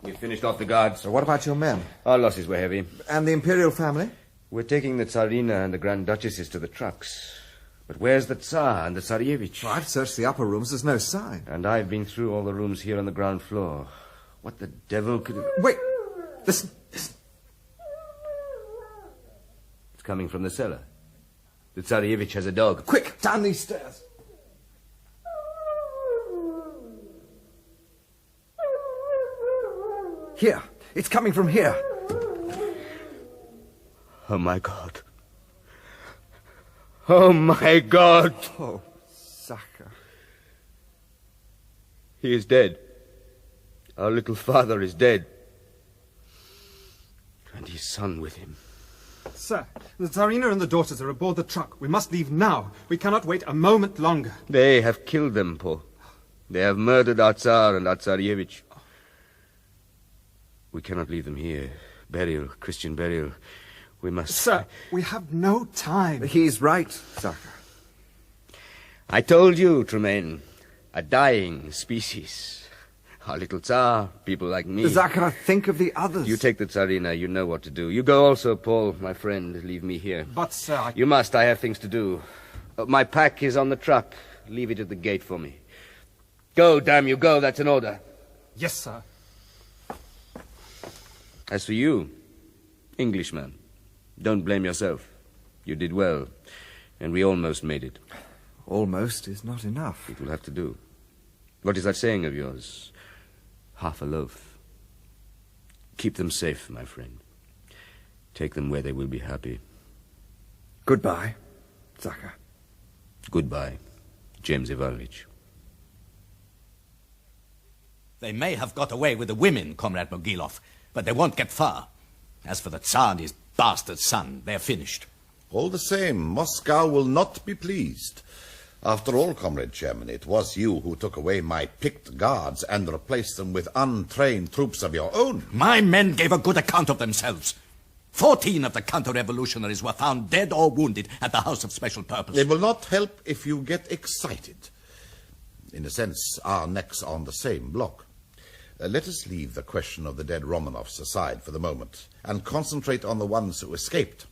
S14: We finished off the guards.
S9: So what about your men?
S14: Our losses were heavy.
S9: And the Imperial family?
S14: We're taking the Tsarina and the Grand Duchesses to the trucks. But where's the Tsar and the Tsarevich?
S9: Well, I've searched the upper rooms. There's no sign.
S14: And I've been through all the rooms here on the ground floor. What the devil could...
S9: Wait! Listen, listen.
S14: It's coming from the cellar. The Tsarevich has a dog.
S9: Quick, down these stairs. Here. It's coming from here.
S14: Oh, my God. Oh, my God.
S9: Oh, Zaka.
S14: He is dead. Our little father is dead. And his son with him.
S7: Sir, the Tsarina and the daughters are aboard the truck. We must leave now. We cannot wait a moment longer.
S14: They have killed them, Paul. They have murdered our Tsar and our Tsarevich. We cannot leave them here. Burial, Christian burial. We must...
S7: Sir, we have no time.
S9: He's right, Zaka.
S14: I told you, Tremayne. A dying species. Our little Tsar, people like me.
S9: Zaka, think of the others.
S14: You take the Tsarina, you know what to do. You go also, Paul, my friend. Leave me here.
S7: But, sir,
S14: You must, I have things to do. My pack is on the truck. Leave it at the gate for me. Go, damn you, go, that's an order.
S7: Yes, sir.
S14: As for you, Englishman, don't blame yourself. You did well, and we almost made it.
S9: Almost is not enough.
S14: It will have to do. What is that saying of yours? Half a loaf. Keep them safe, my friend. Take them where they will be happy.
S9: Goodbye, Zaka.
S14: Goodbye, James Ivanovich.
S11: They may have got away with the women, Comrade Mogilov, but they won't get far. As for the Tsar and his bastard son, they're finished.
S23: All the same, Moscow will not be pleased. After all, Comrade Chairman, it was you who took away my picked guards and replaced them with untrained troops of your own.
S11: My men gave a good account of themselves. 14 of the counter-revolutionaries were found dead or wounded at the House of Special Purpose.
S23: It will not help if you get excited. In a sense, our necks are on the same block. Let us leave the question of the dead Romanovs aside for the moment and concentrate on the ones who escaped.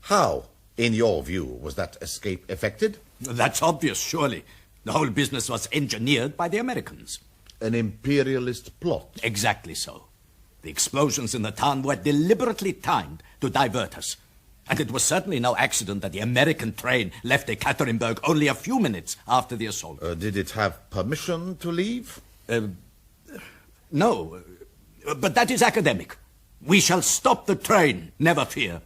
S23: How, in your view, was that escape effected?
S11: That's obvious, surely. The whole business was engineered by the Americans.
S23: an imperialist plot?
S12: Exactly so. The explosions in the town were deliberately timed to divert us. And it was certainly no accident that the American train left Ekaterinburg only a few minutes after the assault.
S23: Did it have permission to leave?
S12: No, but that is academic. We shall stop the train, never fear.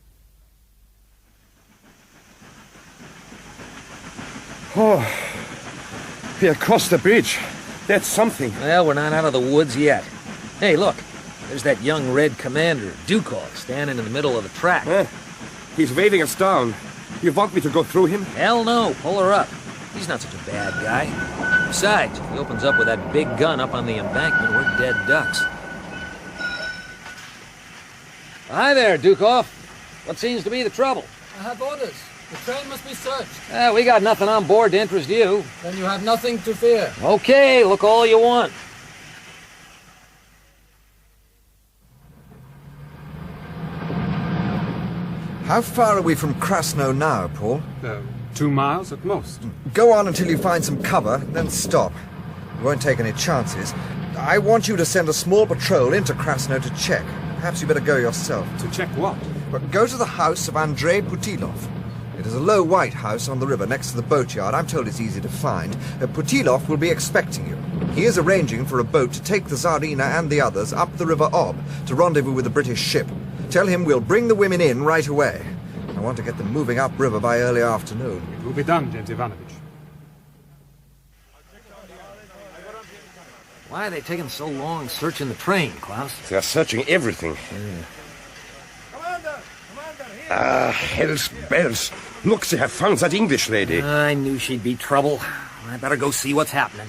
S18: Oh, we have crossed the bridge. That's something.
S5: Well, we're not out of the woods yet. Hey, look. There's that young Red Commander, Dukov, standing in the middle of the track.
S18: He's waving us down. You want me to go through him?
S5: Hell no. Pull her up. He's not such a bad guy. Besides, if he opens up with that big gun up on the embankment, we're dead ducks. Hi there, Dukov. What seems to be the trouble?
S3: I have orders. The train must be searched.
S5: We got nothing on board to interest you.
S3: Then you have nothing to fear.
S5: Okay, look all you want.
S9: How far are we from Krasno now, Paul?
S7: 2 miles at most.
S9: Go on until you find some cover, then stop. We won't take any chances. I want you to send a small patrol into Krasno to check. Perhaps you better go yourself.
S7: To check what?
S9: But go to the house of Andrei Putilov. It is a low white house on the river next to the boatyard. I'm told it's easy to find. Putilov will be expecting you. He is arranging for a boat to take the Tsarina and the others up the River Ob to rendezvous with the British ship. Tell him we'll bring the women in right away. I want to get them moving upriver by early afternoon.
S7: It will be done, Gent Ivanovich.
S5: Why are they taking so long searching the train, Klaus?
S18: They are searching everything. Hell's bells. Look, they have found that English lady.
S5: I knew she'd be trouble. I better go see what's happening.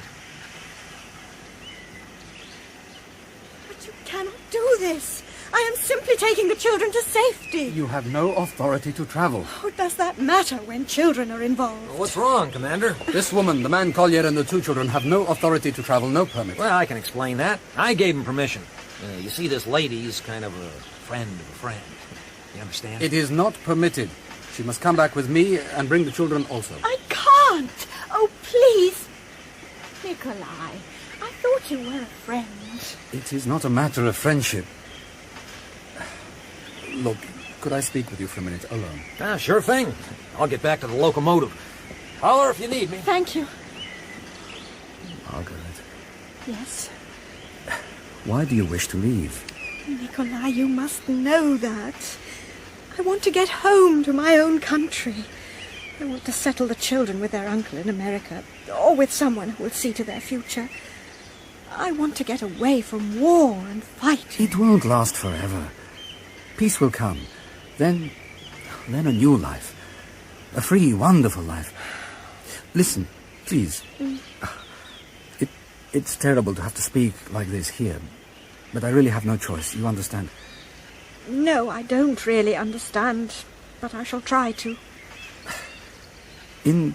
S8: But you cannot do this. I am simply taking the children to safety.
S3: You have no authority to travel.
S8: Oh, does that matter when children are involved?
S5: Well, what's wrong, Commander?
S3: This woman, the man Kolya, and the 2 children have no authority to travel, no permit.
S5: Well, I can explain that. I gave him permission. You see, this lady's kind of a friend of a friend. You understand?
S3: It is not permitted. She must come back with me and bring the children also.
S8: I can't. Oh, please. Nikolai, I thought you were a friend.
S3: It is not a matter of friendship. Look, could I speak with you for a minute alone?
S5: Sure thing. I'll get back to the locomotive. Holler if you need me.
S8: Thank you.
S3: Margaret,
S8: Yes?
S3: why do you wish to leave?
S8: Nikolai, you must know that. I want to get home to my own country. I want to settle the children with their uncle in America, or with someone who will see to their future. I want to get away from war and fight.
S3: It won't last forever. Peace will come. Then a new life. A free, wonderful life. Listen, please. It's terrible to have to speak like this here, but I really have no choice. You understand?
S8: No, I don't really understand, but I shall try to.
S3: In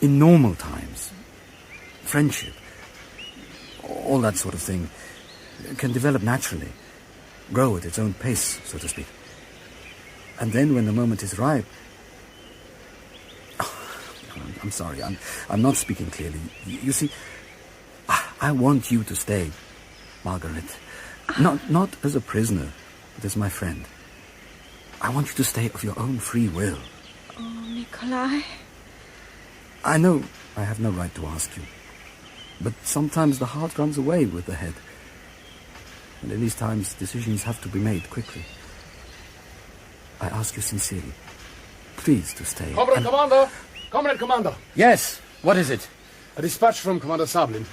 S3: normal times, friendship, all that sort of thing, can develop naturally, grow at its own pace, so to speak. And then when the moment is ripe... I'm sorry, I'm not speaking clearly. You see, I want you to stay, Margaret. Not as a prisoner, but as my friend. I want you to stay of your own free will.
S8: Oh, Nikolai.
S3: I know I have no right to ask you, but sometimes the heart runs away with the head. And in these times, decisions have to be made quickly. I ask you sincerely, please to stay.
S19: Comrade Commander! Comrade Commander!
S3: Yes, what is it?
S19: A dispatch from Commander Sablin.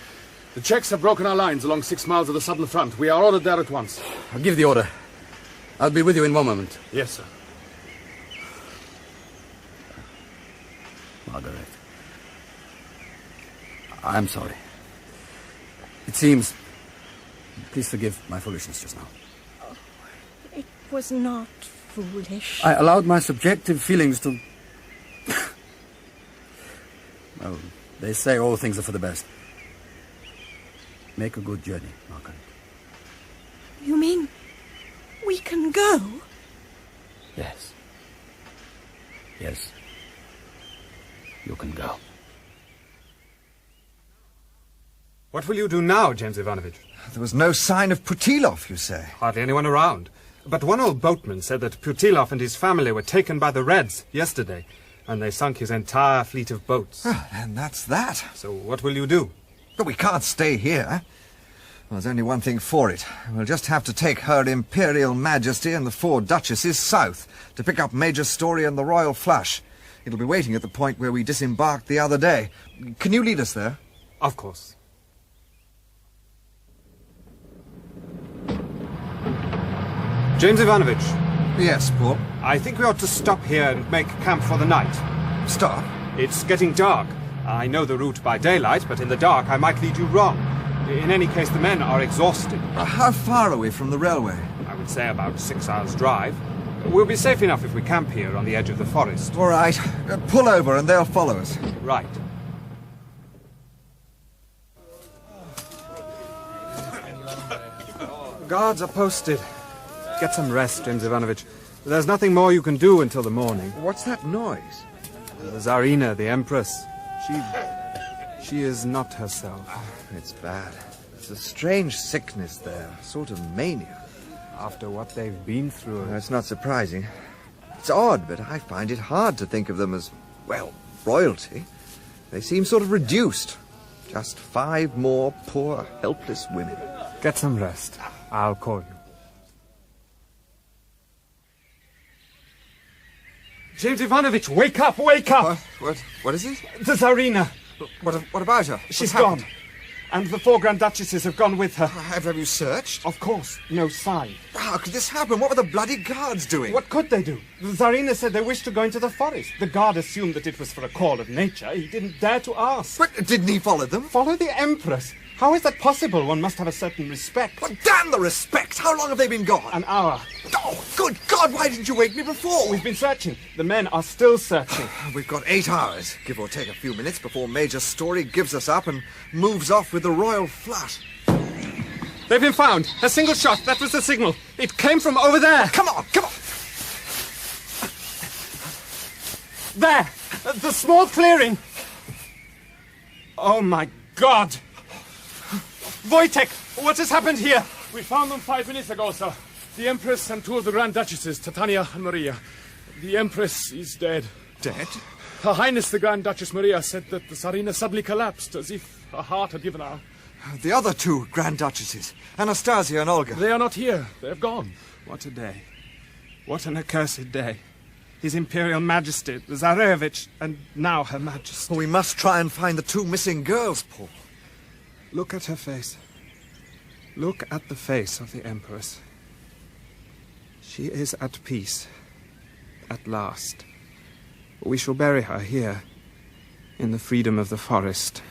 S19: The Czechs have broken our lines along 6 miles of the southern front. We are ordered there at once.
S3: I'll give the order. I'll be with you in one moment.
S19: Yes, sir.
S3: Margaret, I'm sorry. It seems... Please forgive my foolishness just now.
S8: Oh, it was not foolish.
S3: I allowed my subjective feelings to... Well, they say all things are for the best. Make a good journey, Margaret.
S8: You mean we can go?
S3: Yes. Yes. You can go.
S7: What will you do now, James Ivanovich?
S9: There was no sign of Putilov, you say?
S7: Hardly anyone around. But one old boatman said that Putilov and his family were taken by the Reds yesterday, and they sunk his entire fleet of boats.
S9: And that's that.
S7: So what will you do?
S9: But we can't stay here. Well, there's only one thing for it. We'll just have to take Her Imperial Majesty and the 4 Duchesses south to pick up Major Story and the Royal Flush. It'll be waiting at the point where we disembarked the other day. Can you lead us there?
S7: Of course. James Ivanovich.
S9: Yes, Paul?
S7: I think we ought to stop here and make camp for the night.
S9: Stop?
S7: It's getting dark. I know the route by daylight, but in the dark I might lead you wrong. In any case, the men are exhausted.
S9: How far away from the railway?
S7: I would say about 6 hours' drive. We'll be safe enough if we camp here on the edge of the forest.
S9: All right. Pull over and they'll follow us.
S7: Right. Guards are posted. Get some rest, James Ivanovich. There's nothing more you can do until the morning.
S9: What's that noise?
S7: The Tsarina, the Empress. She is not herself.
S9: It's bad. There's a strange sickness there, sort of mania.
S7: After what they've been through.
S9: That's not surprising. It's odd, but I find it hard to think of them as, well, royalty. They seem sort of reduced. Just 5 more poor, helpless women.
S7: Get some rest. I'll call you. James Ivanovich, wake up, wake up!
S9: What is it?
S7: The Tsarina.
S9: What about her?
S7: She's gone. And the 4 Grand Duchesses have gone with her.
S9: Have you searched?
S7: Of course. No sign.
S9: How could this happen? What were the bloody guards doing?
S7: What could they do? The Tsarina said they wished to go into the forest. The guard assumed that it was for a call of nature. He didn't dare to ask.
S9: But didn't he follow them?
S7: Follow the Empress? How is that possible? One must have a certain respect.
S9: Well, damn the respect! How long have they been gone?
S7: An hour.
S9: Oh, good God, why didn't you wake me before?
S7: We've been searching. The men are still searching.
S9: We've got 8 hours, give or take a few minutes, before Major Story gives us up and moves off with the Royal Flush.
S7: They've been found. A single shot. That was the signal. It came from over there.
S9: Come on, come on.
S7: There. The small clearing. Oh, my God. Wojtek, what has happened here?
S17: We found them 5 minutes ago, sir. The Empress and 2 of the Grand Duchesses, Titania and Maria. The Empress is dead.
S9: Dead?
S17: Her Highness the Grand Duchess Maria said that the Tsarina suddenly collapsed, as if her heart had given out.
S9: The other 2 Grand Duchesses, Anastasia and Olga.
S17: They are not here. They have gone.
S7: What a day. What an accursed day. His Imperial Majesty, the Tsarevich, and now Her Majesty.
S9: We must try and find the 2 missing girls, Paul.
S7: Look at her face. Look at the face of the Empress. She is at peace. At last. We shall bury her here, in the freedom of the forest.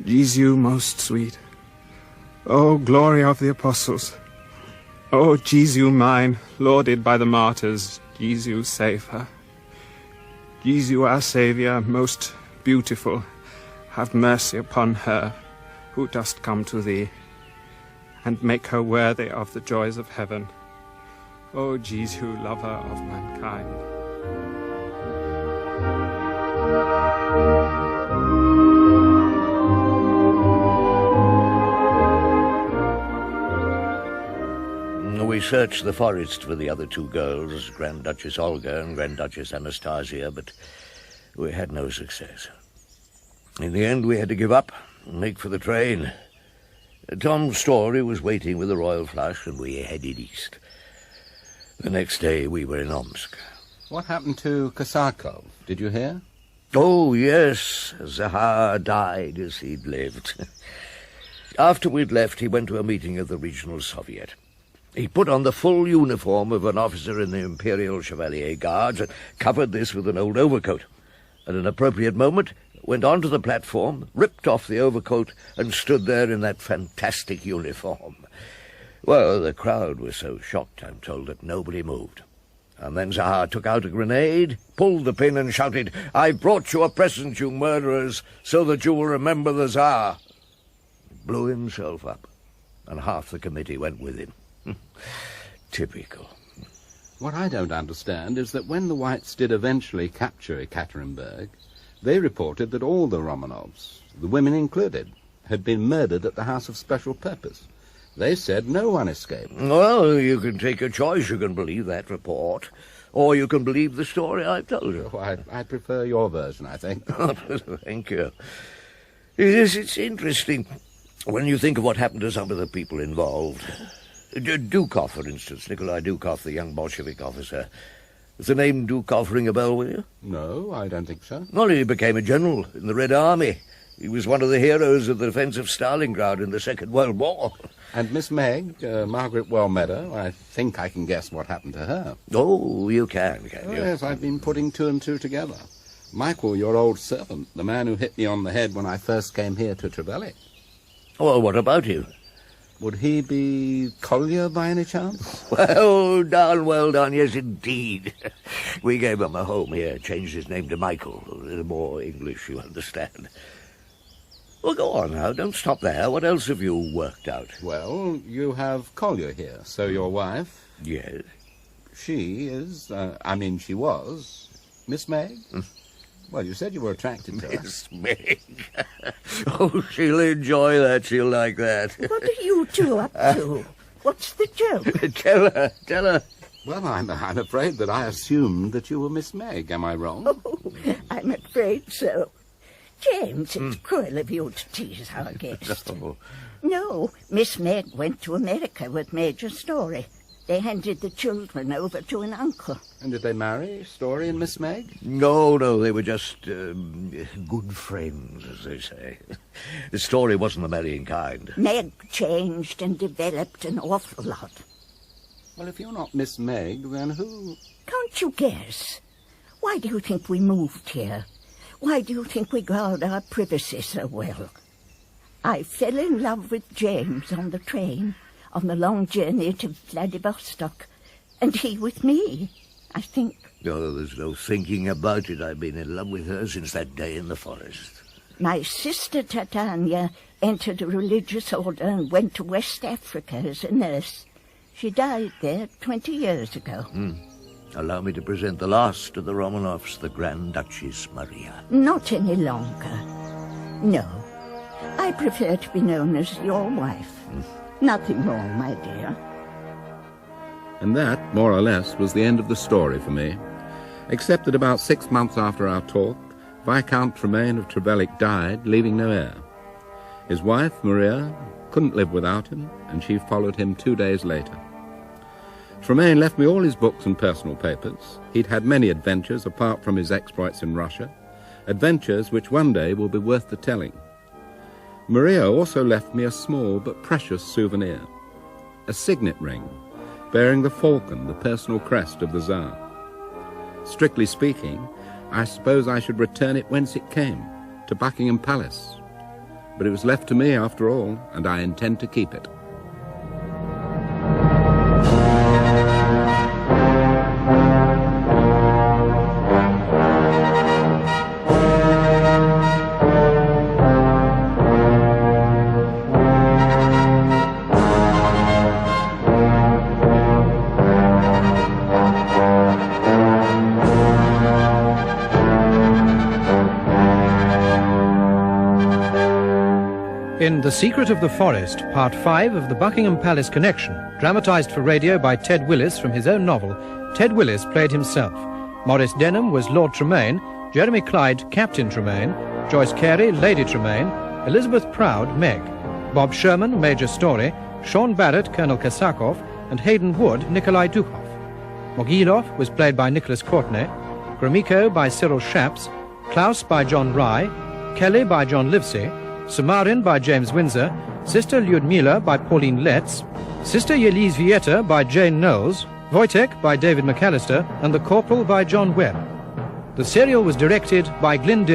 S7: Jesu most sweet. O glory of the apostles. O Jesu mine, lauded by the martyrs, Jesu save her. Jesu our Saviour, most beautiful, have mercy upon her, who dost come to thee, and make her worthy of the joys of heaven. O Jesu, lover of mankind.
S6: We searched the forest for the other 2 girls, Grand Duchess Olga and Grand Duchess Anastasia, but we had no success. In the end, we had to give up and make for the train. Tom Story was waiting with the Royal Flush, and we headed east. The next day, we were in Omsk.
S4: What happened to Astakhov? Did you hear?
S6: Oh, yes. Zahar died as he'd lived. After we'd left, he went to a meeting of the Regional Soviet. He put on the full uniform of an officer in the Imperial Chevalier Guards and covered this with an old overcoat. At an appropriate moment, went onto the platform, ripped off the overcoat, and stood there in that fantastic uniform. Well, the crowd was so shocked, I'm told, that nobody moved. And then Zahar took out a grenade, pulled the pin, and shouted, "I've brought you a present, you murderers, so that you will remember the Tsar." Blew himself up, and half the committee went with him. Typical.
S4: What I don't understand is that when the Whites did eventually capture Ekaterinburg, They reported that all the Romanovs, the women included, had been murdered at the House of Special Purpose. They said no one escaped.
S6: Well, you can take a choice. You can believe that report, or you can believe the story I've told you.
S4: Oh, I prefer your version, I think.
S6: Thank you. It's interesting when you think of what happened to some of the people involved. Dukov, for instance, Nikolai Dukov, the young Bolshevik officer. Does the name Dukov ring a bell with you?
S4: No, I don't think so.
S6: Well, he became a general in the Red Army. He was one of the heroes of the defence of Stalingrad in the Second World War.
S4: And Miss Meg, Margaret Wellmeadow, I think I can guess what happened to her.
S6: Oh, you can you?
S4: Yes, I've been putting two and two together. Michael, your old servant, the man who hit me on the head when I first came here to Trevelyan.
S6: Well, what about him?
S4: Would he be Kolya by any chance?
S6: Well done, yes indeed. We gave him a home here, changed his name to Michael. A little more English, you understand. Well, go on now, don't stop there. What else have you worked out?
S4: Well, you have Kolya here, so your wife...
S6: Yes?
S4: She is, she was, Miss Meg? Well, you said you were attracted to her.
S6: Miss Meg. Oh, she'll enjoy that. She'll like that.
S1: What are you two up to? What's the joke?
S6: Tell her.
S4: Well, I'm afraid that I assumed that you were Miss Meg. Am I wrong?
S1: Oh, I'm afraid so. James, it's cruel of you to tease our guest. No, Miss Meg went to America with Major Story. They handed the children over to an uncle.
S4: And did they marry, Story and Miss Meg?
S6: No, they were just good friends, as they say. The Story wasn't the marrying kind.
S1: Meg changed and developed an awful lot.
S4: Well, if you're not Miss Meg, then who...
S1: Can't you guess? Why do you think we moved here? Why do you think we guard our privacy so well? I fell in love with James on the train, on the long journey to Vladivostok, and he with me, I think.
S6: Oh, there's no thinking about it. I've been in love with her since that day in the forest.
S1: My sister Titania entered a religious order and went to West Africa as a nurse. She died there 20 years ago.
S6: Allow me to present the last of the Romanovs, the Grand Duchess Maria.
S1: Not any longer. No. I prefer to be known as your wife. Nothing more, my dear.
S4: And that, more or less, was the end of the story for me. Except that about 6 months after our talk, Viscount Tremayne of Trevelyan died, leaving no heir. His wife, Maria, couldn't live without him, and she followed him 2 days later. Tremayne left me all his books and personal papers. He'd had many adventures apart from his exploits in Russia, adventures which one day will be worth the telling. Maria also left me a small but precious souvenir, a signet ring bearing the falcon, the personal crest of the Tsar. Strictly speaking, I suppose I should return it whence it came, to Buckingham Palace. But it was left to me after all, and I intend to keep it.
S2: In The Secret of the Forest, Part 5 of the Buckingham Palace Connection, dramatised for radio by Ted Willis from his own novel, Ted Willis played himself. Maurice Denham was Lord Tremayne, Jeremy Clyde, Captain Tremayne, Joyce Carey, Lady Tremayne, Elizabeth Proud, Meg, Bob Sherman, Major Story, Sean Barrett, Colonel Astakhov, and Hayden Wood, Nikolai Dukov. Margolyes was played by Nicholas Courtney, Gromyko by Cyril Shaps, Klaus by John Rye, Kelly by John Livesey, Samarin by James Windsor, Sister Lyudmila by Pauline Letts, Sister Yelizaveta by Jane Knowles, Wojtek by David McAlister, and The Corporal by John Webb. The serial was directed by Glyn.